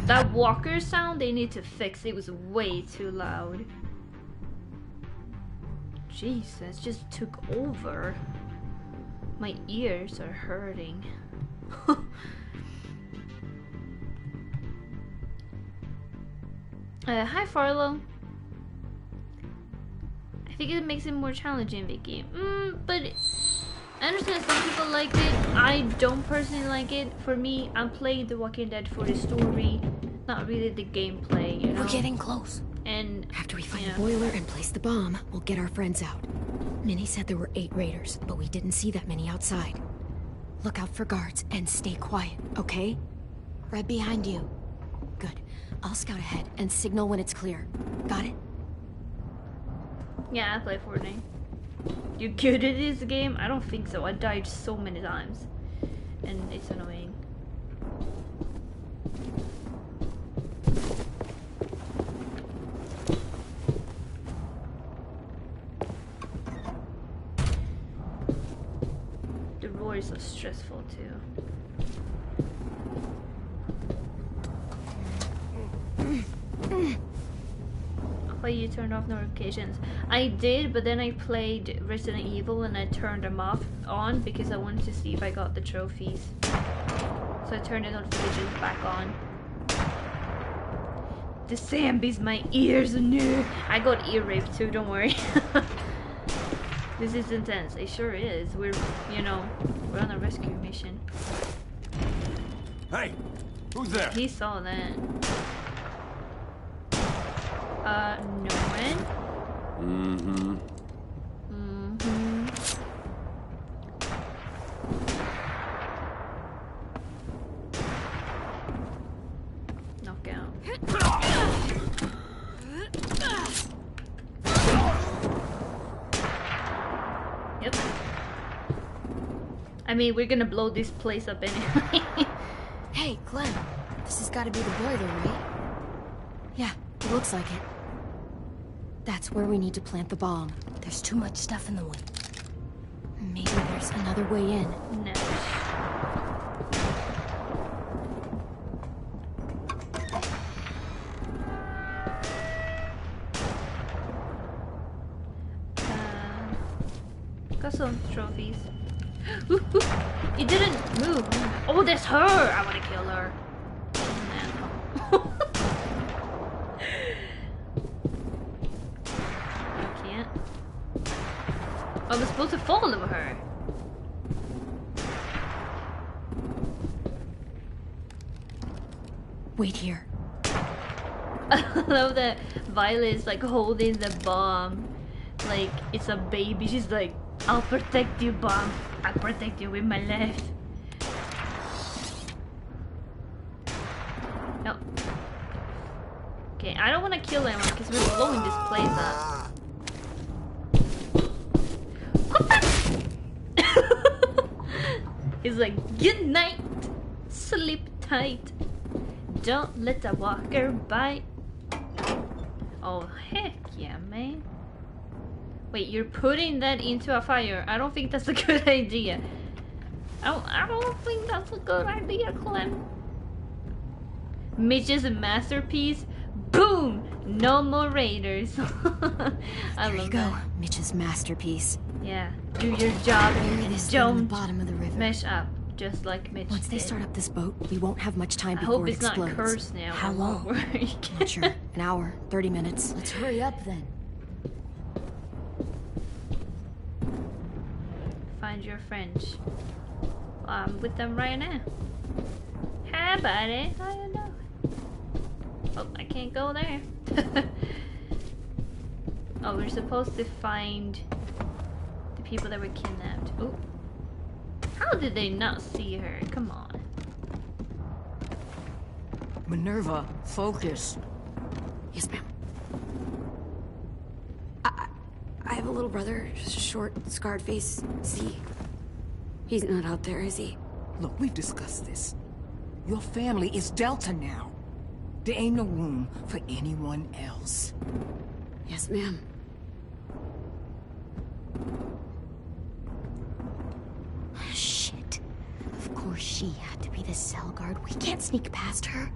That walker sound they need to fix. It was way too loud. Jesus, just took over. My ears are hurting. Hi Farlow. I think it makes it more challenging, Vicky. But I understand some people like it. I don't personally like it. For me, I'm playing The Walking Dead for the story, not really the gameplay, you know? We're getting close. And after we find the boiler and place the bomb, we'll get our friends out. Minnie said there were 8 raiders, but we didn't see that many outside. Look out for guards and stay quiet, okay? Right behind you. Good. I'll scout ahead and signal when it's clear. Got it? Yeah, I play Fortnite. You good at this game? I don't think so. I died so many times. And it's annoying. The roar is so stressful too. Why you turned off notifications? I did, but then I played Resident Evil and I turned them on because I wanted to see if I got the trophies. So I turned the notifications back on. The zombies, my ears, no. I got ear raped too, don't worry. This is intense. It sure is. We're, you know, we're on a rescue mission. Hey, who's there? He saw that. No one. Knockout. Yep. I mean, we're gonna blow this place up anyway. Hey, Glenn. This has got to be the boiler, right? Yeah, it looks like it. That's where we need to plant the bomb. There's too much stuff in the way. Maybe there's another way in. No. Got some trophies. It didn't move. Oh, that's her! I want to kill her. I was supposed to follow her. Wait here. I love that Violet's like holding the bomb like it's a baby. She's like, I'll protect you, Bomb. I'll protect you with my life. No. Okay, I don't want to kill anyone because we're blowing this place up. He's like, good night. Sleep tight. Don't let a walker bite. Oh, heck yeah, man. Wait, you're putting that into a fire. I don't think that's a good idea. I don't think that's a good idea, Clem. Mitch's masterpiece. Boom! No more raiders. I There love you go, that. Mitch's masterpiece. Yeah, do your job. Bury this thing in the Don't bottom of the river. mess up, just like Mitch Once they did. start up this boat, we won't have much time I before hope it it's explodes. not cursed now. How I won't long? worry. Not sure. An hour, 30 minutes. Let's hurry up then. Find your friends. I'm with them right now. Hi, buddy. How you doing? Oh, I can't go there. Oh, we're supposed to find the people that were kidnapped. Oh, how did they not see her? Come on. Minerva, focus. Yes, ma'am. I have a little brother, short, scarred face. See, he's not out there, is he? Look, we've discussed this. Your family is Delta now. There ain't no room for anyone else. Yes, ma'am. Shit. Of course she had to be the cell guard. We can't sneak past her.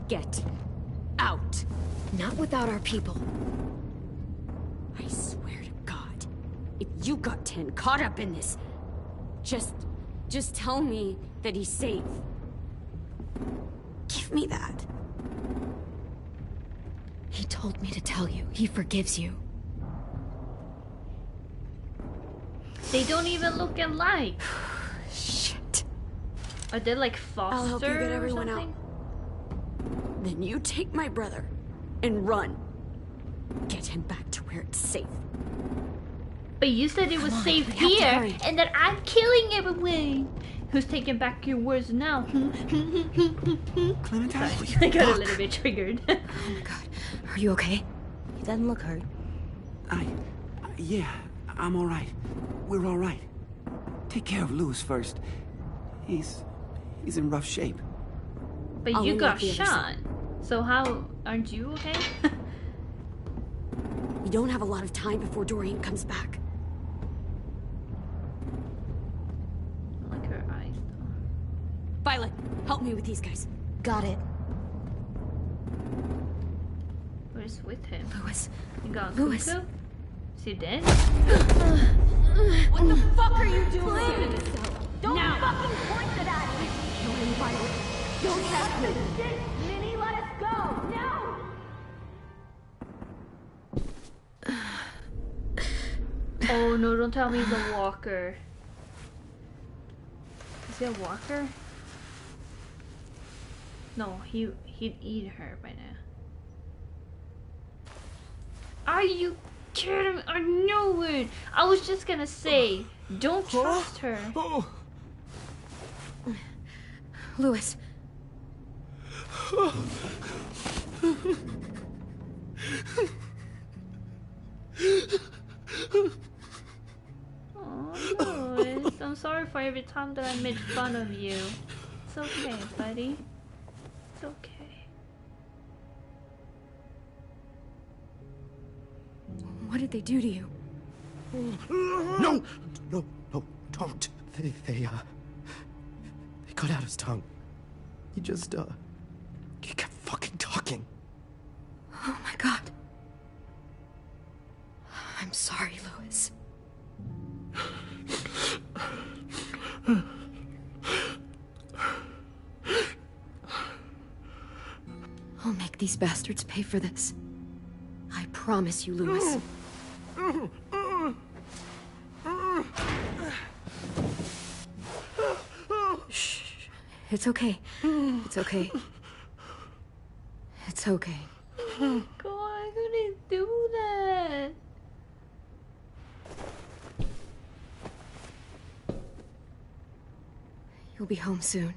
Get out. Not without our people. I swear to God, if you got 10 caught up in this, just tell me that he's safe. Give me that. He told me to tell you. He forgives you. They don't even look alike. Shit. Are they like foster I'll help you get or everyone something? out. Then you take my brother and run. Get him back to where it's safe. But you said it was Come on, safe we have to here, hurry. and that I'm killing everyone. Who's taking back your words now? Clementine, Sorry, I got a little bit triggered. Oh my God. Are you okay? He doesn't look hurt. Yeah, I'm all right. We're all right. Take care of Lewis first. He's in rough shape. But I'll you unlock got the other shot. side. So how aren't you okay? We don't have a lot of time before Dorian comes back. I like her eyes though. Violet, help me with these guys. Got it. What is with him? Lewis. You got Lewis. cuckoo? Is he dead? What the fuck are you doing? Don't fucking point it at me! Kill him, Violet. Don't test me. Minnie, let us go! No! Oh no, don't tell me he's a walker. Is he a walker? No, he'd eat her by now. Are you kidding me? I knew it! I was just gonna say, don't trust her. Lewis. Oh, Lewis, I'm sorry for every time that I made fun of you. It's okay, buddy. It's okay. What did they do to you? No, don't. They cut out his tongue. He just, he kept fucking talking. Oh my God. I'm sorry, Lewis. I'll make these bastards pay for this. I promise you, Lewis. Shh. It's okay. It's okay. It's okay. Oh God, I couldn't do that. You'll be home soon.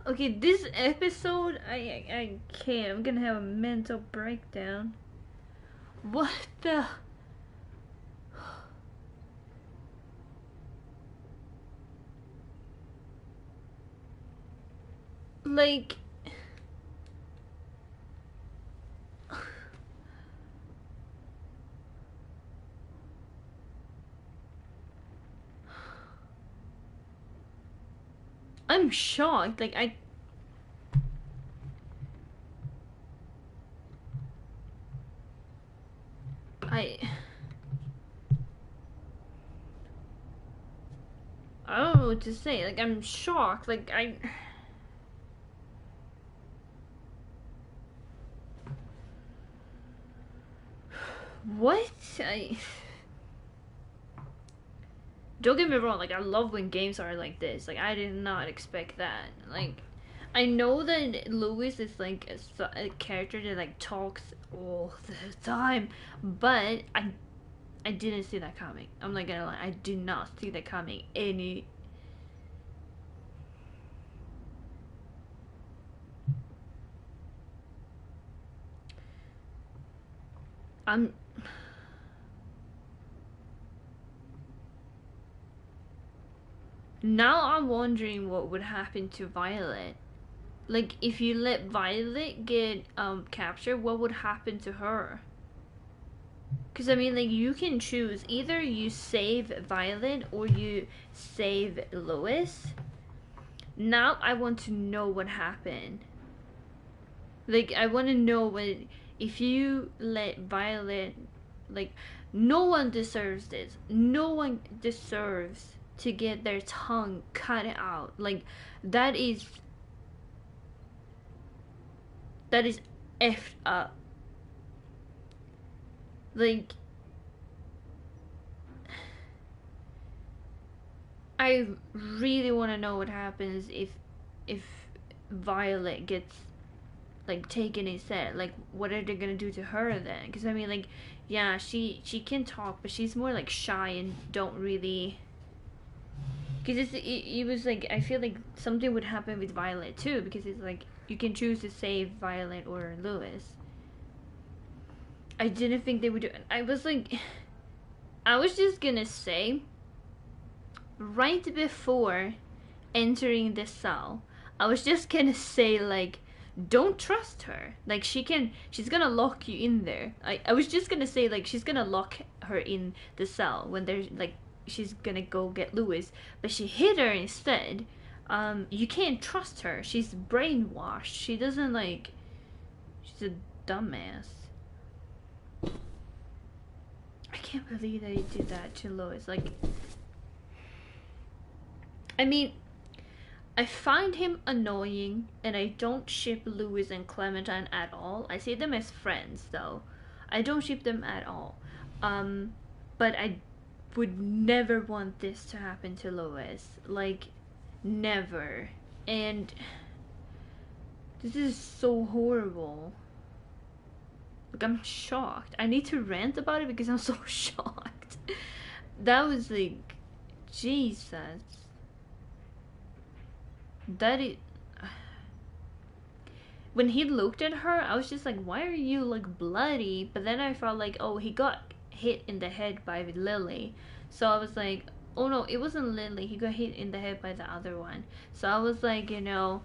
Okay, this episode, I can't. I'm gonna have a mental breakdown. What the? Like... I'm shocked. Like, I don't know what to say. Like, I'm shocked. Like, what? Don't get me wrong, like, I love when games are like this. Like, I did not expect that. Like, I know that Louis is, like, a character that, like, talks all the time. But, I didn't see that coming. I'm not gonna lie. I did not see that coming. Now I'm wondering what would happen to Violet. Like, if you let Violet get captured, what would happen to her? Because, I mean, like, you can choose. Either you save Violet or you save Lois. Now I want to know what happened. Like, I want to know what... If you let Violet... Like, no one deserves this. No one deserves to get their tongue cut out. Like, that is effed up. Like, I really want to know what happens if Violet gets, like, taken instead. Like, what are they gonna do to her then? Because, I mean, like, yeah, she can talk, but she's more, like, shy and don't really... Because it was, like, I feel like something would happen with Violet, too. Because it's, like, you can choose to save Violet or Louis. I didn't think they would do it. I was, like... I was just gonna say... Right before entering the cell, I was just gonna say, like, don't trust her. Like, she's gonna lock you in there. I was just gonna say, like, she's gonna lock her in the cell when there's, like, she's gonna go get Louis, but she hid her instead. You can't trust her. She's brainwashed. She doesn't, like... She's a dumbass. I can't believe that he did that to Louis. Like... I mean... I find him annoying, and I don't ship Louis and Clementine at all. I see them as friends, though. I don't ship them at all. But I would never want this to happen to Louis. Like, never. And this is so horrible. Like, I'm shocked. I need to rant about it because I'm so shocked. That was like, Jesus. That is... When he looked at her, I was just like, why are you, like, bloody? But then I felt like, oh, he got hit in the head by Lily. So I was like, oh no, it wasn't Lily. He got hit in the head by the other one. So I was like, you know,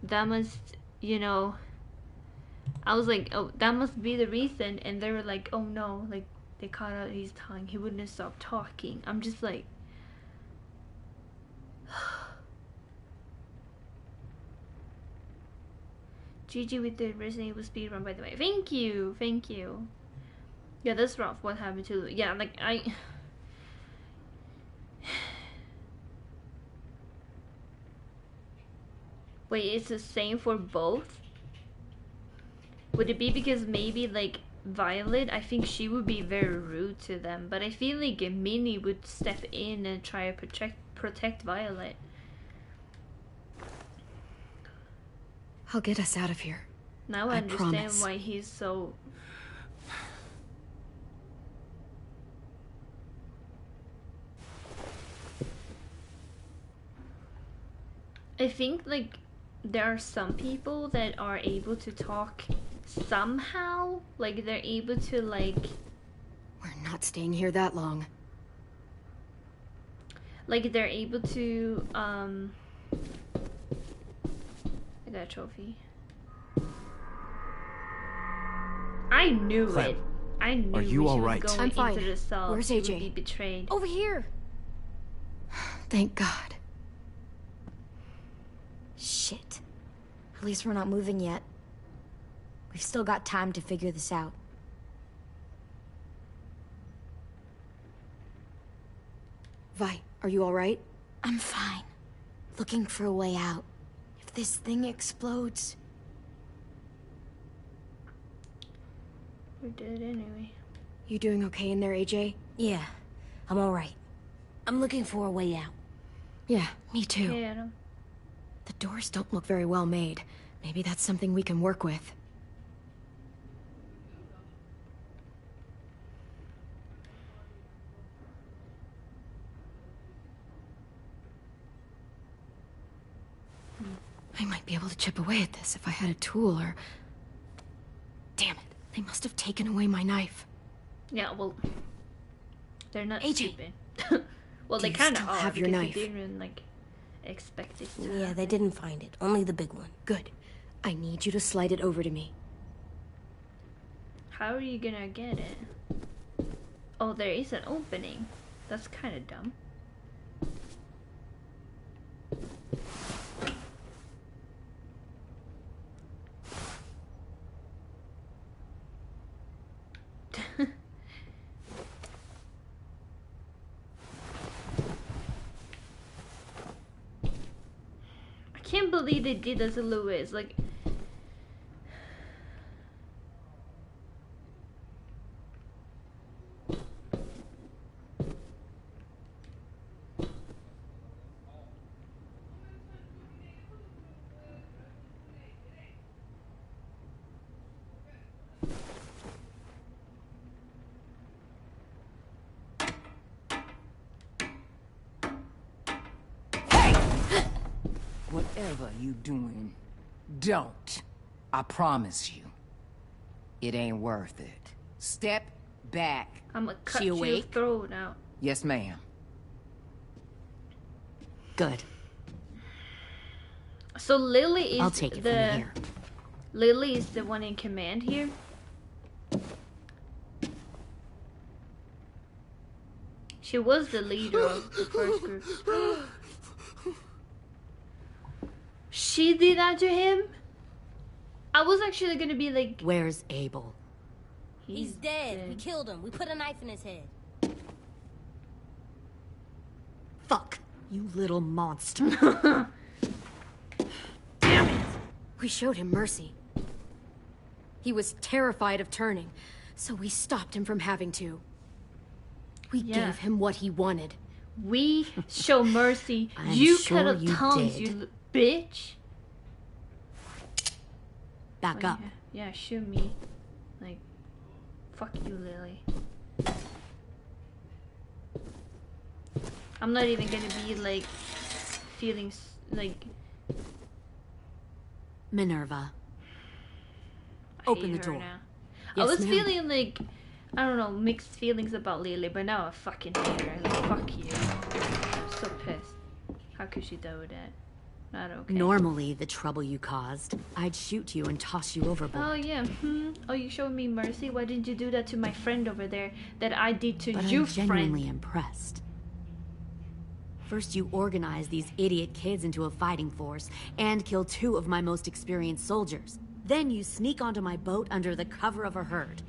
that must, you know... I was like, oh, that must be the reason. And they were like, oh no, like, they cut out his tongue. He wouldn't stop talking. I'm just like... GG with the Resident Evil speedrun, by the way. Thank you, thank you. Yeah, that's rough. What happened to... Yeah, like, Wait, it's the same for both? Would it be because maybe, like, Violet, I think she would be very rude to them, but I feel like Minnie would step in and try to protect Violet. I'll get us out of here. Now I understand promise. why he's so... I think like there are some people that are able to talk somehow, like they're able to like... We're not staying here that long. Like they're able to I got a trophy. I knew Clem, it. I knew are you we all should right? go I'm fine. into the cell. Where's She AJ? would be betrayed. Over here. Thank God. Shit. At least we're not moving yet. We've still got time to figure this out. Vi, are you all right? I'm fine. Looking for a way out. If this thing explodes... We did anyway. You doing okay in there, AJ? Yeah, I'm all right. I'm looking for a way out. Yeah, me too. Okay, Adam. The doors don't look very well made. Maybe that's something we can work with. I might be able to chip away at this if I had a tool or... Damn it, they must have taken away my knife. Yeah, well, they're not AJ, stupid. Well, they you kind of still are have your because knife? they didn't like expect it to Yeah, they happen. didn't find it. Only the big one. Good. I need you to slide it over to me. How are you gonna get it? Oh, there is an opening. That's kind of dumb. I can't believe they did that to Louis. Like, Whatever you doing, don't. I promise you. It ain't worth it. Step back. I'm gonna cut She your awake? throat out. Yes, ma'am. Good. So Lily is I'll take it from the here. Lily is the one in command here. She was the leader of the first group. She did that to him? I was actually gonna be like, Where's Abel? He's dead. We killed him. We put a knife in his head. Fuck, you little monster. Damn it! We showed him mercy. He was terrified of turning, so we stopped him from having to. We Yeah. gave him what he wanted. we show mercy. I'm You sure cut off you tongues, did. you bitch. Back Oh, up. yeah, shoot me. Like, fuck you, Lily. I'm not even gonna be like feeling like Minerva. I Open hate the her door. now. I Yes, was ma'am. feeling like, I don't know, mixed feelings about Lily, but now I fucking hate her. Like, fuck you. I'm so pissed. How could she do that? Not okay. Normally, the trouble you caused, I'd shoot you and toss you overboard. Oh yeah. Oh, you showed me mercy. Why didn't you do that to my friend over there that I did to But you, I'm genuinely friend? impressed. First, you organized these idiot kids into a fighting force and killed 2 of my most experienced soldiers. Then you sneak onto my boat under the cover of a herd.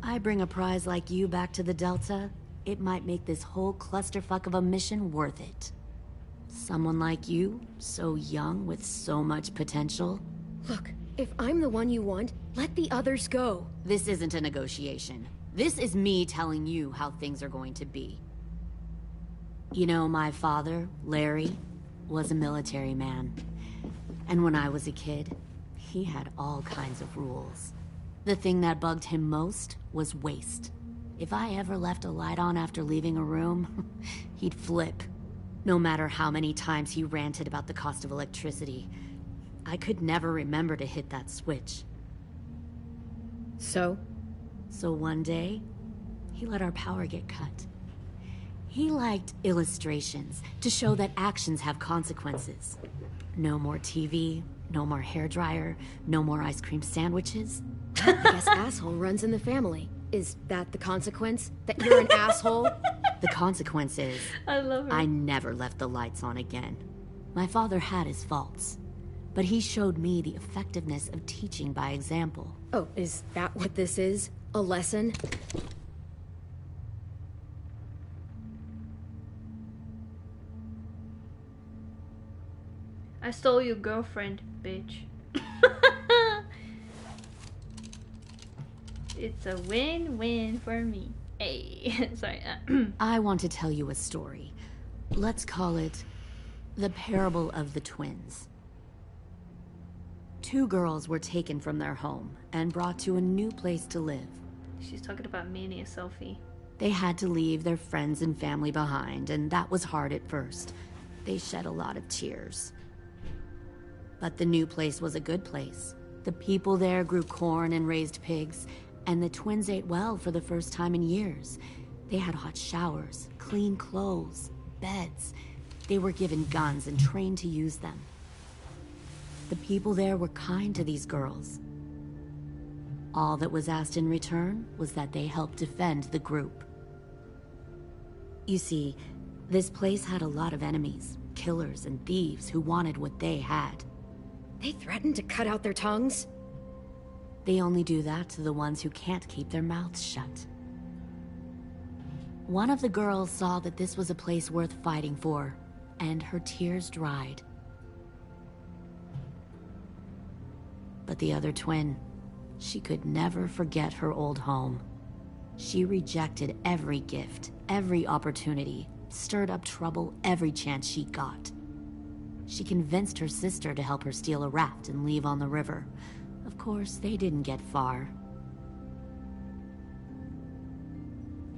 I bring a prize like you back to the Delta, it might make this whole clusterfuck of a mission worth it. Someone like you, so young with so much potential. Look, If I'm the one you want, let the others go. This isn't a negotiation. This is me telling you how things are going to be. You know, my father, Larry, was a military man. And when I was a kid, he had all kinds of rules. The thing that bugged him most was waste. If I ever left a light on after leaving a room, he'd flip. No matter how many times he ranted about the cost of electricity, I could never remember to hit that switch. So? So one day, he let our power get cut. He liked illustrations to show that actions have consequences. No more TV, no more hairdryer, no more ice cream sandwiches. I guess asshole runs in the family. Is that the consequence? That you're an asshole? The consequence is, I love her. I never left the lights on again. My father had his faults, but he showed me the effectiveness of teaching by example. Oh, is that what this is? A lesson? I stole your girlfriend, bitch. It's a win-win for me. Hey, sorry. I want to tell you a story. Let's call it the parable of the twins. Two girls were taken from their home and brought to a new place to live. She's talking about Minnie and Sophie. They had to leave their friends and family behind, and that was hard at first. They shed a lot of tears. But the new place was a good place. The people there grew corn and raised pigs, and the twins ate well for the first time in years. They had hot showers, clean clothes, beds. They were given guns and trained to use them. The people there were kind to these girls. All that was asked in return was that they help defend the group. You see, this place had a lot of enemies, killers and thieves who wanted what they had. They threatened to cut out their tongues? They only do that to the ones who can't keep their mouths shut. One of the girls saw that this was a place worth fighting for, and her tears dried. But the other twin, she could never forget her old home. She rejected every gift, every opportunity, stirred up trouble every chance she got. She convinced her sister to help her steal a raft and leave on the river. Of course, they didn't get far.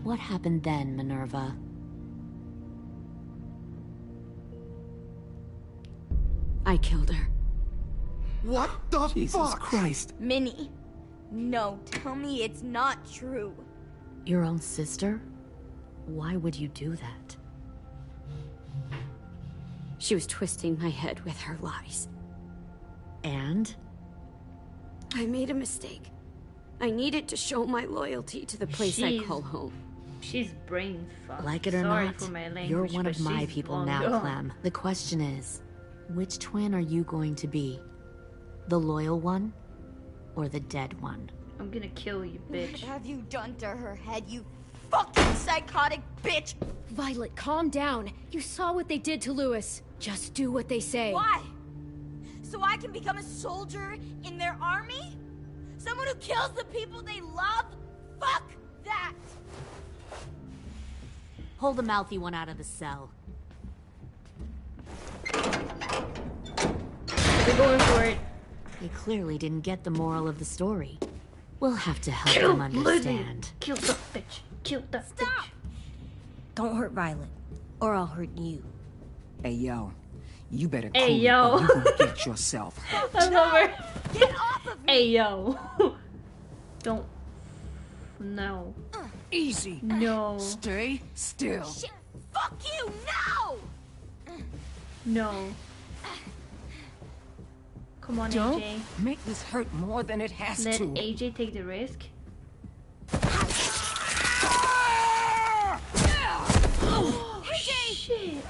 What happened then, Minerva? I killed her. What the Jesus fuck? Christ. Minnie, no, tell me it's not true. Your own sister? Why would you do that? She was twisting my head with her lies. And? I made a mistake. I needed to show my loyalty to the place I call home. She's brain fucked. Like it or Sorry not, for my language, you're one of my she's people long now, gone. Clem. The question is, which twin are you going to be? The loyal one, or the dead one? I'm gonna kill you, bitch. What have you done to her head, you fucking psychotic bitch? Violet, calm down. You saw what they did to Lewis. Just do what they say. Why? So I can become a soldier in their army? Someone who kills the people they love? Fuck that! Pull the mouthy one out of the cell. They're going for it. They clearly didn't get the moral of the story. We'll have to help them understand. Kill the bitch. Kill the bitch. Don't hurt Violet, or I'll hurt you. Hey, yo. You better cool Hey, it yo. or you gonna get yourself hurt. I love her. Get off of me! Hey, yo. Don't. No. Easy. No. Stay still. Shit, fuck you, no! No. Come on, Don't AJ. make this hurt more than it has Let to. AJ take the risk. Oh, shit.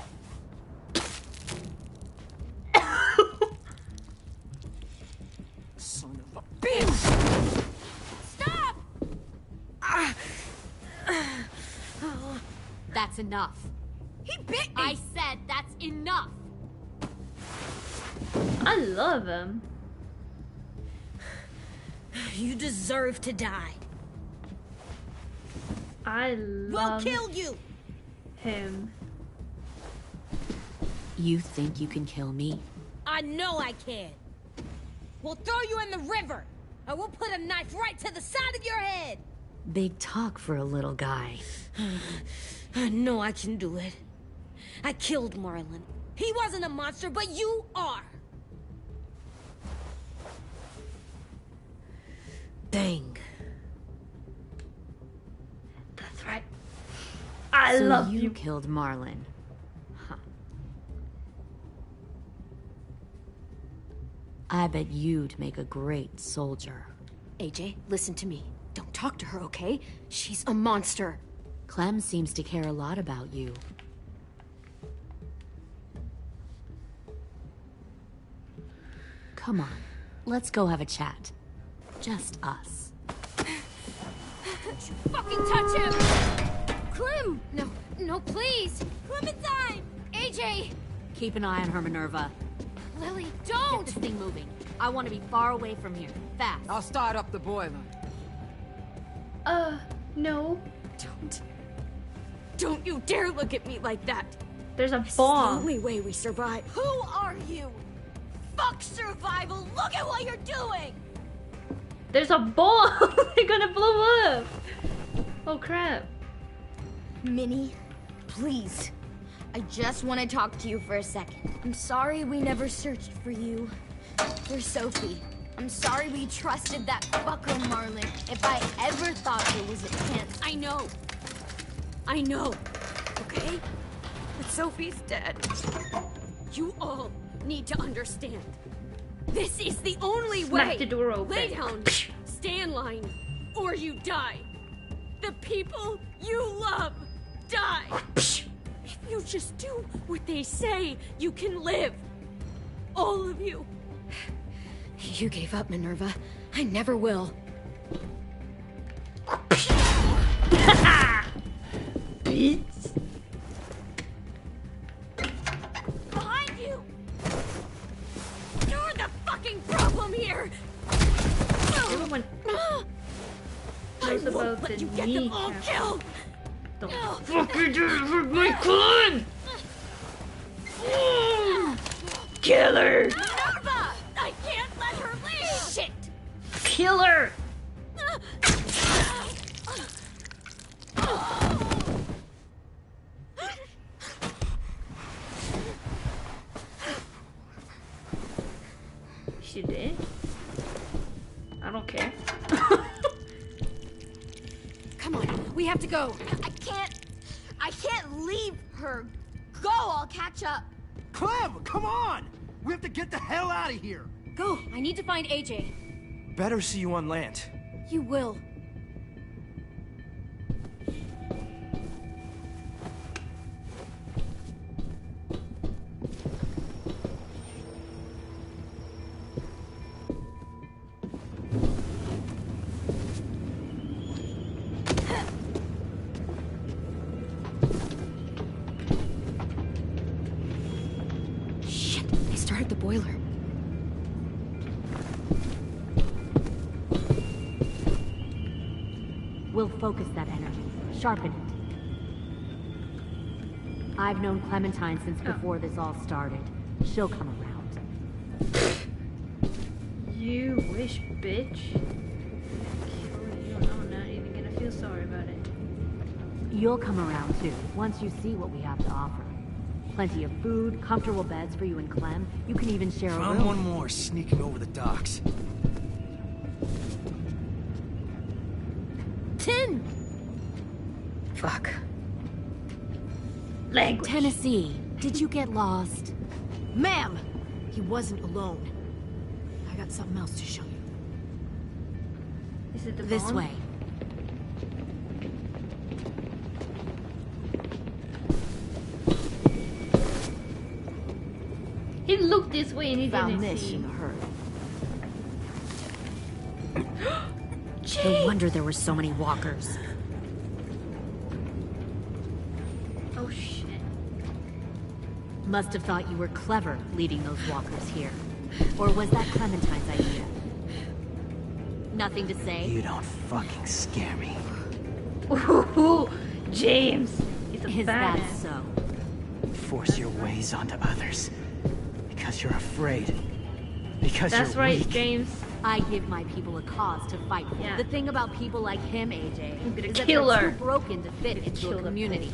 Son of a bitch! Stop! That's enough. He bit me! I said that's enough. I love him. You deserve to die. I love We'll kill you. him. You think you can kill me? I know I can. We'll throw you in the river, and we'll put a knife right to the side of your head. Big talk for a little guy. I know I can do it. I killed Marlon. He wasn't a monster, but you are. Dang. That's right. I so love you you. killed Marlon. Huh. I bet you'd make a great soldier. AJ, listen to me. Don't talk to her, okay? She's a monster. Clem seems to care a lot about you. Come on, let's go have a chat. Just us. Don't you fucking touch him! Clem! No, please! Clementine! AJ! Keep an eye on her, Minerva. Lily, Get don't! this thing moving. I want to be far away from here. Fast. I'll start up the boiler. No. Don't you dare look at me like that! There's a This is the bomb. only way we survive. Who are you? Fuck survival! Look at what you're doing! There's a bomb. They're gonna blow up. Oh crap. Minnie, please. I just want to talk to you for a second. I'm sorry we never searched for you. For Sophie. I'm sorry we trusted that fucker Marlon. If I ever thought there was a chance. I know, okay? But Sophie's dead. You all need to understand. This is the only way. Smack the door open. Lay down, stay in line, or you die. The people you love die. If you just do what they say, you can live. All of you. You gave up, Minerva. I never will. Beats. Behind you! You're the fucking problem here! Everyone knows about the kneecap. Killed! The fuck you doing for my clan? Killer! Minerva! I can't let her leave! Shit! Killer! She did? I don't care. Come on, we have to go. I can't leave her. Go, I'll catch up. Clem, come on! We have to get the hell out of here! Go, I need to find AJ. Better see you on land. You will. Shit, they started the boiler. We'll focus that energy, sharpen it. I've known Clementine since before this all started. She'll come around. You wish, bitch. I'm not even gonna feel sorry about it. You'll come around too, once you see what we have to offer. Plenty of food, comfortable beds for you and Clem. You can even share a room. Found one more sneaking over the docks. 10! Fuck. Language. Tennessee, did you get lost? Ma'am! He wasn't alone. I got something else to show you. Is it the This bomb? way. He looked this way and he Found didn't this see. in a hurry. No wonder there were so many walkers. Oh shit. Must have thought you were clever leading those walkers here. Or was that Clementine's idea? nothing to say? You don't fucking scare me. Ooh, James. He's a Is badass. that so? Force your ways onto others. Because you're afraid. Because That's you're right, weak. James. I give my people a cause to fight for. Yeah. The thing about people like him, AJ, is that kill they're her. too broken to fit into kill a the community.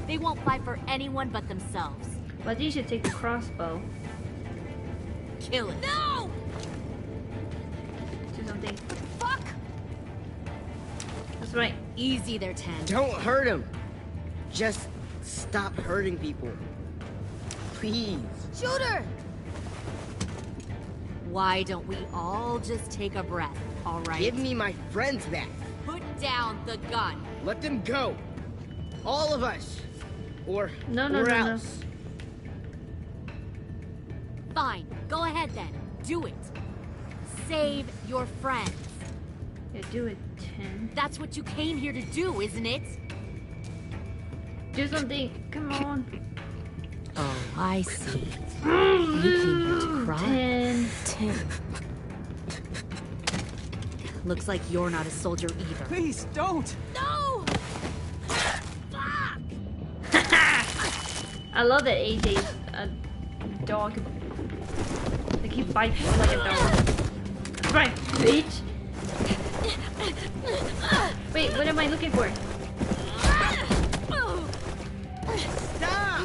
They won't fight for anyone but themselves. But you should take the crossbow. Kill it. No! Do something. Fuck! That's right. Easy there, 10. Don't hurt him. Just stop hurting people. Please. Shoot her! Why don't we all just take a breath, all right? Give me my friends back. Put down the gun. Let them go. All of us. Or No. else. Fine, go ahead then. Do it. Save your friends. Yeah, do it, 10. That's what you came here to do, isn't it? Do something. Come on. Oh, I see. You came here to cry. 10. Looks like you're not a soldier either. Please, don't! No! I love that AJ's a dog. Like he bites like a dog. That's right, bitch. Wait, what am I looking for? Stop!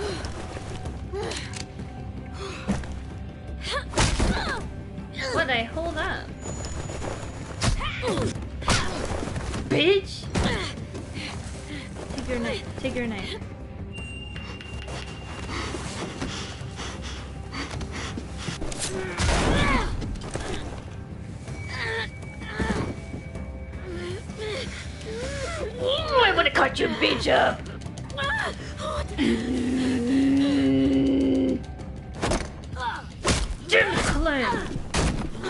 What I hold up? Bitch! Take your knife. Take your knife. Ooh, I wanna cut your bitch up. Jim Clem.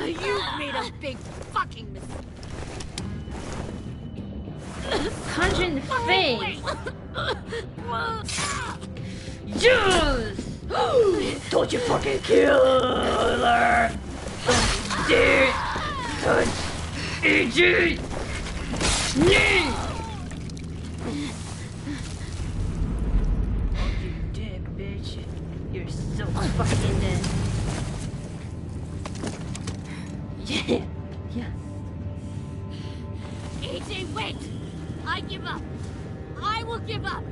You made a big fucking mistake. Punch in the face. Juice. Don't you fucking kill her. Don't dare touch AJ. You're dead, bitch. You're so fucking dead. Yeah. Yeah. AJ, wait! I give up. I will give up.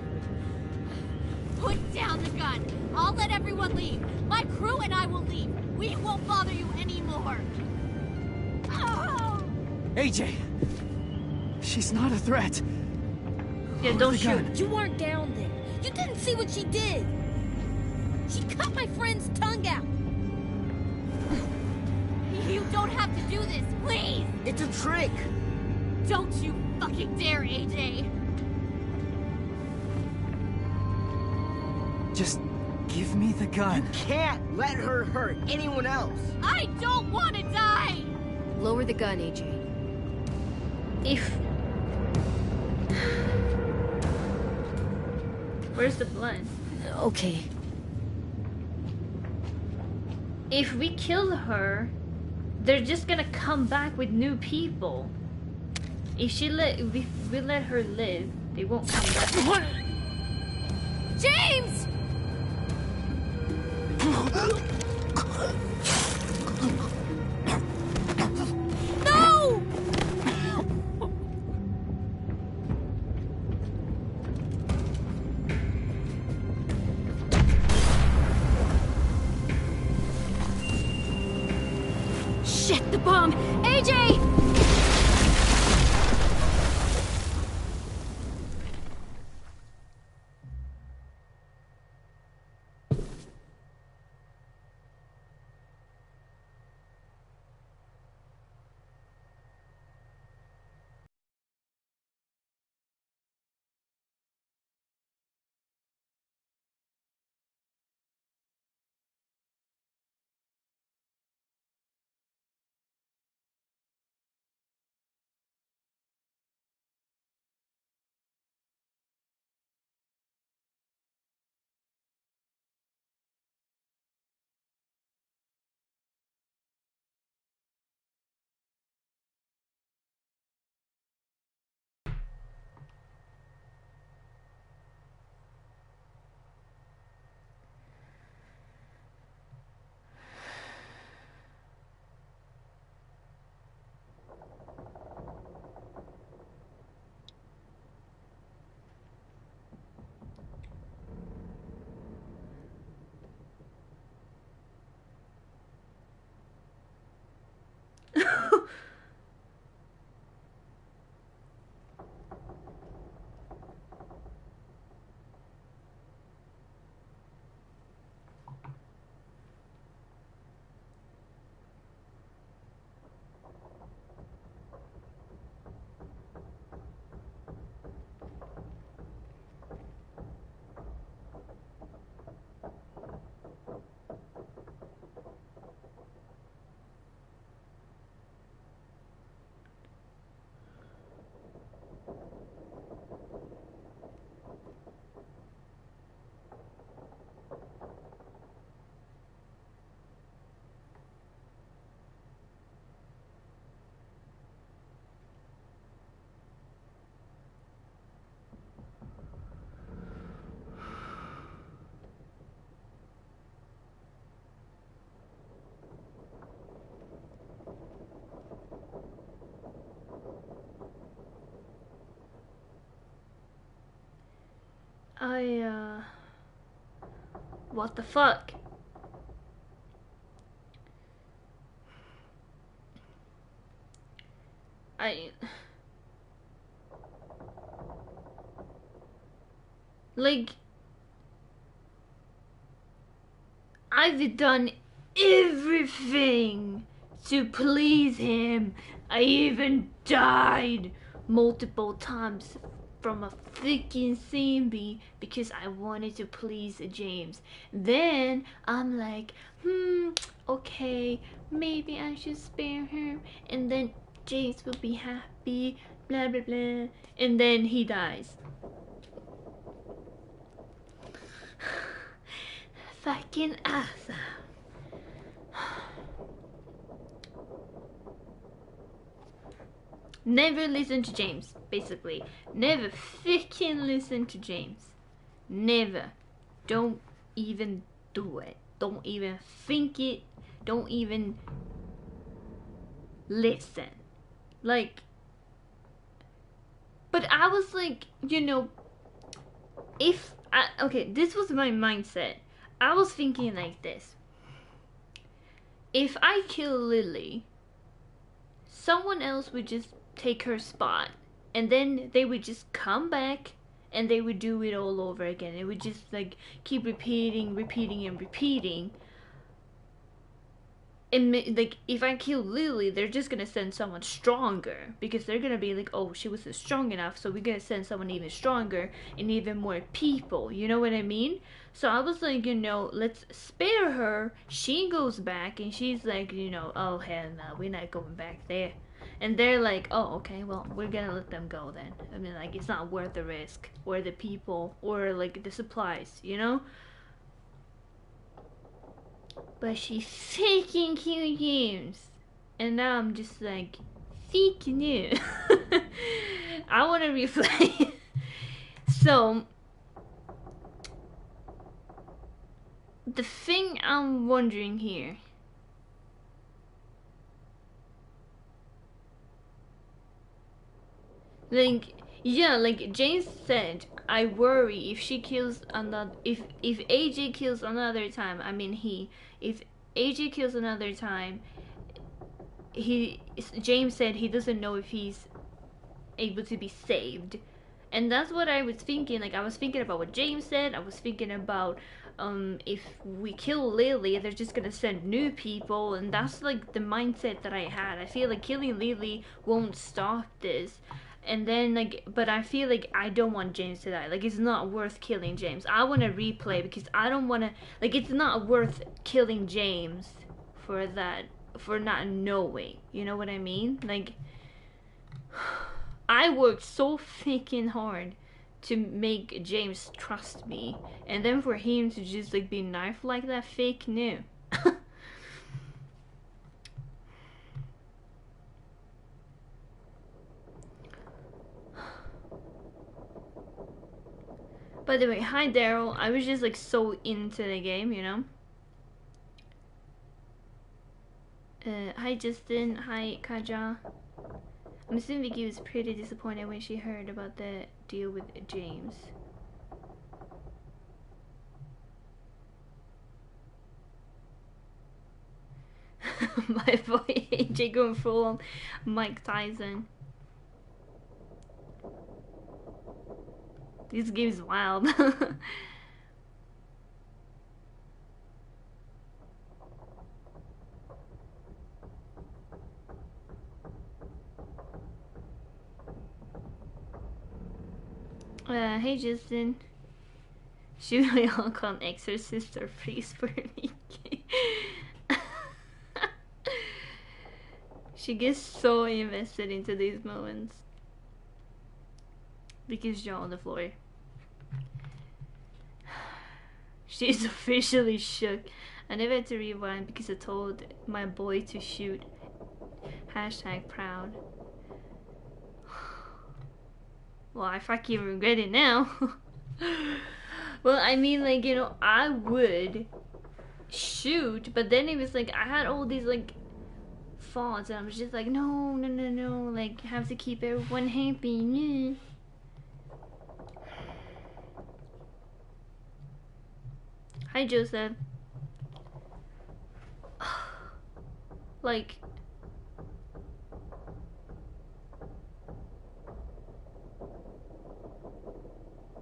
Put down the gun. I'll let everyone leave. My crew and I will leave. We won't bother you anymore. Oh! AJ! She's not a threat. Yeah, Lower don't the shoot. gun. You weren't down there. You didn't see what she did. She cut my friend's tongue out. You don't have to do this, please! It's a trick. Don't you fucking dare, AJ! Just give me the gun. Can't let her hurt anyone else. I don't want to die! Lower the gun, AJ. If... Where's the blood? Okay. If we kill her, they're just gonna come back with new people. If we let her live, they won't come back. James! No! Shit, the bomb! AJ! What the fuck? Like, I've done everything to please him. I even died multiple times from a freaking zombie because I wanted to please James. Then I'm like, okay, maybe I should spare him, and then James will be happy, blah blah blah, and then he dies. Fucking awesome. Never listen to James, basically. Never freaking listen to James. Never. Don't even do it. Don't even think it. Don't even listen. Like, but I was like, you know, okay, this was my mindset. I was thinking like this. If I kill Lily, someone else would just take her spot, and then they would just come back and they would do it all over again. It would just like keep repeating and repeating. And like, if I kill Lily, they're just gonna send someone stronger, because they're gonna be like, oh, she wasn't strong enough, so we're gonna send someone even stronger and even more people, you know what I mean? So I was like, you know, let's spare her. She goes back and she's like, you know, oh hell no, we're not going back there. And they're like, oh, okay, well, we're gonna let them go then. I mean, like, it's not worth the risk, or the people, or like the supplies, you know? But she freaking killed James. And now I'm just like, fake news. I want to replay. So, the thing I'm wondering here. Like, yeah, like James said, I worry if she kills another, if AJ kills another time, I mean if AJ kills another time, James said he doesn't know if he's able to be saved. And that's what I was thinking. Like, I was thinking about what James said. I was thinking about if we kill Lily, they're just gonna send new people, and that's like the mindset that I had. I feel like killing Lily won't stop this. And then, like, but I feel like I don't want James to die. Like, it's not worth killing James. I want to replay because I don't want to, like, it's not worth killing James for that, for not knowing. You know what I mean? Like, I worked so freaking hard to make James trust me, and then for him to just, like, be knifed like that, fake new. By the way, hi Daryl. I was just like so into the game, you know. Hi Justin. Hi Kaja. I'm assuming Vicky was pretty disappointed when she heard about the deal with James. My boy AJ going full on Mike Tyson. This game's wild. Hey Justin. Should we all call an exorcist or priest for me? She gets so invested into these moments. Because Joe on the floor. She's officially shook. I never had to rewind because I told my boy to shoot. Hashtag proud. Well, I fucking regret it now. Well, I mean, like, you know, I would shoot, but then it was like, I had all these, like, thoughts, and I was just like, no, like, have to keep everyone happy. Hi, Joseph. Like,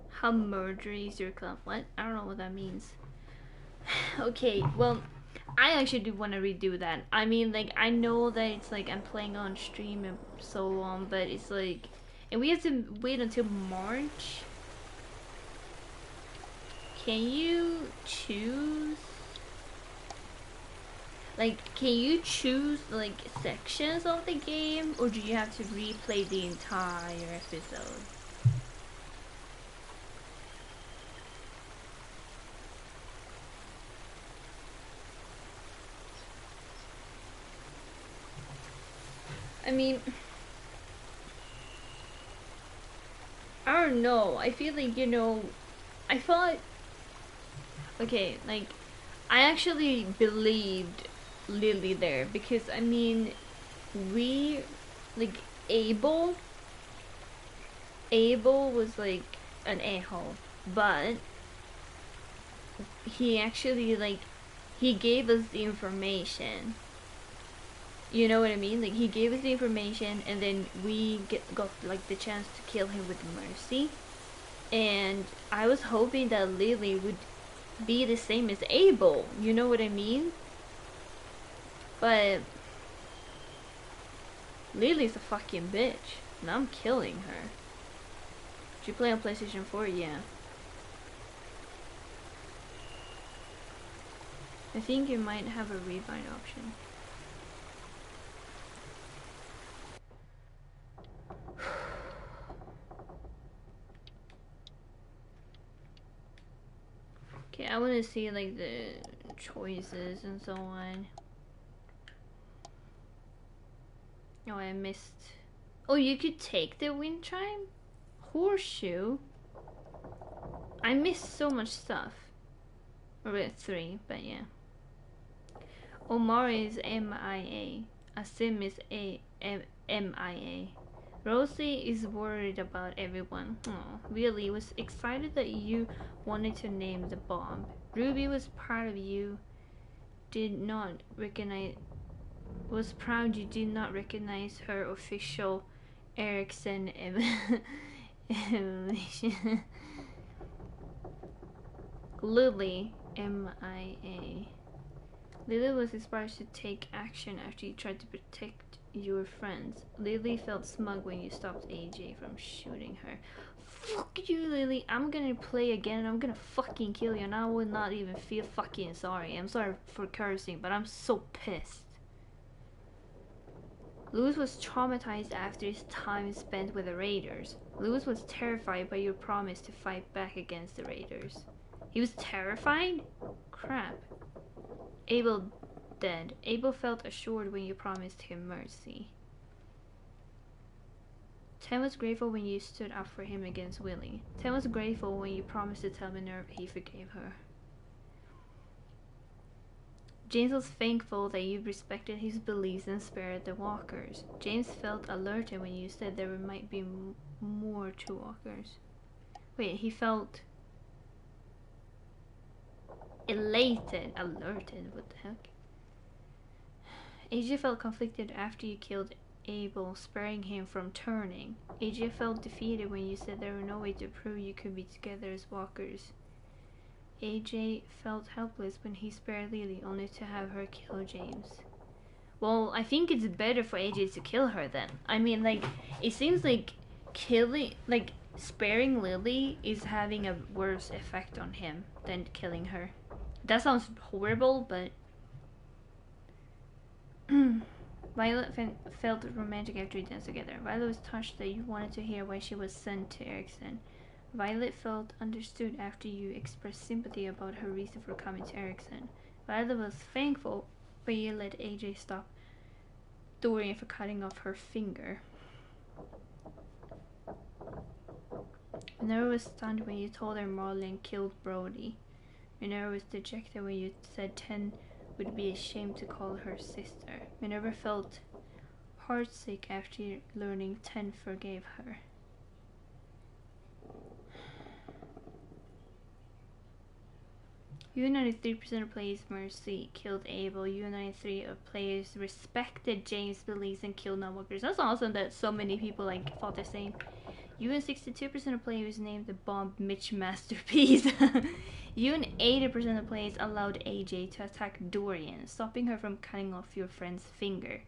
how murdery is your club? What? I don't know what that means. Okay, well, I actually do want to redo that. I mean, like, I know that it's like I'm playing on stream and so on, but it's like, and we have to wait until March. Can you choose? Like, can you choose like sections of the game, or do you have to replay the entire episode? I mean, I don't know. I feel like, you know, I thought, okay, like, I actually believed Lily there because, I mean, like, Abel was like an a-hole, but he actually, like, he gave us the information. You know what I mean? Like, he gave us the information, and then we got like the chance to kill him with mercy. And I was hoping that Lily would be the same as Abel. You know what I mean? But Lily's a fucking bitch, and I'm killing her. Did you play on PlayStation 4? Yeah. I think you might have a rebind option. Okay, I want to see like the choices and so on. Oh, I missed. Oh, you could take the wind chime? Horseshoe? I missed so much stuff. Or wait, 3, but yeah. Omar is MIA. Asim is MIA. Rosie is worried about everyone. Oh, really? Was excited that you wanted to name the bomb. Ruby was proud of you. Did not recognize. Was proud you did not recognize her official Erickson evaluation. Lily, MIA. Lily was inspired to take action after you tried to protect your friends. Lily felt smug when you stopped AJ from shooting her. Fuck you, Lily. I'm gonna play again and I'm gonna fucking kill you, and I will not even feel fucking sorry. I'm sorry for cursing, but I'm so pissed. Lewis was traumatized after his time spent with the Raiders. Lewis was terrified by your promise to fight back against the Raiders. He was terrified? Crap. Abel dead. Abel felt assured when you promised him mercy. Ten was grateful when you stood up for him against Willie. Ten was grateful when you promised to tell Minerva he forgave her. James was thankful that you respected his beliefs and spared the walkers. James felt alerted when you said there might be more to walkers. Wait, he felt elated. Alerted? What the heck? AJ felt conflicted after you killed Abel, sparing him from turning. AJ felt defeated when you said there was no way to prove you could be together as walkers. AJ felt helpless when he spared Lily, only to have her kill James. Well, I think it's better for AJ to kill her then. I mean, like, it seems like sparing Lily is having a worse effect on him than killing her. That sounds horrible, but Violet felt romantic after we danced together. Violet was touched that you wanted to hear why she was sent to Erickson. Violet felt understood after you expressed sympathy about her reason for coming to Erickson. Violet was thankful, but you let AJ stop Dorian for cutting off her finger. Minerva was stunned when you told her Marlon killed Brody. Minerva was dejected when you said Ten would be ashamed to call her sister. Minerva felt heartsick after learning Ten forgave her. 93% of players mercy killed Abel. 93% of players respected James' beliefs and killed non-workers. That's awesome that so many people like thought the same. 62% of players named the bomb Mitch masterpiece. 80% of players allowed AJ to attack Dorian, stopping her from cutting off your friend's finger.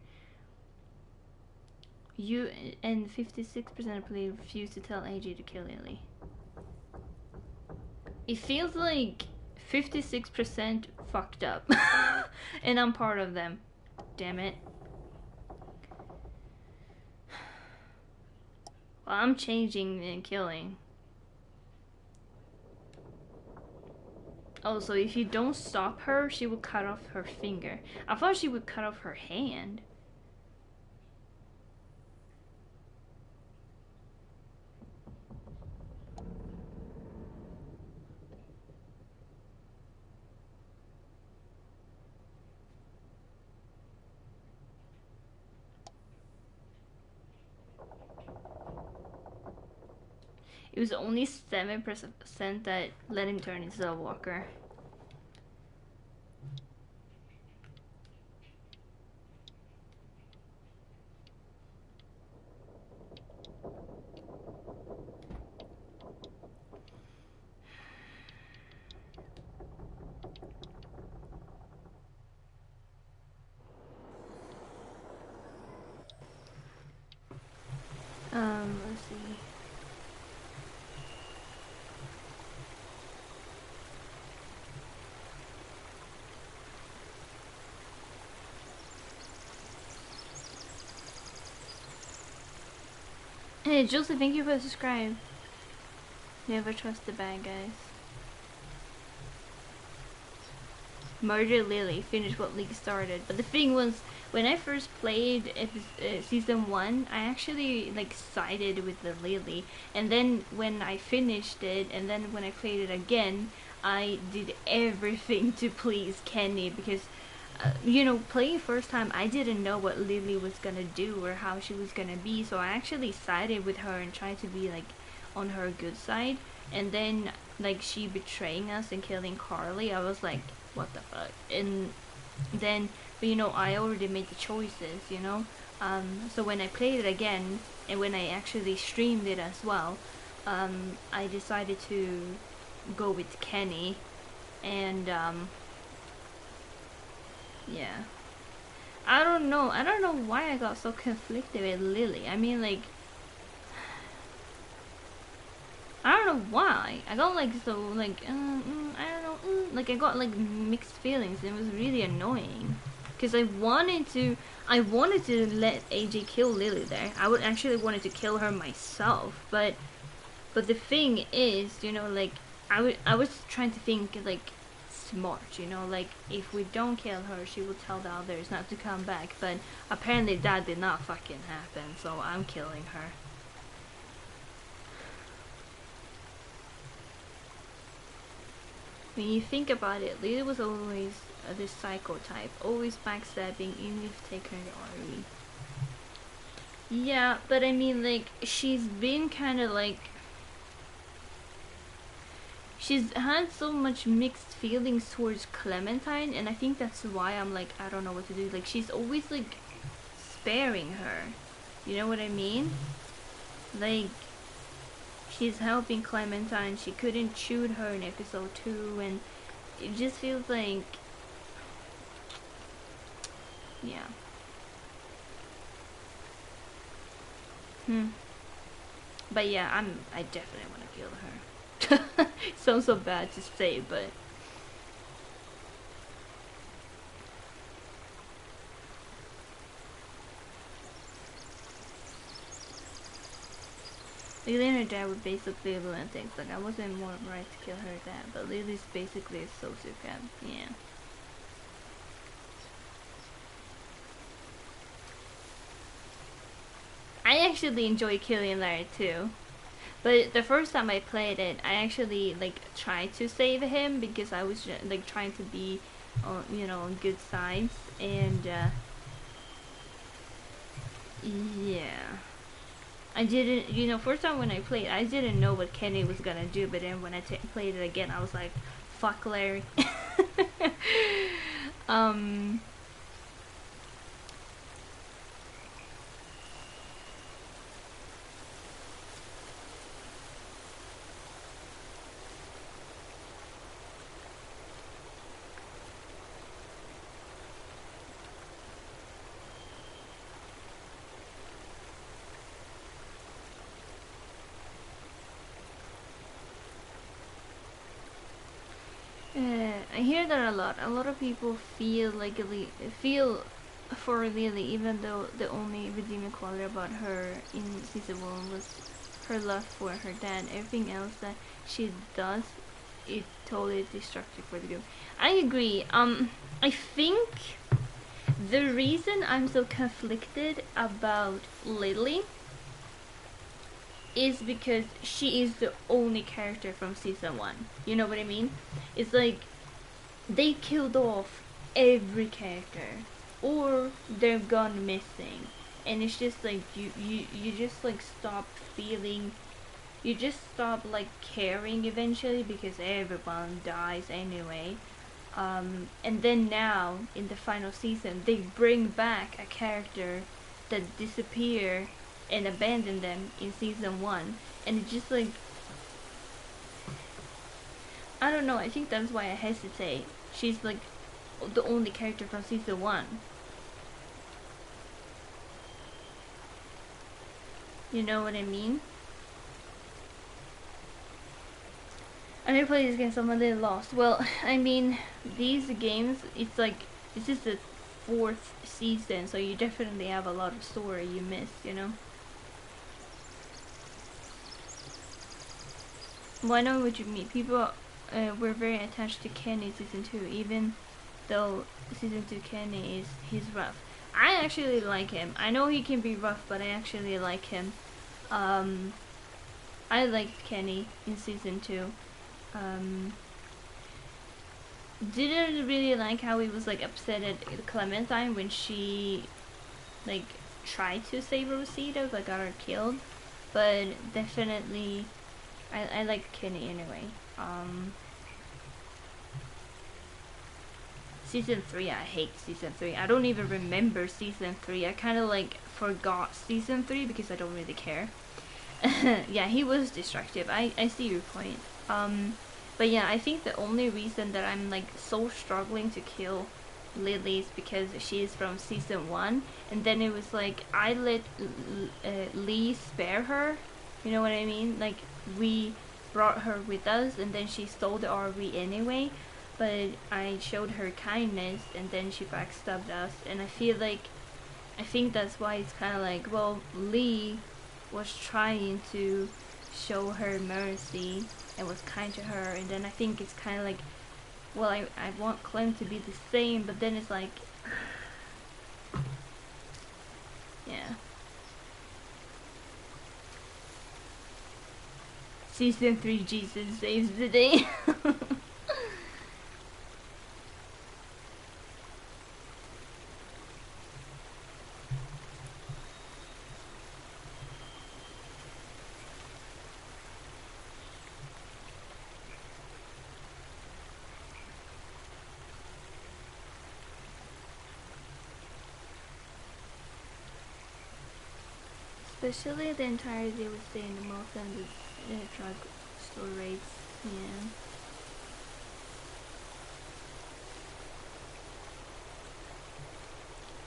And 56% of players refused to tell AJ to kill Lily. It feels like 56% fucked up. And I'm part of them. Damn it. Well, I'm changing and killing. Oh, so if you don't stop her, she will cut off her finger. I thought she would cut off her hand. It was only 7% that let him turn into a walker. Let's see. Hey Joseph, thank you for subscribe. Never trust the bad guys. Murder Lily, finish what League started. But the thing was, when I first played season 1, I actually like sided with the Lily, and then when I finished it, and then when I played it again, I did everything to please Kenny, because you know, playing first time, I didn't know what Lily was gonna do or how she was gonna be, so I actually sided with her and tried to be like on her good side. And then like she betraying us and killing Carly, I was like, what the fuck? And then, but you know, I already made the choices, you know. So when I played it again, and when I actually streamed it as well, I decided to go with Kenny, and yeah. I don't know why I got so conflicted with Lily. I mean, like, I don't know why. I got like so like I don't know, like I got like mixed feelings. It was really annoying because I wanted to let AJ kill Lily there. I would actually wanted to kill her myself, but the thing is, you know, like I was trying to think like smart, you know, like if we don't kill her, she will tell the others not to come back. But apparently that did not fucking happen, so I'm killing her. When you think about it, Lily was always this psycho type, always backstabbing, even if taking her to RE. Yeah, but I mean, like, she's been kind of like, she's had so much mixed feelings towards Clementine, and I think that's why I'm like, I don't know what to do. Like, she's always like sparing her, you know what I mean? Like, she's helping Clementine, she couldn't shoot her in episode 2, and it just feels like, yeah. But yeah, I definitely want to kill her. Sounds so bad to say, but Lily and her dad were basically lunatics. Like, I wasn't more right to kill her dad, but Lily's basically a sociopath. Yeah. I actually enjoy killing Larry too. But the first time I played it, I actually like tried to save him because I was like trying to be, you know, on good sides, and yeah, I didn't. You know, first time when I played, I didn't know what Kenny was gonna do. But then when I played it again, I was like, fuck Larry. I hear that a lot. A lot of people feel like feel for Lily, even though the only redeeming quality about her in season 1 was her love for her dad. Everything else that she does is totally destructive for the game. I agree. I think the reason I'm so conflicted about Lily is because she is the only character from season 1. You know what I mean? It's like they killed off every character, or they're gone missing, and it's just like you just like stop feeling, you just stop like caring eventually because everyone dies anyway. And then now in the final season they bring back a character that disappeared and abandon them in season 1, and it's just like, I don't know, I think that's why I hesitate. She's like the only character from season 1. You know what I mean? I never played this game, so I'm a little lost. Well, I mean, these games, it's like, this is the 4th season, so you definitely have a lot of story you missed, you know? Well, I know what you mean. People were very attached to Kenny season 2, even though season 2 Kenny he's rough. I actually like him. I know he can be rough, but I actually like him. I liked Kenny in season 2. Didn't really like how he was like upset at Clementine when she like tried to save Rosita but got her killed. But definitely I like Kenny anyway. Season 3, I hate season 3. I don't even remember season 3. I kind of like forgot season 3 because I don't really care. Yeah, he was destructive. I see your point. But yeah, I think the only reason that I'm like so struggling to kill Lily is because she is from season 1, and then it was like I let Lee spare her. You know what I mean? Like, we brought her with us, and then she stole the RV anyway, but I showed her kindness, and then she backstabbed us, and I think that's why it's kind of like, well, Lee was trying to show her mercy and was kind to her, and then I think it's kind of like, well, I want Clem to be the same, but then it's like, yeah. Season 3, Jesus saves the day. Especially the entire day we stay in the mall and the drug store raids. Yeah.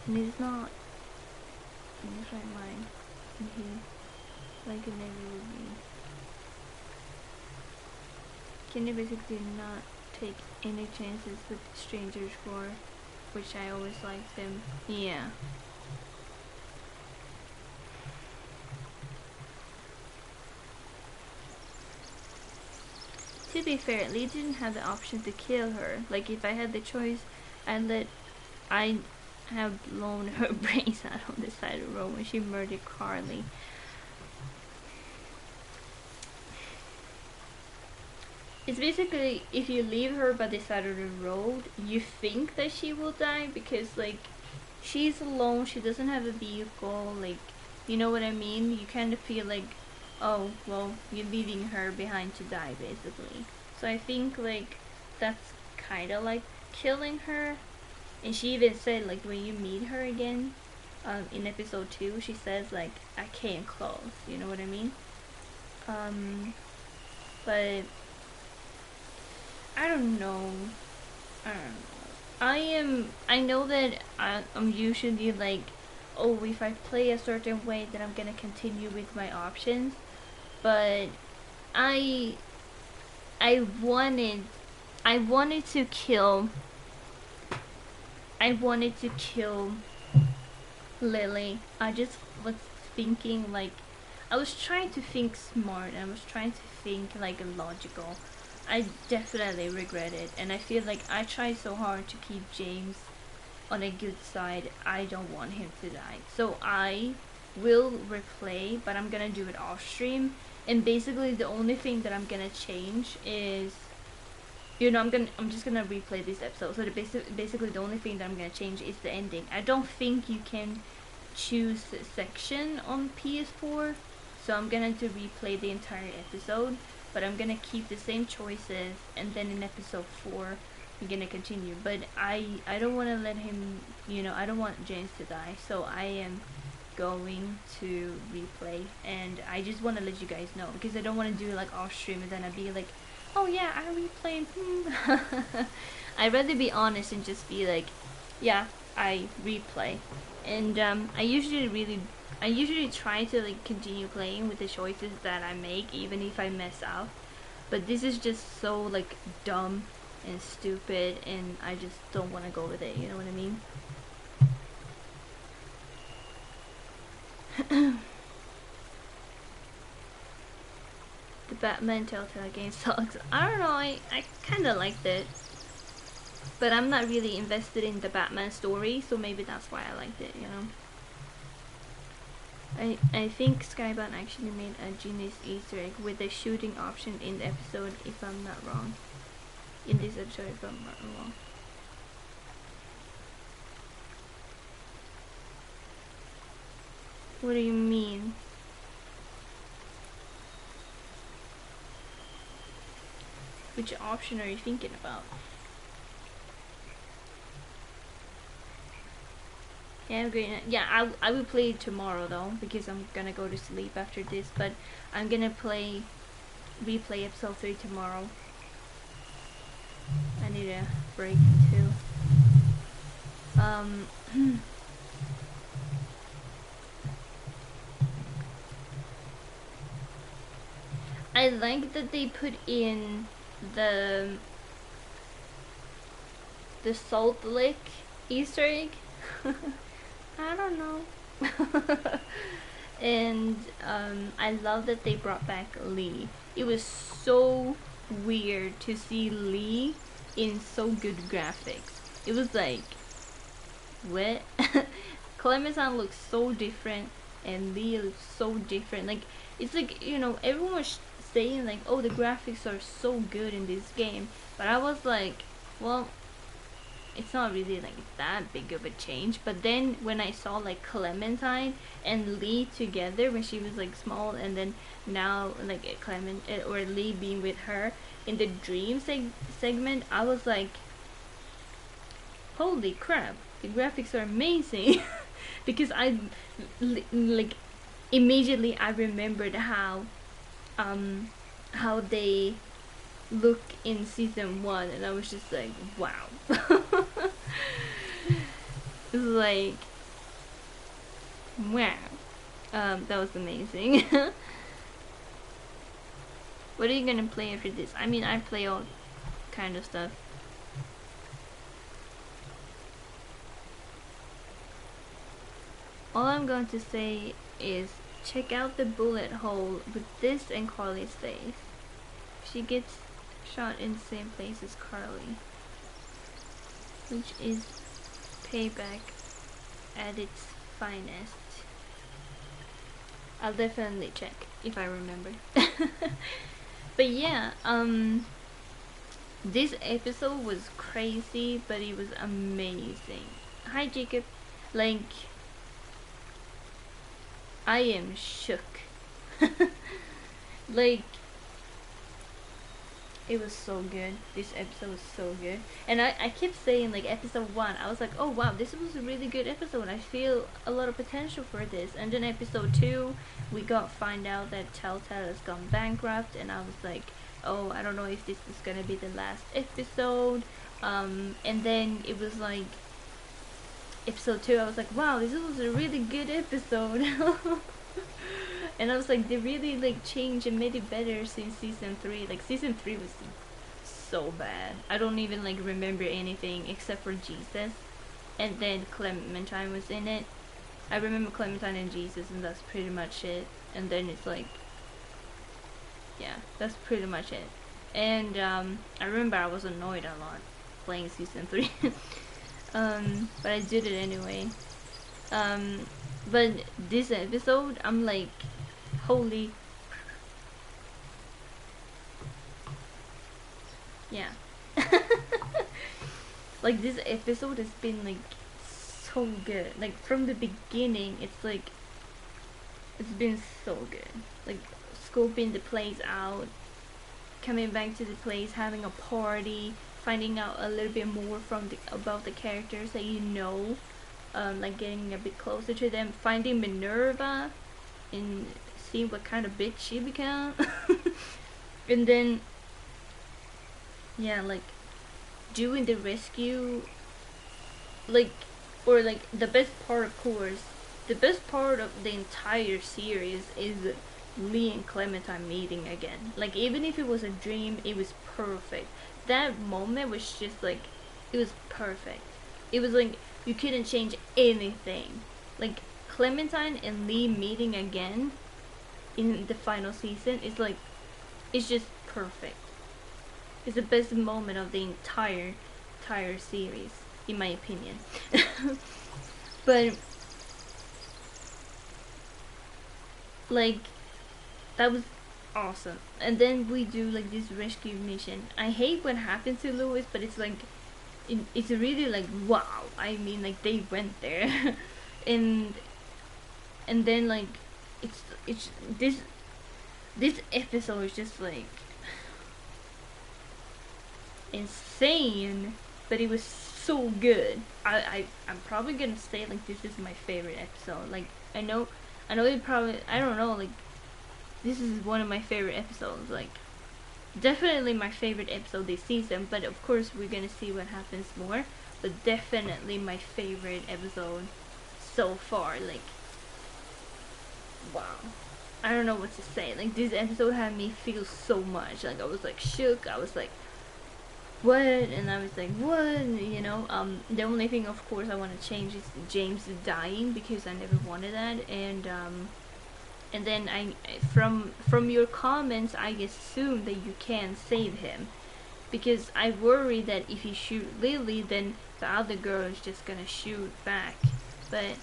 And he's not in his right mind. And he, like it never would be. Kenny basically did not take any chances with strangers for, which I always liked him. Yeah. To be fair, Lee didn't have the option to kill her. Like, if I had the choice, I'd have blown her brains out on the side of the road when she murdered Carly. It's basically, if you leave her by the side of the road, you think that she will die because, like, she's alone, she doesn't have a vehicle, like, you know what I mean? You kind of feel like, oh, well, you're leaving her behind to die, basically. So I think, like, that's kind of like killing her. And she even said, like, when you meet her again, in episode 2, she says, like, I came close, you know what I mean? But I don't know. I know that I'm usually like, oh, if I play a certain way, then I'm gonna continue with my options. But I wanted to kill Lily. I just was thinking, like, I was trying to think smart, and I was trying to think like logical. I definitely regret it, and I feel like I tried so hard to keep James on a good side. I don't want him to die, so I will replay, but I'm gonna do it off stream. And basically the only thing that I'm gonna change is, you know, I'm just gonna replay this episode. So basically the only thing that I'm gonna change is the ending. I don't think you can choose section on PS4, so I'm gonna to replay the entire episode, but I'm gonna keep the same choices, and then in episode 4 I'm gonna continue. But I don't want to let him, you know, I don't want James to die, so I am going to replay, and I just want to let you guys know, because I don't want to do it like off stream and then I'd be like, oh yeah, I replayed. I'd rather be honest and just be like, yeah, I replay. And I usually try to like continue playing with the choices that I make, even if I mess up. But this is just so like dumb and stupid, and I just don't want to go with it, you know what I mean? The Batman Telltale game sucks. I don't know, I kinda liked it. But I'm not really invested in the Batman story, so maybe that's why I liked it, you know? I think Skybound actually made a genius Easter egg with the shooting option in the episode, if I'm not wrong. In this episode, if I'm not wrong. What do you mean? Which option are you thinking about? Yeah, I'm great. Yeah, I will play it tomorrow though, because I'm gonna go to sleep after this. But I'm gonna replay episode 3 tomorrow. I need a break too. I like that they put in the Salt Lick Easter egg. I don't know. And I love that they brought back Lee. It was so weird to see Lee in so good graphics. It was like, what? Clementine looks so different, and Lee looks so different. Like, it's like, you know, everyone was saying like, oh, the graphics are so good in this game, but I was like, well, it's not really like that big of a change. But then when I saw like Clementine and Lee together when she was like small, and then now like or Lee being with her in the dream segment, I was like, holy crap, the graphics are amazing. Because I like immediately I remembered how they look in season 1, and I was just like, wow. It's like, wow. That was amazing. What are you gonna play after this? I mean, I play all kind of stuff. All I'm going to say is check out the bullet hole with this and Carly's face. She gets shot in the same place as Carly, which is payback at its finest. I'll definitely check if I remember. But yeah, this episode was crazy, but it was amazing. Hi Jacob. Like, I am shook. Like, It was so good. This episode was so good. And I kept saying, like, episode 1, I was like, oh wow, this was a really good episode. I feel a lot of potential for this. And then episode 2, we find out that Telltale has gone bankrupt, and I was like, oh, I don't know if this is gonna be the last episode. And then it was like episode 2, I was like, wow, this was a really good episode. And I was like, they really like changed and made it better since season 3. Like season 3 was so bad. I don't even like remember anything except for Jesus, and then Clementine was in it. I remember Clementine and Jesus, and that's pretty much it. And then it's like, yeah, that's pretty much it. And I remember I was annoyed a lot playing season 3. But I did it anyway. But this episode, I'm like, holy, yeah. Like this episode has been like so good. Like from the beginning, it's like, it's been so good. Like scoping the place out, coming back to the place, having a party, finding out a little bit more from about the characters that you know, like getting a bit closer to them, finding Minerva and seeing what kind of bitch she became. And then yeah, like doing the rescue, like, or like the best part, of course, the best part of the entire series is Lee and Clementine meeting again. Like even if it was a dream, it was perfect. That moment was just like, it was perfect. It was like you couldn't change anything. Like Clementine and Lee meeting again in the final season is like, it's just perfect. It's the best moment of the entire series, in my opinion. But like that was awesome. And then we do like this rescue mission. I hate what happened to Lewis, but it's like it's really like, wow. I mean, like they went there. and then like it's this episode is just like insane, but it was so good. I'm probably gonna say like this is my favorite episode. Like I know it probably, I don't know, like this is one of my favorite episodes. Like definitely my favorite episode this season, but of course we're gonna see what happens more. But definitely my favorite episode so far. Like wow, I don't know what to say. Like this episode had me feel so much. Like I was like shook. I was like, what? And I was like, what? You know, the only thing of course I want to change is James dying, because I never wanted that. And then from your comments I assume that you can save him, because I worry that if you shoot Lily, then the other girl is just gonna shoot back. But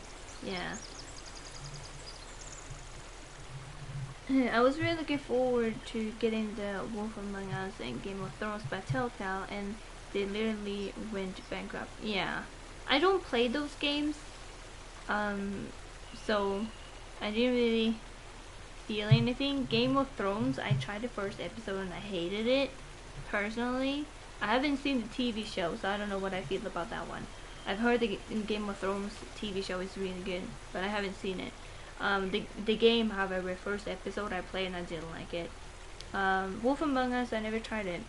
yeah, I was really looking forward to getting the Wolf Among Us and Game of Thrones by Telltale, and they literally went bankrupt. Yeah, I don't play those games, so I didn't really feel anything. Game of Thrones, I tried the first episode and I hated it, personally. I haven't seen the TV show, so I don't know what I feel about that one. I've heard the Game of Thrones TV show is really good, but I haven't seen it. The game, however, first episode I played and I didn't like it. Wolf Among Us, I never tried it.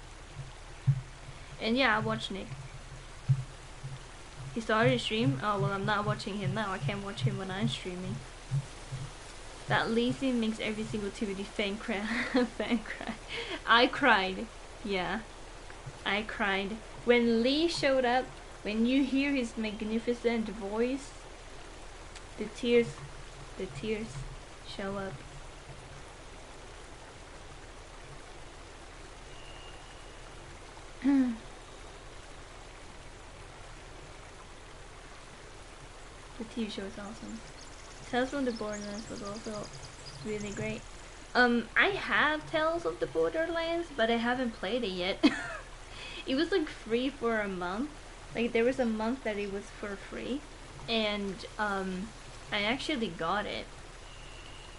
And yeah, I watched Nick. He started a stream. Oh well, I'm not watching him now. I can't watch him when I'm streaming. That lazy makes every single TVD fan cry. Fan cry. I cried. Yeah, I cried when Lee showed up. When you hear his magnificent voice, the tears show up. The TV show is awesome. Tales from the Borderlands was also really great. I have Tales of the Borderlands, but I haven't played it yet. It was like free for a month. Like there was a month that it was for free, and I actually got it,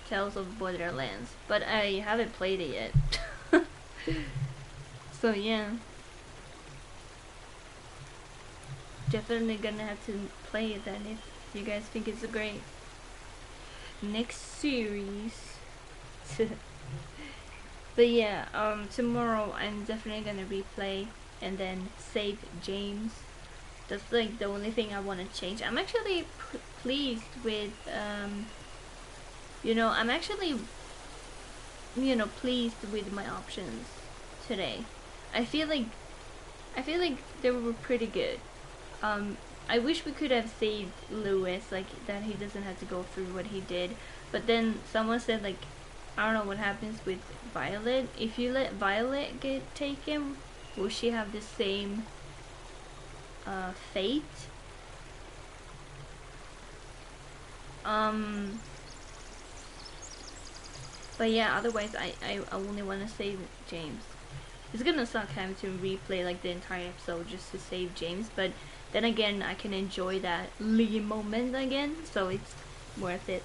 Tales of Borderlands, but I haven't played it yet. So yeah, definitely gonna have to play it then if you guys think it's a great next series. But yeah, tomorrow I'm definitely gonna replay and then save James. That's like the only thing I want to change. I'm actually pleased with you know, I'm actually, you know, pleased with my options today. I feel like they were pretty good. I wish we could have saved Lewis, like that he doesn't have to go through what he did. But then someone said, like, I don't know what happens with Violet. If you let Violet get taken, will she have the same fate? But yeah, otherwise I only want to save James. It's gonna suck having to replay like the entire episode just to save James, but then again I can enjoy that Lee moment again, so it's worth it.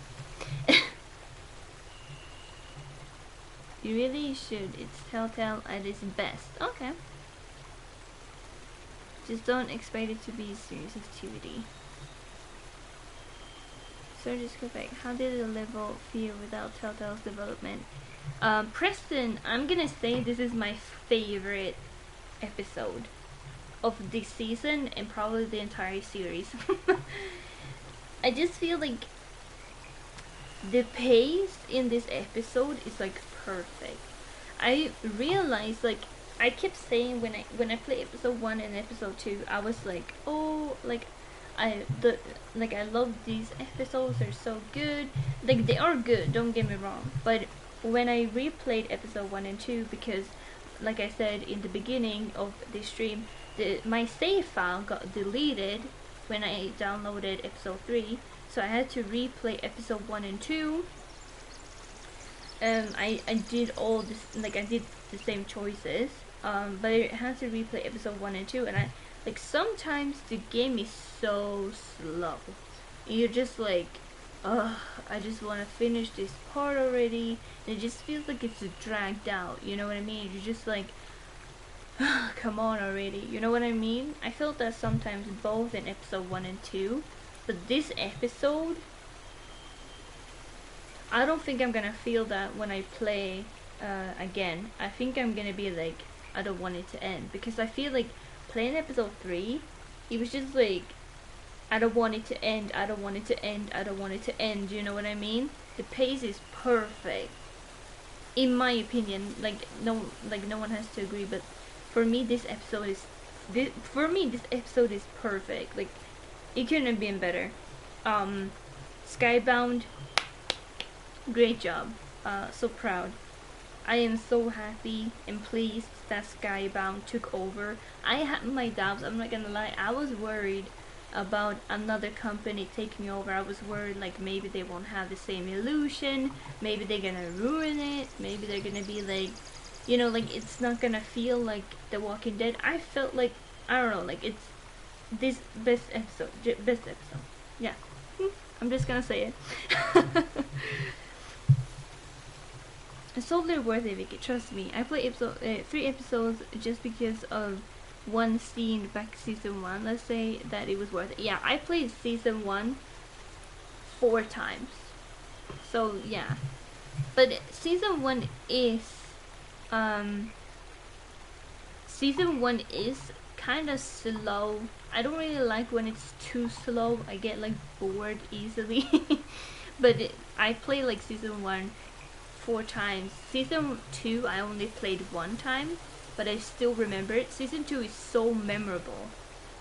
You really should. It's Telltale at its best. Okay. Just don't expect it to be a serious activity. So just go back. How did the level feel without Telltale's development? Preston, I'm gonna say this is my favorite episode of this season and probably the entire series. I just feel like the pace in this episode is like perfect. I realized, like, I kept saying when I play episode 1 and episode 2, I was like, oh, like I love these episodes, they're so good. Like, they are good, don't get me wrong, but when I replayed episode 1 and 2, because like I said in the beginning of the stream, my save file got deleted when I downloaded episode 3, so I had to replay episode 1 and 2. I did all this, like I did the same choices, but I had to replay episode 1 and 2, and I like sometimes the game is so slow. You're just like, ugh, I just want to finish this part already, and it just feels like it's dragged out, you know what I mean? You're just like, come on already, you know what I mean? I felt that sometimes both in episode 1 and 2, but this episode, I don't think I'm gonna feel that when I play again. I think I'm gonna be like, I don't want it to end, because I feel like playing episode 3, it was just like, I don't want it to end, I don't want it to end, I don't want it to end, you know what I mean? The pace is perfect, in my opinion. Like no one has to agree, but for me this episode is perfect. Like, it couldn't have been better. Skybound, great job. So proud. I am so happy and pleased that Skybound took over. I had my doubts, I'm not gonna lie. I was worried about another company taking over. I was worried like maybe they won't have the same illusion, maybe they're gonna ruin it, maybe they're gonna be like, you know, like it's not gonna feel like The Walking Dead. I felt like, I don't know, like it's this best episode. Yeah, I'm just gonna say it. It's totally worth it, Vicky, trust me. I played 3 episodes just because of one scene back season 1. Let's say that it was worth it. Yeah, I played season 1 4 times. So yeah. But season 1 is kind of slow. I don't really like when it's too slow. I get like bored easily. But I play like season 1 4 times. Season 2 I only played 1 time, but I still remember it. Season 2 is so memorable.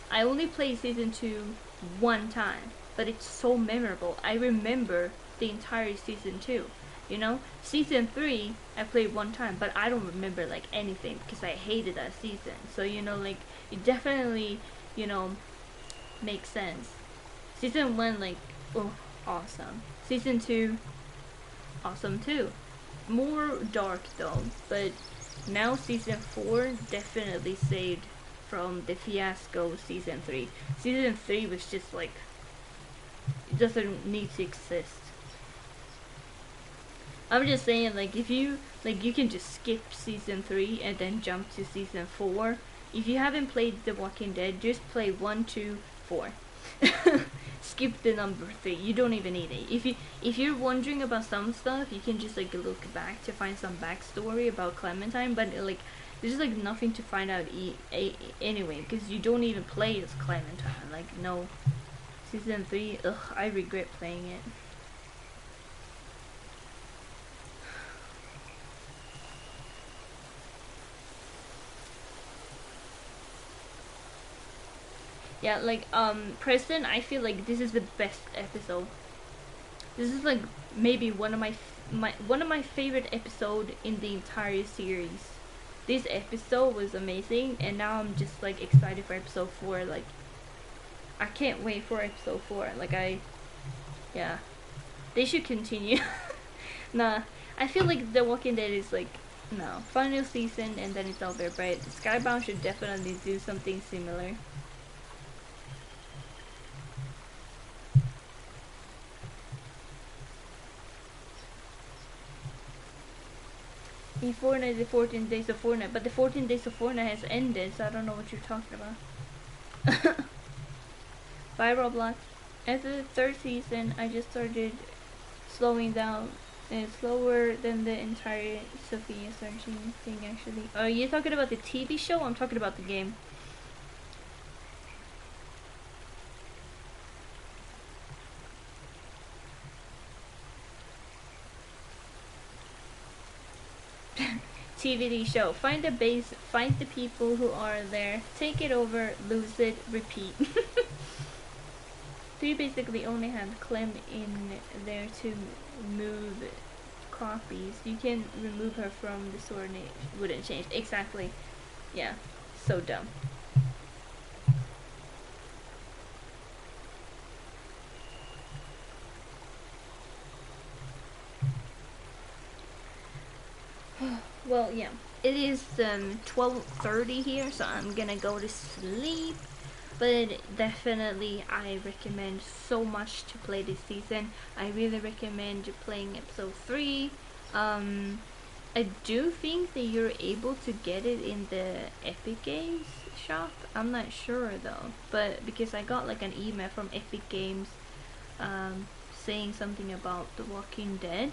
I only played season 2 1 time, but it's so memorable. I remember the entire season 2. You know, season 3 I played 1 time, but I don't remember like anything because I hated that season. So, you know, like it definitely, you know, makes sense. Season 1, like, oh, awesome. Season 2, awesome too. More dark though, but now season 4 definitely saved from the fiasco of season 3. Season 3 was just like, it doesn't need to exist. I'm just saying, like, if you, like, you can just skip season 3 and then jump to season 4. If you haven't played The Walking Dead, just play 1, 2, 4. Skip the number 3. You don't even need it. If you're wondering about some stuff, you can just like look back to find some backstory about Clementine. But like, there's like nothing to find out anyway, because you don't even play as Clementine. Like, no. Season 3. Ugh, I regret playing it. Yeah, like, Preston, I feel like this is the best episode. This is like maybe one of my favorite episode in the entire series. This episode was amazing, and now I'm just like excited for episode 4. Like, I can't wait for episode 4. Like, yeah, they should continue. Nah, I feel like The Walking Dead is like, no, final season and then it's over, but Skybound should definitely do something similar. In Fortnite, the 14 days of Fortnite, but the 14 days of Fortnite has ended, so I don't know what you're talking about. Bye, Roblox. After the 3rd season, I just started slowing down. It's slower than the entire Sophia searching thing, actually. Are you talking about the TV show? I'm talking about the game. TVD show. Find the base, find the people who are there, take it over, lose it, repeat. 3 basically only have Clem in there to move copies. You can remove her from the sword and it wouldn't change. Exactly. Yeah. So dumb. Well, yeah, it is 12:30 here, so I'm gonna go to sleep. But definitely, I recommend so much to play this season. I really recommend playing episode 3. I do think that you're able to get it in the Epic Games shop. I'm not sure though, but because I got like an email from Epic Games saying something about The Walking Dead.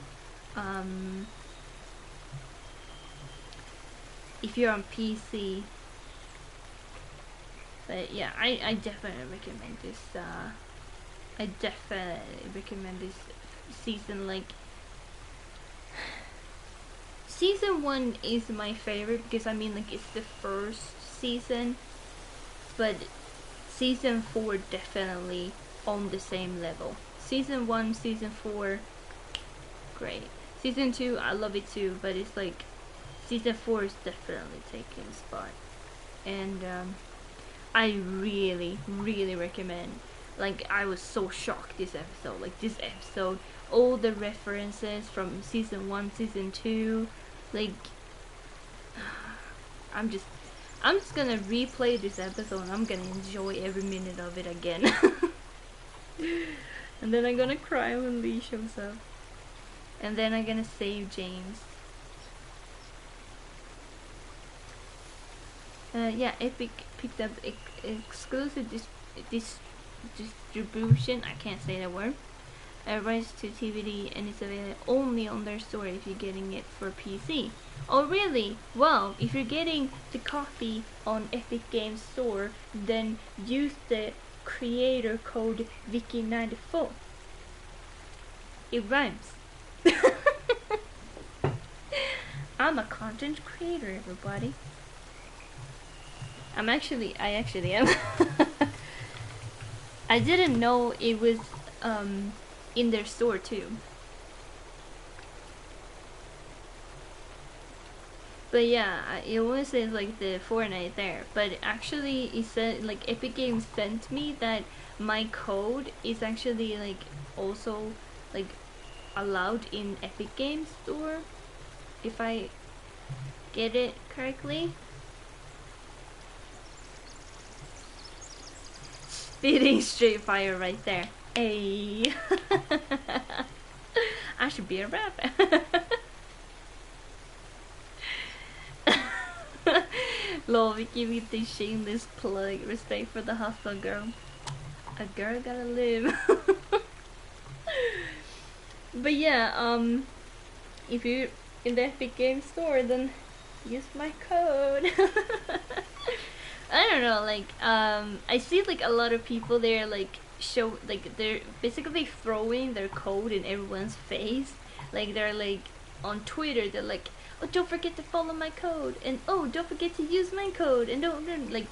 If you're on PC, but yeah, I definitely recommend this. I definitely recommend this season. Like, season 1 is my favorite because I mean, like, it's the first season, but season 4 definitely on the same level. Season 1, season 4, great. Season 2, I love it too, but it's like season 4 is definitely taking a spot, and I really recommend. Like, I was so shocked this episode. Like, this episode, all the references from season 1, season 2, like, I'm just gonna replay this episode and I'm gonna enjoy every minute of it again. And then I'm gonna cry when Lee shows up, and then I'm gonna save James. Yeah, Epic picked up exclusive distribution, I can't say that word, rights to TVD, and it's available only on their store if you're getting it for PC. Oh really? Well, if you're getting the copy on Epic Games Store, then use the creator code Vicky94. It rhymes. I'm a content creator, everybody. I actually am. I didn't know it was in their store too. But yeah, it only says like the Fortnite there, but actually it said, like, Epic Games sent me that my code is actually like also like allowed in Epic Games Store, if I get it correctly. Spitting straight fire right there. Hey. I should be a rapper. Lol, we give it the shameless plug. Respect for the hustle, girl. A girl gotta live. But yeah, if you're in the Epic Games Store, then use my code. I don't know, like, I see like a lot of people there, like, they're basically throwing their code in everyone's face. Like, they're like, on Twitter, they're like, oh, don't forget to follow my code, and oh, don't forget to use my code, and don't, like,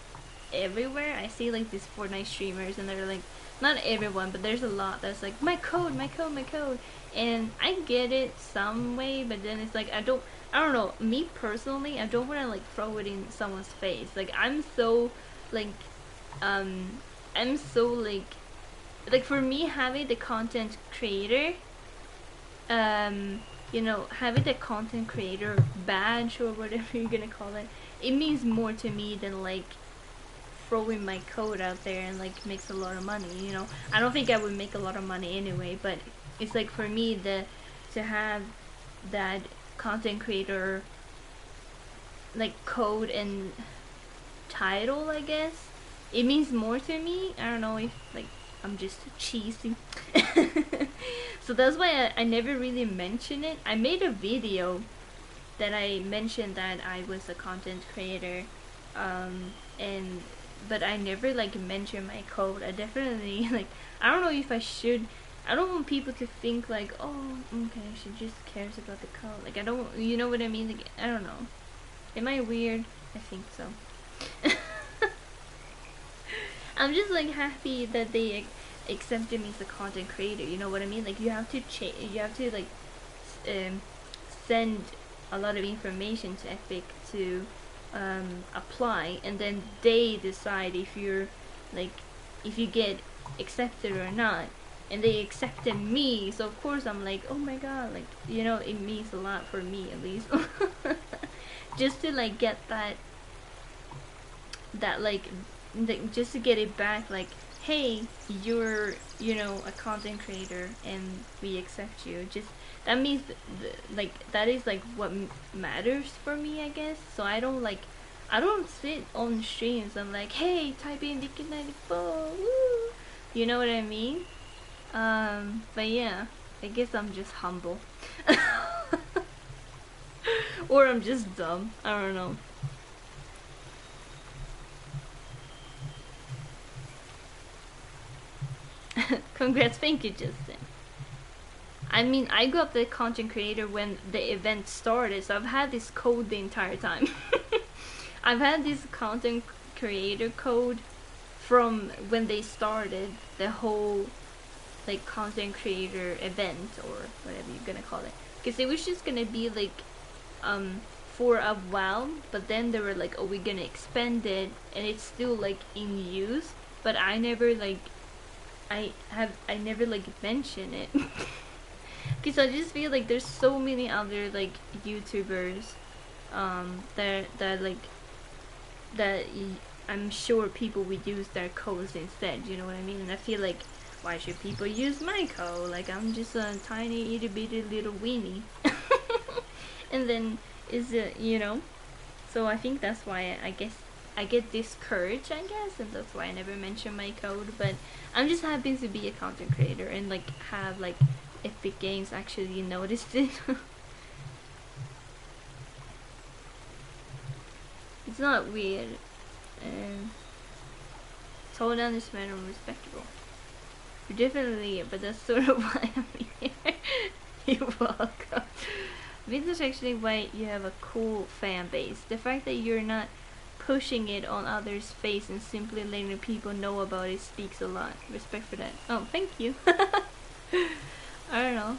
everywhere I see like these Fortnite streamers, and they're like, not everyone, but there's a lot that's like, my code, my code, my code. And I get it some way, but then it's like, I don't know, me personally, I don't want to like throw it in someone's face. Like, I'm so like for me, having the content creator, you know, having the content creator badge or whatever you're gonna call it, it means more to me than like throwing my code out there and like makes a lot of money, you know. I don't think I would make a lot of money anyway, but it's like, for me, to have that content creator like code and title, I guess, it means more to me. I don't know if like I'm just cheesy. So that's why I never really mention it. I made a video that I mentioned that I was a content creator, but I never like mention my code. I definitely like, I don't know if I should. I don't want people to think like, oh, okay, she just cares about the code. Like, I don't, you know what I mean? Like, I don't know. Am I weird? I think so. I'm just like happy that they accepted me as a content creator. You know what I mean? Like, you have to like send a lot of information to Epic to apply, and then they decide if you're like, if you get accepted or not. And they accepted me, so of course I'm like, oh my god, like, you know, it means a lot for me, at least. Just to like get that like just to get it back, like, hey, you're, you know, a content creator and we accept you. Just that means like, that is like what matters for me, I guess. So I don't sit on streams, I'm like, hey, type in Dicky94, woo, you know what I mean? But yeah, I guess I'm just humble. Or I'm just dumb, I don't know. Congrats, thank you, Justin. I mean, I got the content creator when the event started, so I've had this code the entire time. I've had this content creator code from when they started the whole like content creator event, or whatever you're gonna call it, because it was just gonna be like for a while, but then they were like, oh, we're gonna expand it, and it's still like in use, but I never like I never like mention it. Because I just feel like there's so many other like YouTubers that I'm sure people would use their codes instead, you know what I mean? And I feel like, why should people use my code? Like, I'm just a tiny itty bitty little weenie. And then is it, you know? So I think that's why I guess I get discouraged, I guess, and that's why I never mention my code. But I'm just happy to be a content creator and like have like Epic Games actually noticed it. It's not weird. Totally understand and respectable. You're definitely, but that's sort of why I'm here. You're welcome. I think that's actually why you have a cool fan base. The fact that you're not pushing it on others' face and simply letting people know about it speaks a lot. Respect for that. Oh, thank you. I don't know.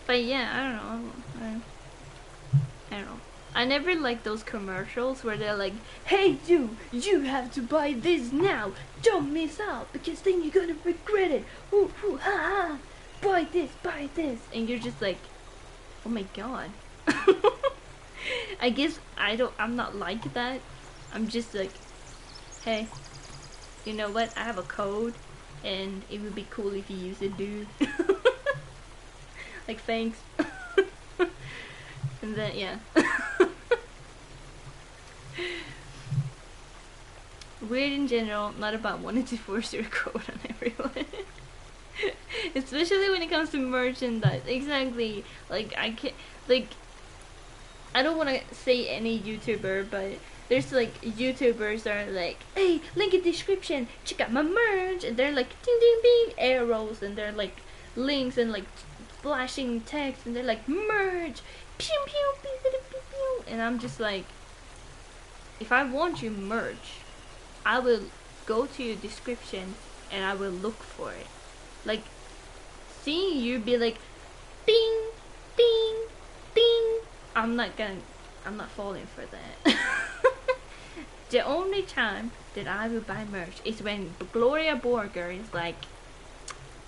But yeah, I don't know. I don't know. I never like those commercials where they're like, hey you have to buy this now. Don't miss out, because then you're gonna regret it. Ooh, ooh, ha ha. Buy this. And you're just like, oh my god. I guess I'm not like that. I'm just like, hey, you know what? I have a code and it would be cool if you use it, dude. Like, thanks. And then, yeah. Weird in general, not about wanting to force your code on everyone. Especially when it comes to merchandise. Exactly. Like, I can't, like, I don't want to say any YouTuber, but there's like YouTubers that are like, hey, link in description, check out my merch, and they're like ding ding ding arrows, and they're like links and like flashing text, and they're like merch, pew pew pew pew pew pew, and I'm just like, if I want your merch, I will go to your description and I will look for it. Like, seeing you be like, ding, ding, ding, I'm not falling for that. The only time that I will buy merch is when Gloria Borger is like,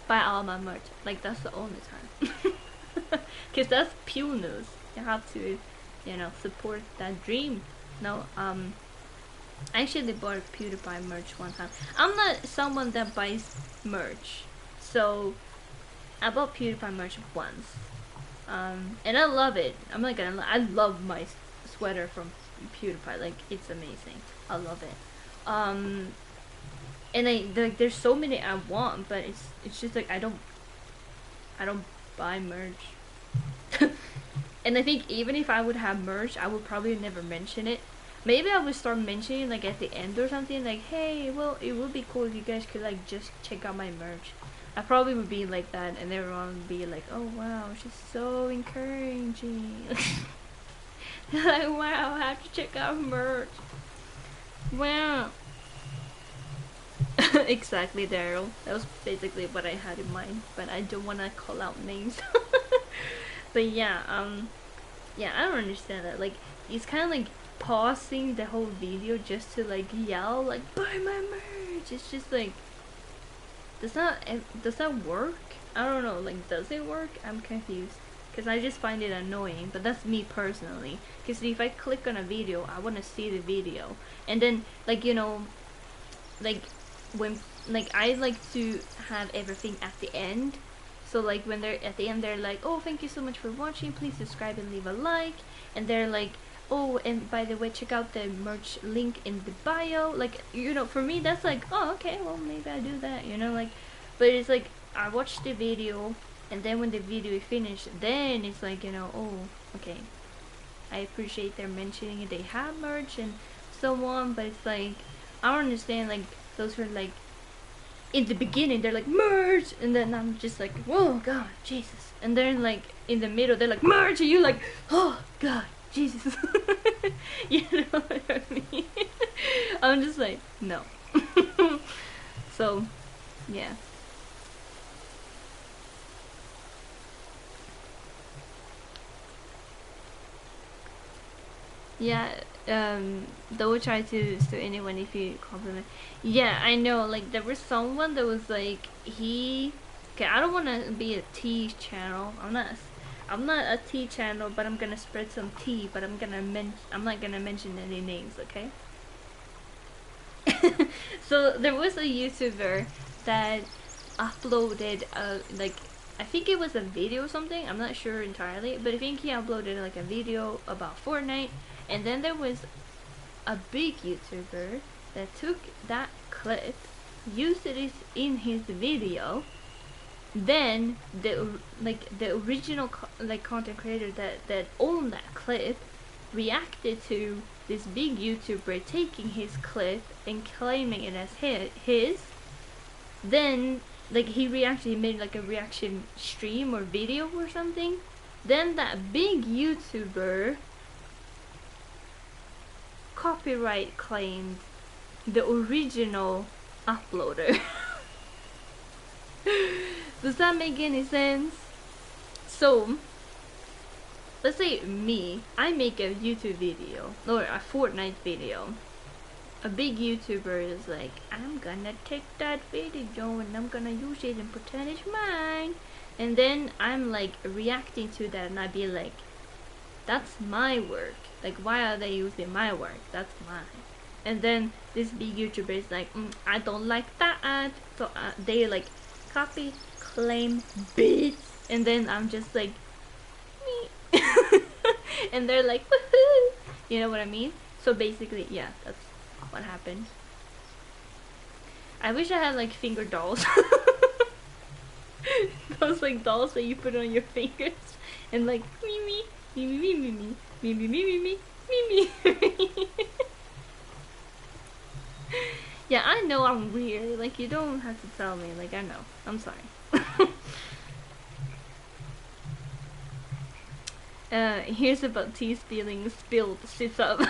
buy all my merch. Like, that's the only time. Cause that's pure news. You have to, you know, support that dream. No, I actually bought PewDiePie merch one time. I'm not someone that buys merch, so I bought PewDiePie merch once, and I love it. I'm not gonna lie, I love my sweater from PewDiePie. Like, it's amazing. I love it. And there's so many I want, but it's just like I don't buy merch. And I think even if I would have merch, I would probably never mention it. Maybe I would start mentioning like at the end or something, like, hey, well, it would be cool if you guys could like just check out my merch. I probably would be like that, and everyone would be like, oh wow, she's so encouraging. Like, wow, I have to check out merch. Wow. Exactly, Daryl. That was basically what I had in mind, but I don't want to call out names. But yeah, yeah, I don't understand that. Like, he's kind of like pausing the whole video just to like yell like, buy my merch. It's just like, does that work? I don't know, like, does it work? I'm confused, because I just find it annoying. But that's me personally, because if I click on a video, I want to see the video, and then, like, you know, like when, like, I like to have everything at the end. So like when they're at the end, they're like, oh, thank you so much for watching, please subscribe and leave a like, and they're like, oh, and by the way, check out the merch link in the bio. Like, you know, for me that's like, oh, okay, well, maybe I do that, you know, like. But it's like, I watch the video, and then when the video is finished, then it's like, you know, oh, okay, I appreciate they're mentioning it, they have merch and so on. But it's like, I don't understand, like, those were like, in the beginning they're like merch, and then I'm just like, whoa, God, Jesus, and then like in the middle they're like merch, and you're like, oh God, Jesus. You know what I mean? I'm just like, no. So yeah. Yeah, don't try to sue anyone if you compliment. Yeah, I know, like, there was someone that was like, okay, I don't want to be a tea channel. I'm not a tea channel, but I'm gonna spread some tea, but I'm not gonna mention any names, okay? So there was a YouTuber that uploaded like, I think it was a video or something, I'm not sure entirely, but I think he uploaded like a video about Fortnite, and then there was a big YouTuber that took that clip, used it in his video, then the original content creator that owned that clip reacted to this big YouTuber taking his clip and claiming it as his. Then like he made like a reaction stream or video or something. Then that big YouTuber copyright claimed the original uploader. Does that make any sense? So let's say I make a YouTube video or a Fortnite video. A big YouTuber is like, I'm gonna take that video and I'm gonna use it and pretend it's mine, and then I'm like reacting to that, and I'd be like, that's my work, like, why are they using my work? That's mine. And then this big YouTuber is like, I don't like that. So they like copy, claim, bits, and then I'm just like me. And they're like woohoo, you know what I mean? So basically, yeah, that's what happened. I wish I had like finger dolls. Those like dolls that you put on your fingers and like me me me me me me me me me me me me me. Yeah, I know I'm weird. Like, you don't have to tell me. Like, I know. I'm sorry. Here's about T's feelings spilled. Sits up.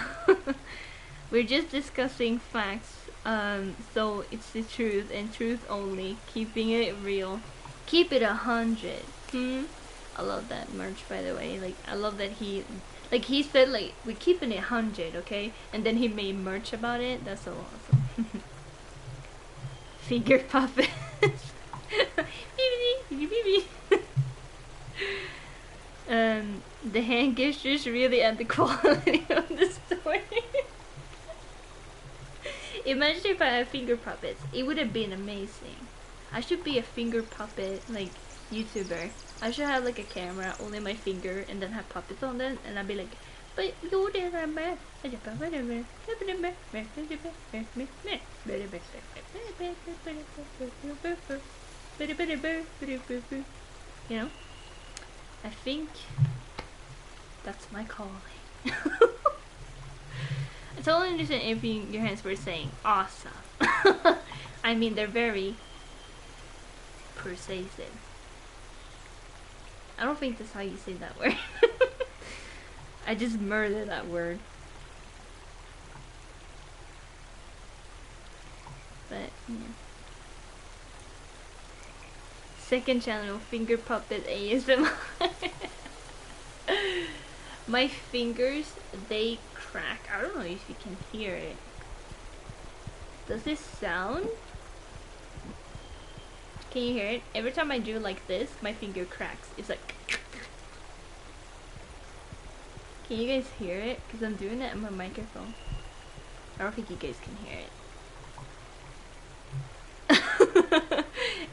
We're just discussing facts. So it's the truth and truth only. Keeping it real. Keep it 100. I love that merch, by the way. Like, I love that he said, like, we're keeping it 100, okay? And then he made merch about it. That's so awesome. Finger puppets. The hand gestures really add the quality of the story. Imagine if I had finger puppets. It would have been amazing. I should be a finger puppet, like, YouTuber. I should have like a camera, only my finger, and then have puppets on them, and I'd be like, but you did that bad. You know? I think that's my calling. I totally understand everything your hands were saying. Awesome. I mean, they're very persuasive. I don't think that's how you say that word. I just murdered that word. But, yeah. Second channel, finger puppet ASMR. My fingers, they crack. I don't know if you can hear it. Does this sound? Can you hear it? Every time I do like this, my finger cracks. It's like... Can you guys hear it? Because I'm doing it on my microphone. I don't think you guys can hear it.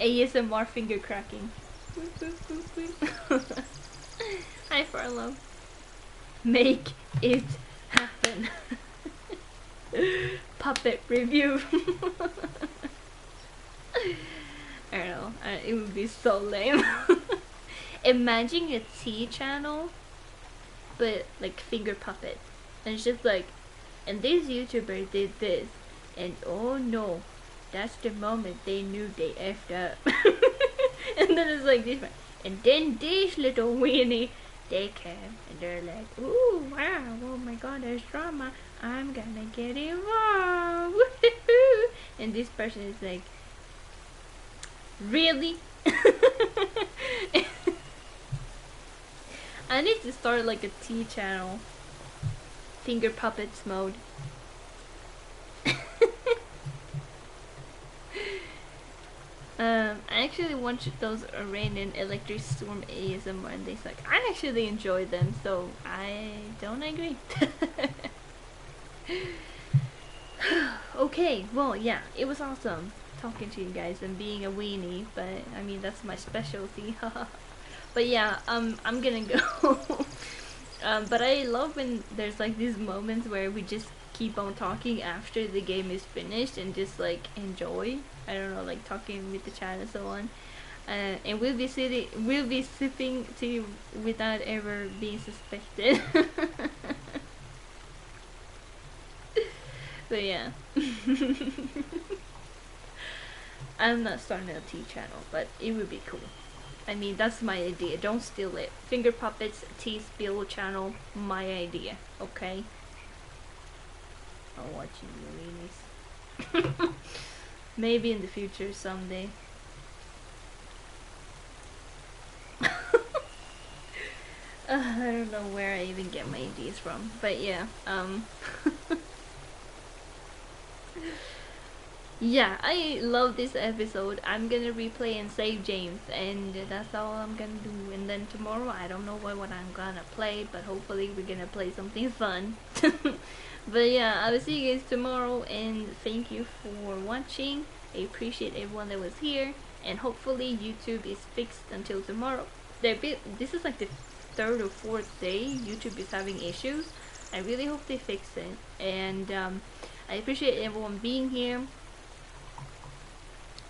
ASMR finger cracking. Hi, Farlow. Make it happen. Puppet review. I don't know. It would be so lame. Imagine a T channel, but like finger puppet, and it's just like, and this YouTuber did this, and oh no, that's the moment they knew they effed up. And then it's like this one, and then this little weenie, they came and they're like, ooh wow, oh my god, there's drama, I'm gonna get involved. And this person is like, really? I need to start like a T channel. Finger puppets mode. I actually watched those rain and electric storm ASMR, and they like, I actually enjoy them, so I don't agree. Okay, well, yeah, it was awesome talking to you guys and being a weenie, but I mean, that's my specialty. But yeah, I'm gonna go. But I love when there's like these moments where we just keep on talking after the game is finished and just like enjoy. I don't know, like talking with the chat and so on. And we'll be sipping tea without ever being suspected. So yeah. I'm not starting a tea channel, but it would be cool. I mean, that's my idea. Don't steal it. Finger puppets, tea spill channel, my idea. Okay? I'll watch you weenies. Maybe in the future someday. I don't know where I even get my ideas from, but yeah. Yeah, I love this episode. I'm gonna replay and save James, and that's all I'm gonna do. And then tomorrow, I don't know what I'm gonna play, but hopefully we're gonna play something fun. But yeah, I will see you guys tomorrow, and thank you for watching. I appreciate everyone that was here, and hopefully YouTube is fixed until tomorrow. this is like the third or fourth day YouTube is having issues. I really hope they fix it, and I appreciate everyone being here.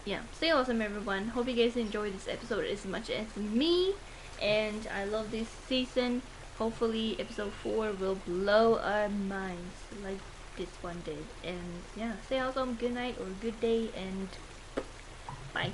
Yeah, stay awesome everyone. Hope you guys enjoyed this episode as much as me, and I love this season. Hopefully episode 4 will blow our minds like this one did. And yeah, stay awesome, good night or good day, and bye.